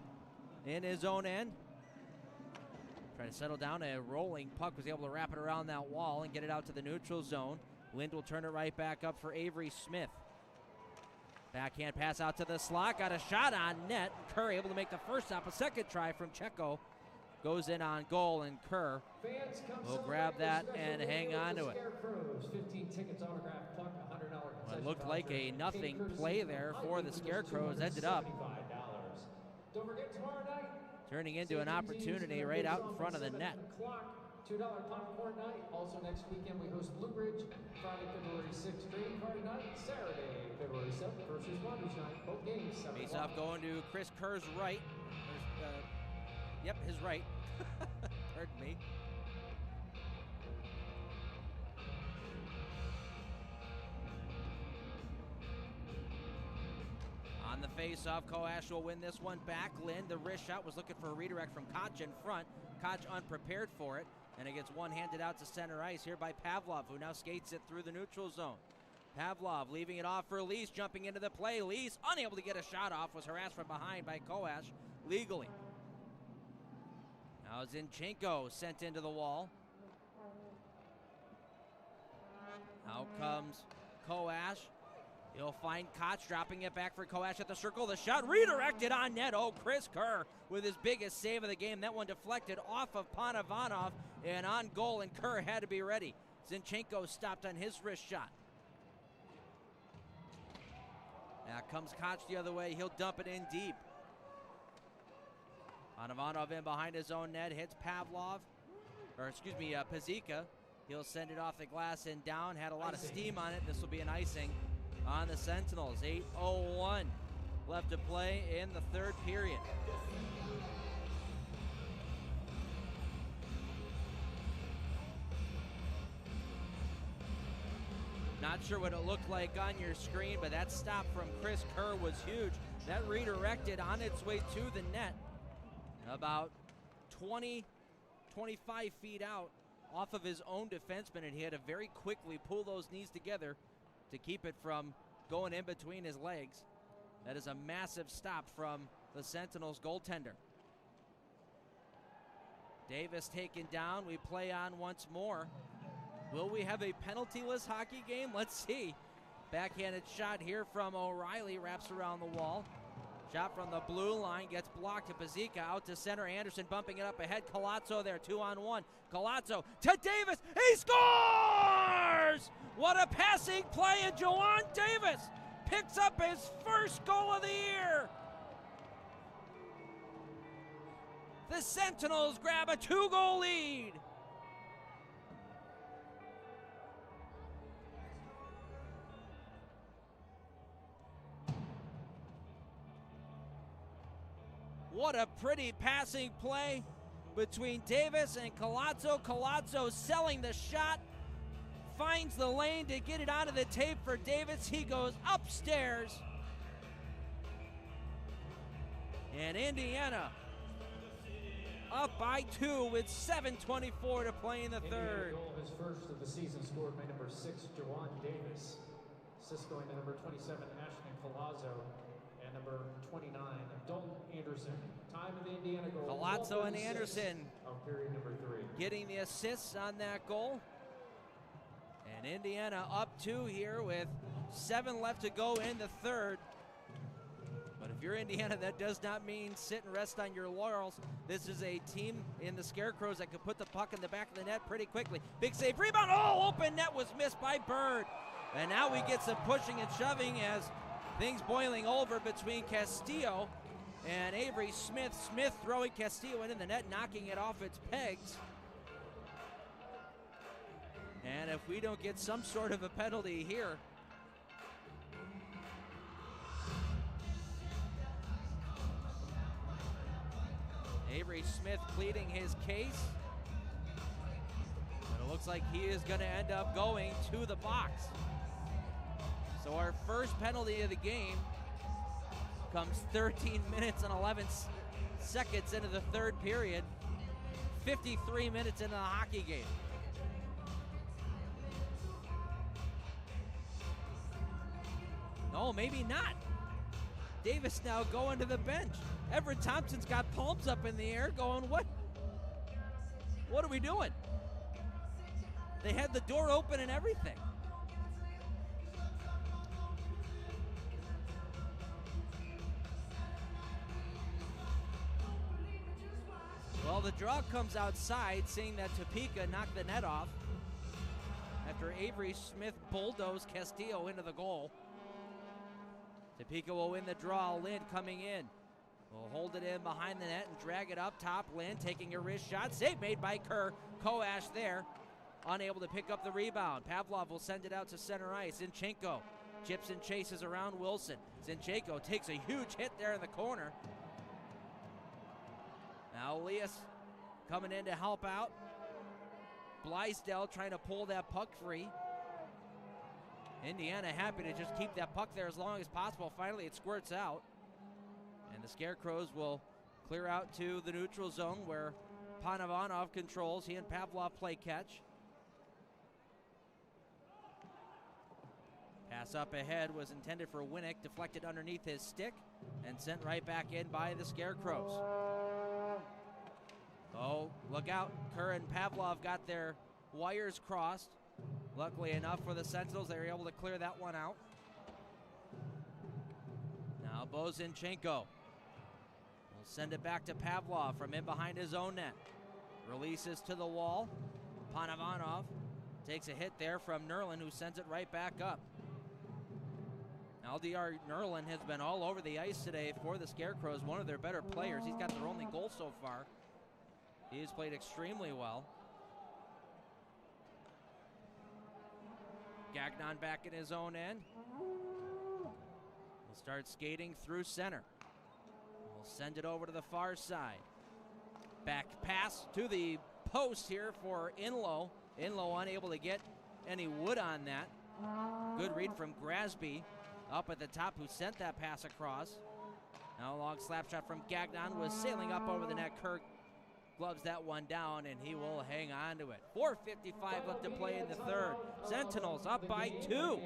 in his own end. Trying to settle down a rolling puck, was able to wrap it around that wall and get it out to the neutral zone. Lind will turn it right back up for Avery Smith. Backhand pass out to the slot, got a shot on net. Kerr able to make the first stop, a second try from Checo. Goes in on goal, and Kerr will grab that and hang on to it. Well, it looked like a nothing play there for the Scarecrows. Ended up turning into an opportunity right out in front of the net. $2 popcorn night. Also next weekend we host Blue Ridge. Friday, February 6th, trading card night. Saturday, February 7th, first responders night. Both games 7 Face off going to Chris Kerr's right. Yep, his right. Pardon me. On the face-off, Koash will win this one back. Lind, the wrist shot, was looking for a redirect from Koch in front. Koch unprepared for it, and it gets one handed out to center ice here by Pavlov, who now skates it through the neutral zone. Pavlov leaving it off for Lease, jumping into the play. Lease, unable to get a shot off, was harassed from behind by Koash legally. Now Zinchenko sent into the wall. Out comes Koash. He'll find Koch, dropping it back for Koash at the circle. The shot redirected on net. Oh, Chris Kerr with his biggest save of the game. That one deflected off of Panavanov and on goal, and Kerr had to be ready. Zinchenko stopped on his wrist shot. Now comes Koch the other way. He'll dump it in deep. Panavanov in behind his own net, hits Pazika. He'll send it off the glass and down. Had a lot of steam on it. This will be an icing on the Sentinels. 8:01 left to play in the third period. Not sure what it looked like on your screen, but that stop from Chris Kerr was huge. That redirected on its way to the net about 20, 25 feet out off of his own defenseman, and he had to very quickly pull those knees together to keep it from going in between his legs. That is a massive stop from the Sentinels goaltender. Davis taken down. We play on once more. Will we have a penaltyless hockey game? Let's see. Backhanded shot here from O'Reilly, wraps around the wall. Shot from the blue line, gets blocked to Pazika, out to center. Anderson bumping it up ahead. Colazzo there, 2-on-1. Colazzo to Davis, he scores! What a passing play, and Joan Davis picks up his first goal of the year. The Sentinels grab a 2-goal lead. What a pretty passing play between Davis and Colazzo. Colazzo selling the shot, finds the lane to get it onto the tape for Davis. He goes upstairs. And Indiana up by 2 with 7:24 to play in the third. Goal, his first of the season, scored by number 6, Jawan Davis. Assist going to number 27, Ashton Colazzo, and number 29, Dalton Anderson. Time of the Indiana goal. Colazzo and Anderson of period number 3. getting the assists on that goal. And Indiana up 2 here with 7 left to go in the third. But if you're Indiana, that does not mean sit and rest on your laurels. This is a team in the Scarecrows that can put the puck in the back of the net pretty quickly. Big save, rebound, oh, open net was missed by Bird. And now we get some pushing and shoving as things boiling over between Castillo and Avery Smith. Smith throwing Castillo into the net, knocking it off its pegs. And if we don't get some sort of a penalty here, Avery Smith pleading his case. And it looks like he is going to end up going to the box. So our first penalty of the game comes 13 minutes and 11 seconds into the third period, 53 minutes into the hockey game. No, maybe not. Davis now going to the bench. Everett Thompson's got palms up in the air going, what are we doing? They had the door open and everything. Well, the draw comes outside, seeing that Topeka knocked the net off after Avery Smith bulldozed Castillo into the goal. Topeka will win the draw. Lind coming in. Will hold it in behind the net and drag it up top. Lind taking a wrist shot. Save made by Kerr. Koash there. Unable to pick up the rebound. Pavlov will send it out to center ice. Zinchenko chips and chases around Wilson. Zinchenko takes a huge hit there in the corner. Now Elias coming in to help out. Blaisdell trying to pull that puck free. Indiana happy to just keep that puck there as long as possible. Finally, it squirts out. And the Scarecrows will clear out to the neutral zone where Panavanov controls. He and Pavlov play catch. Pass up ahead was intended for Winnick, deflected underneath his stick, and sent right back in by the Scarecrows. Oh, look out. Kerr and Pavlov got their wires crossed. Luckily enough for the Sentinels, they were able to clear that one out. Now Bozinchenko will send it back to Pavlov from in behind his own net. Releases to the wall. Panavanov takes a hit there from Nerlin, who sends it right back up. LDR Nerlin has been all over the ice today for the Scarecrows, one of their better players. He's got their only goal so far. He has played extremely well. Gagnon back in his own end. He'll start skating through center. We'll send it over to the far side. Back pass to the post here for Inlow. Inlow unable to get any wood on that. Good read from Grasby up at the top, who sent that pass across. Now a long slap shot from Gagnon was sailing up over the net. Kirk gloves that one down, and he will hang on to it. 4:55 left to play in the third. Sentinels up by 2.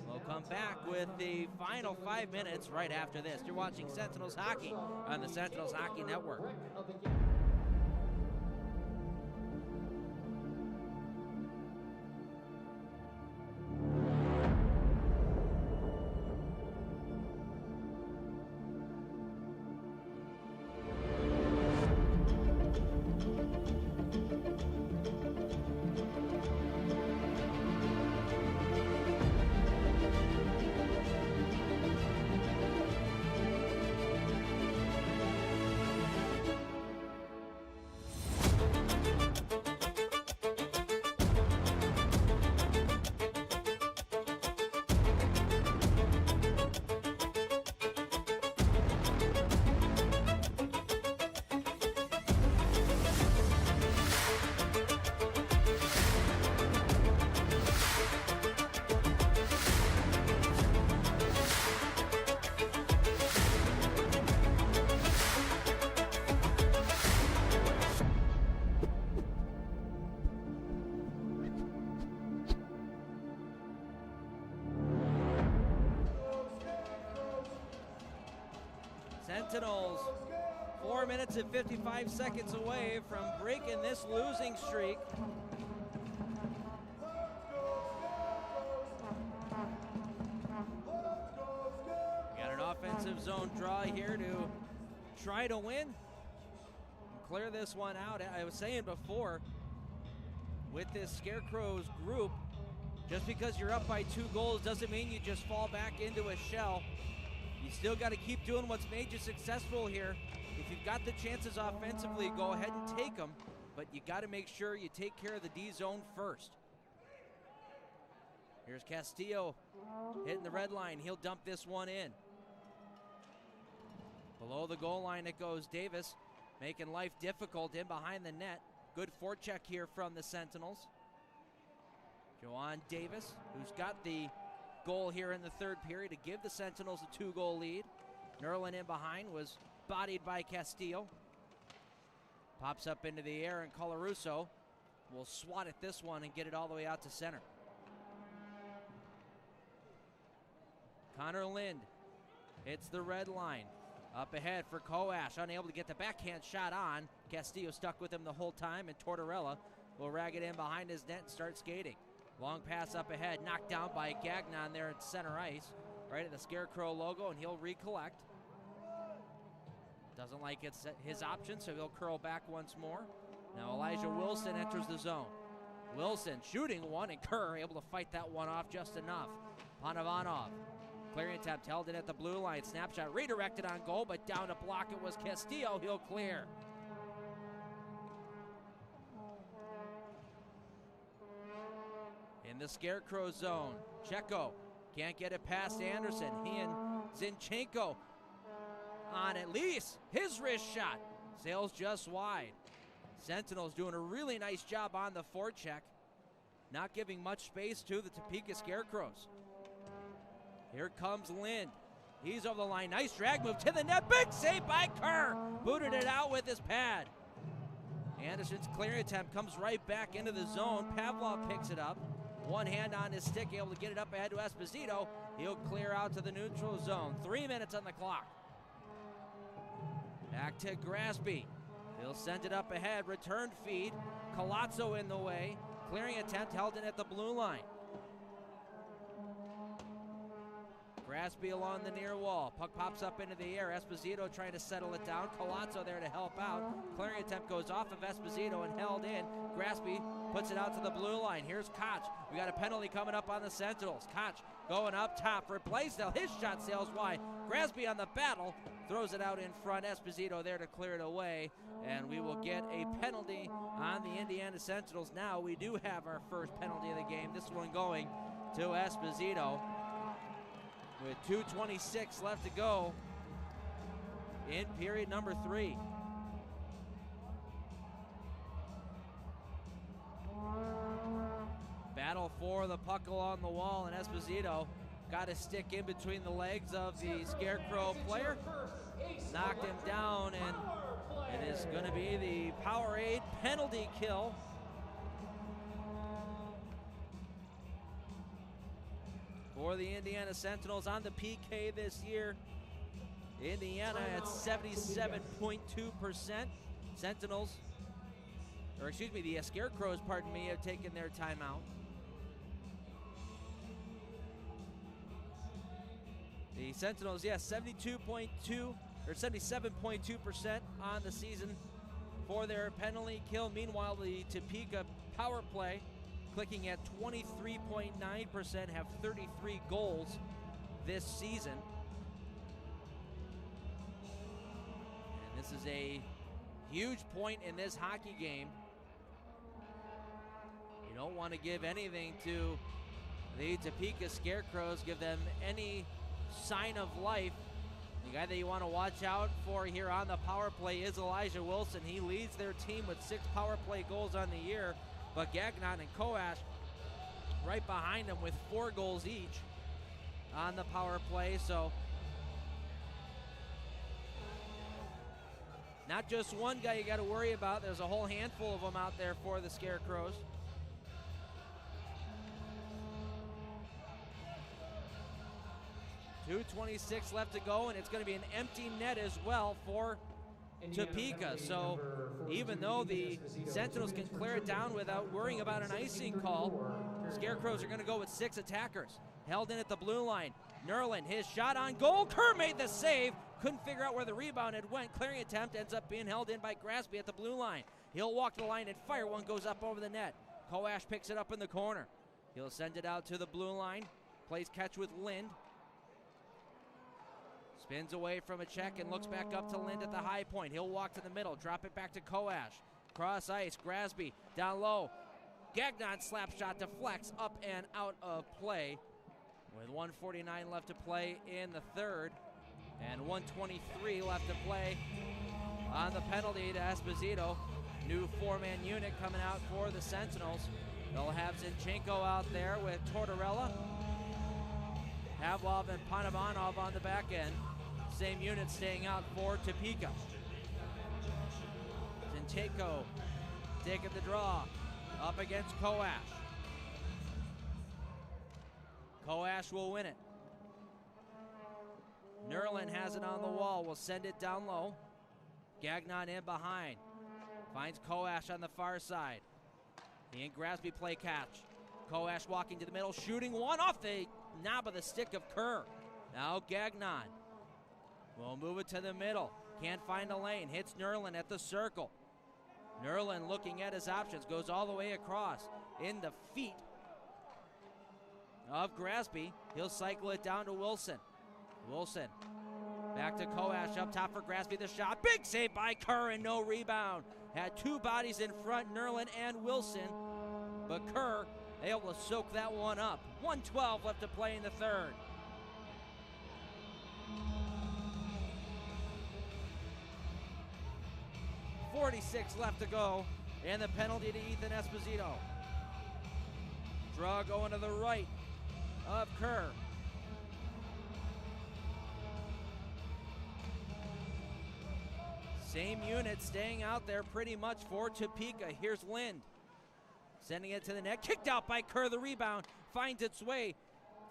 We'll come back with the final 5 minutes right after this. You're watching Sentinels Hockey on the Sentinels Hockey Network. Sentinels 4 minutes and 55 seconds away from breaking this losing streak. Got an offensive zone draw here to try to win and clear this one out. I was saying before, with this Scarecrows group, just because you're up by 2 goals doesn't mean you just fall back into a shell. You still got to keep doing what's made you successful here. If you've got the chances offensively, go ahead and take them, but you got to make sure you take care of the D zone first. Here's Castillo hitting the red line. He'll dump this one in. Below the goal line it goes. Davis making life difficult in behind the net. Good forecheck here from the Sentinels. Joanne Davis, who's got the goal here in the third period to give the Sentinels a 2-goal lead. Nerlin in behind was bodied by Castillo. Pops up into the air, and Colarusso will swat at this one and get it all the way out to center. Connor Lind hits the red line. Up ahead for Koash, unable to get the backhand shot on. Castillo stuck with him the whole time, and Tortorella will rag it in behind his net and start skating. Long pass up ahead, knocked down by Gagnon there at center ice, right at the Scarecrow logo, and he'll recollect. Doesn't like it's his option, so he'll curl back once more. Now Elijah Wilson enters the zone. Wilson shooting one, and Kerr able to fight that one off just enough. Panovanov, clearing attempt, held it at the blue line. Snapshot redirected on goal, but down to block it was Castillo. He'll clear. In the Scarecrow zone, Checo can't get it past Anderson. He and Zinchenko on at least his wrist shot. Sails just wide. Sentinels doing a really nice job on the forecheck, not giving much space to the Topeka Scarecrows. Here comes Lind. He's over the line. Nice drag move to the net. Big save by Kerr. Booted it out with his pad. Anderson's clearing attempt comes right back into the zone. Pavlov picks it up. One hand on his stick, able to get it up ahead to Esposito. He'll clear out to the neutral zone. 3 minutes on the clock. Back to Grasby. He'll send it up ahead. Return feed. Colazzo in the way. Clearing attempt held in at the blue line. Grasby along the near wall. Puck pops up into the air. Esposito trying to settle it down. Colazzo there to help out. Clearing attempt goes off of Esposito and held in. Grasby puts it out to the blue line. Here's Koch. We got a penalty coming up on the Sentinels. Koch going up top for Blaisdell. His shot sails wide. Grasby on the battle, throws it out in front. Esposito there to clear it away, and we will get a penalty on the Indiana Sentinels. Now we do have our first penalty of the game. This one going to Esposito with 2:26 left to go in period number 3. Battle for the puck along the wall, and Esposito got a stick in between the legs of the Scarecrow player. Knocked him down, and it is going to be the Powerade penalty kill. For the Indiana Sentinels on the PK this year. Indiana at 77.2%. Sentinels, or excuse me, the Scarecrows, pardon me, have taken their timeout. The Sentinels, yes, 72.2 or 77.2% on the season for their penalty kill. Meanwhile, the Topeka power play clicking at 23.9%, have 33 goals this season. And this is a huge point in this hockey game. You don't want to give anything to the Topeka Scarecrows, give them any sign of life. The guy that you want to watch out for here on the power play is Elijah Wilson. He leads their team with 6 power play goals on the year, but Gagnon and Koash right behind him with 4 goals each on the power play. So not just one guy you got to worry about. There's a whole handful of them out there for the Scarecrows. .226 left to go, and it's going to be an empty net as well for Topeka. So even though the Sentinels can clear it down without worrying about an icing call, Scarecrows are going to go with 6 attackers. Held in at the blue line. Nerlin, his shot on goal. Kerr made the save. Couldn't figure out where the rebound had went. Clearing attempt ends up being held in by Grasby at the blue line. He'll walk the line and fire. One goes up over the net. Koash picks it up in the corner. He'll send it out to the blue line. Plays catch with Lind. Spins away from a check and looks back up to Lind at the high point. He'll walk to the middle, drop it back to Koash. Cross ice, Grasby down low. Gagnon slap shot deflects up and out of play. With 1:49 left to play in the third and 1:23 left to play on the penalty to Esposito. New 4-man unit coming out for the Sentinels. They'll have Zinchenko out there with Tortorella, Havlov and Panamanov on the back end. Same unit staying out for Topeka. Zinchenko taking the draw up against Koash. Koash will win it. Nerlin has it on the wall, will send it down low. Gagnon in behind. Finds Koash on the far side. He and Grasby play catch. Koash walking to the middle, shooting one off the knob of the stick of Kerr. Now Gagnon will move it to the middle. Can't find a lane. Hits Nerlin at the circle. Nerlin looking at his options. Goes all the way across. In the feet of Grasby. He'll cycle it down to Wilson. Wilson back to Koash up top for Grasby. The shot. Big save by Kerr and no rebound. Had 2 bodies in front, Nerlin and Wilson. But Kerr able to soak that one up. 1:12 left to play in the third. .46 left to go, and the penalty to Ethan Esposito. Draw going to the right of Kerr. Same unit staying out there pretty much for Topeka. Here's Lind. Sending it to the net. Kicked out by Kerr. The rebound finds its way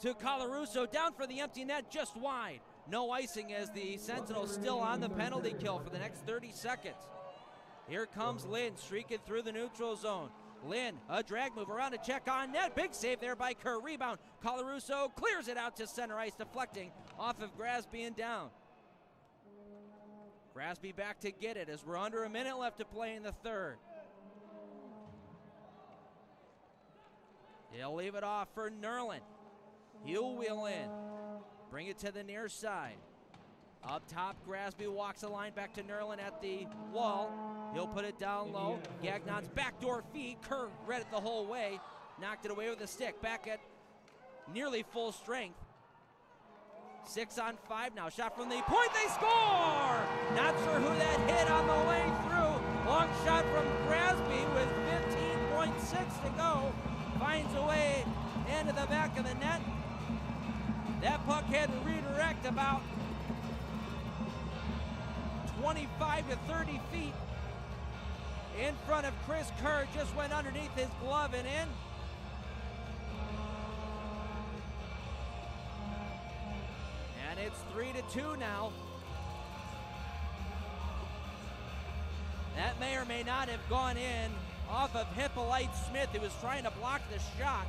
to Colarusso. Down for the empty net, just wide. No icing as the Sentinels still on the penalty kill for the next 30 seconds. Here comes Lind streaking through the neutral zone. Lind, a drag move around a check on net. Big save there by Kerr. Rebound. Colarusso clears it out to center ice, deflecting off of Grasby and down. Grasby back to get it as we're under a minute left to play in the third. He'll leave it off for Nerlin. He'll wheel in. Bring it to the near side. Up top, Grasby walks the line back to Nerlin at the wall. He'll put it down low. Gagnon's backdoor feed. Kerr read it the whole way. Knocked it away with a stick. Back at nearly full strength. 6 on 5 now. Shot from the point. They score! Not sure who that hit on the way through. Long shot from Grasby with 15.6 to go. Finds a way into the back of the net. That puck had to redirect about 25 to 30 feet in front of Chris Kerr. Just went underneath his glove and in. And it's 3-2 now. That may or may not have gone in off of Hippolyte Smith, who was trying to block the shot.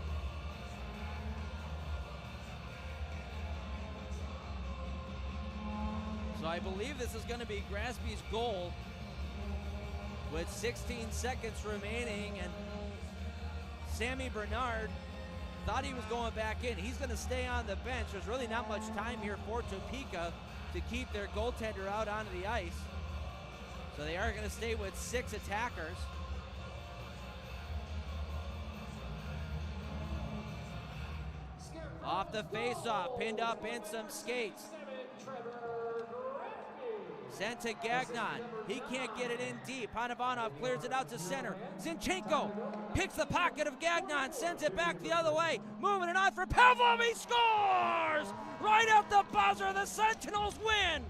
So I believe this is going to be Grasby's goal with 16 seconds remaining, and Sammy Bernard thought he was going back in. He's going to stay on the bench. There's really not much time here for Topeka to keep their goaltender out onto the ice. So they are going to stay with 6 attackers. Off the face-off, pinned up in some skates. Sent to Gagnon. He can't get it in deep. Hanovanov clears it out to center. Zinchenko picks the pocket of Gagnon, sends it back the other way. Moving it on for Pavlov. He scores! Right at the buzzer. The Sentinels win.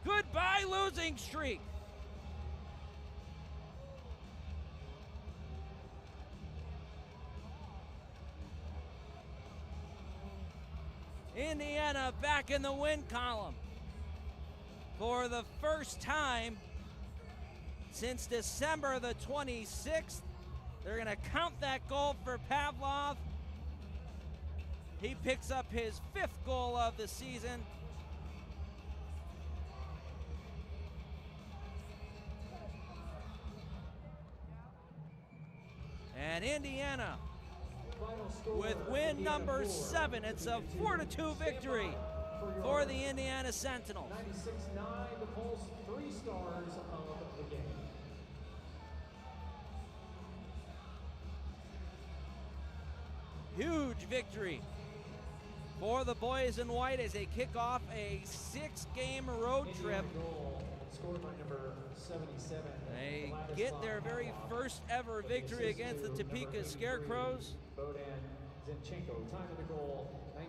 Goodbye, losing streak. Indiana back in the win column for the first time since December the 26th. They're going to count that goal for Pavlov. He picks up his 5th goal of the season. And Indiana with win number 7. It's a 4-2 victory for the Indiana Sentinels. 96-9, the Pulse, 3 stars of the game. Huge victory for the boys in white as they kick off a 6-game road trip. Scored by number 77. They get their very first ever victory against the Topeka Scarecrows.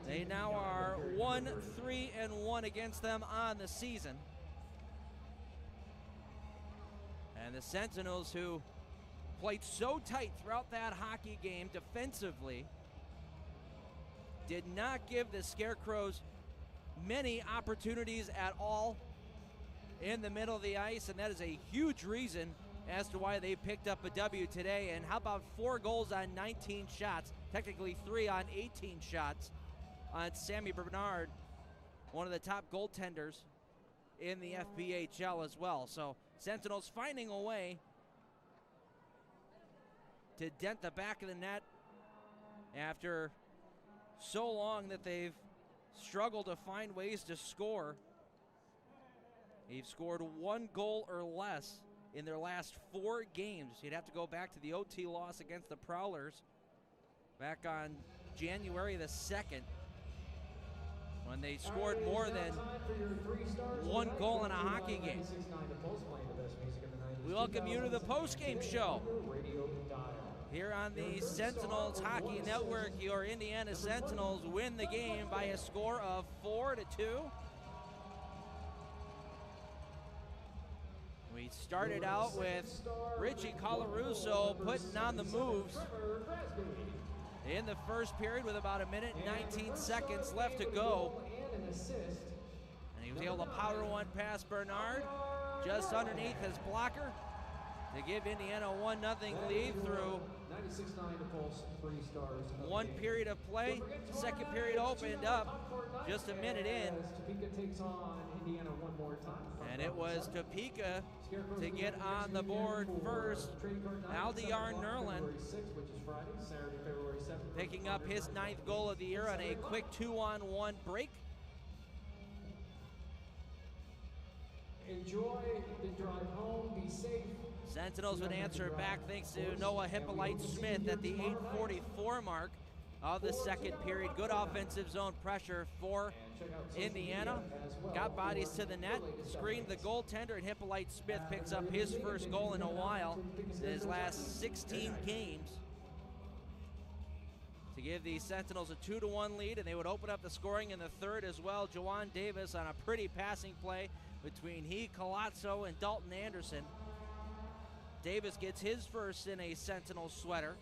They now are 1-3-1 against them on the season. And the Sentinels, who played so tight throughout that hockey game defensively, did not give the Scarecrows many opportunities at all in the middle of the ice, and that is a huge reason as to why they picked up a W today. And how about 4 goals on 19 shots, technically 3 on 18 shots on Sammy Bernard, one of the top goaltenders in the FPHL as well. So Sentinels finding a way to dent the back of the net after so long that they've struggled to find ways to score. They've scored 1 goal or less in their last 4 games. You'd have to go back to the OT loss against the Prowlers back on January the 2nd, when they scored more than 1 goal in a hockey game. We welcome you to the post-game show here on the Sentinels Hockey Network. Your Indiana Sentinels win the game by a score of 4-2. We started out with Richie Colarusso putting on the moves in the first period with about 1:19 seconds left to go. And he was able to power one past Bernard just underneath his blocker to give Indiana a 1-0 lead through 1 period of play. Second period opened up just a minute in. Topeka takes on Indiana one more time. And it was Topeka to get on the board first. Aldiar Nerlin picking up his 9th goal of the year on a quick 2-on-1 break. Enjoy the drive home. Be safe. Sentinels would answer back thanks to Noah Hippolyte-Smith at the 8:44 mark of the second period. Good offensive zone pressure for Indiana. Got bodies to the net, screened the goaltender, and Hippolyte-Smith picks up his first goal in a while in his last 16 games to give the Sentinels a 2-1 lead, and they would open up the scoring in the third as well. Jawan Davis on a pretty passing play between Colazzo and Dalton Anderson. Davis gets his first in a Sentinel sweater.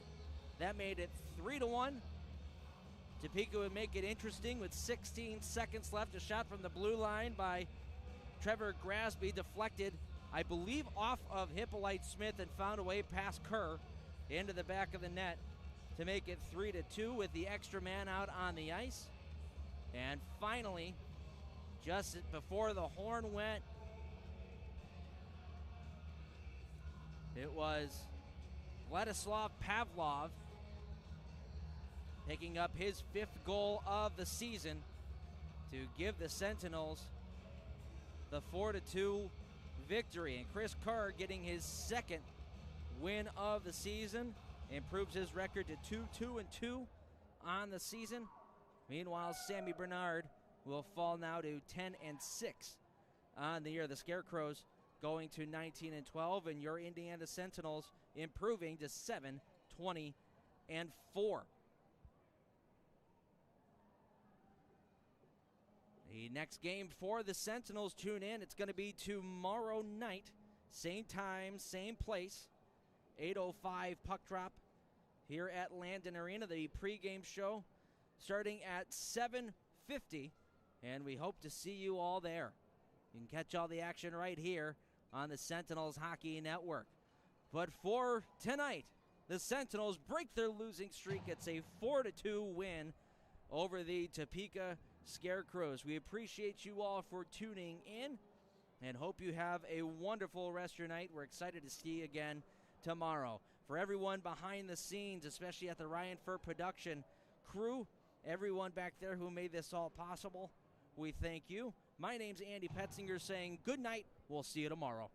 That made it 3-1. Topeka would make it interesting with 16 seconds left. A shot from the blue line by Trevor Grasby, deflected, I believe, off of Hippolyte-Smith and found a way past Kerr into the back of the net to make it 3-2 with the extra man out on the ice. And finally, just before the horn went, it was Vladislav Pavlov picking up his 5th goal of the season to give the Sentinels the 4-2 victory. And Chris Kerr getting his 2nd win of the season, improves his record to 2-2 on the season. Meanwhile, Sammy Bernard will fall now to 10-6 on the year. The Scarecrows going to 19-12, and your Indiana Sentinels improving to 7-20-4. The next game for the Sentinels, tune in. It's going to be tomorrow night, same time, same place, 8:05 puck drop here at Landon Arena. The pregame show starting at 7:50, and we hope to see you all there. You can catch all the action right here on the Sentinels Hockey Network. But for tonight, the Sentinels break their losing streak. It's a 4-2 win over the Topeka Scarecrows. We appreciate you all for tuning in and hope you have a wonderful rest of your night. We're excited to see you again tomorrow. For everyone behind the scenes, especially at the Ryan Fur production crew, everyone back there who made this all possible, we thank you. My name's Andy Petzinger saying good night. We'll see you tomorrow.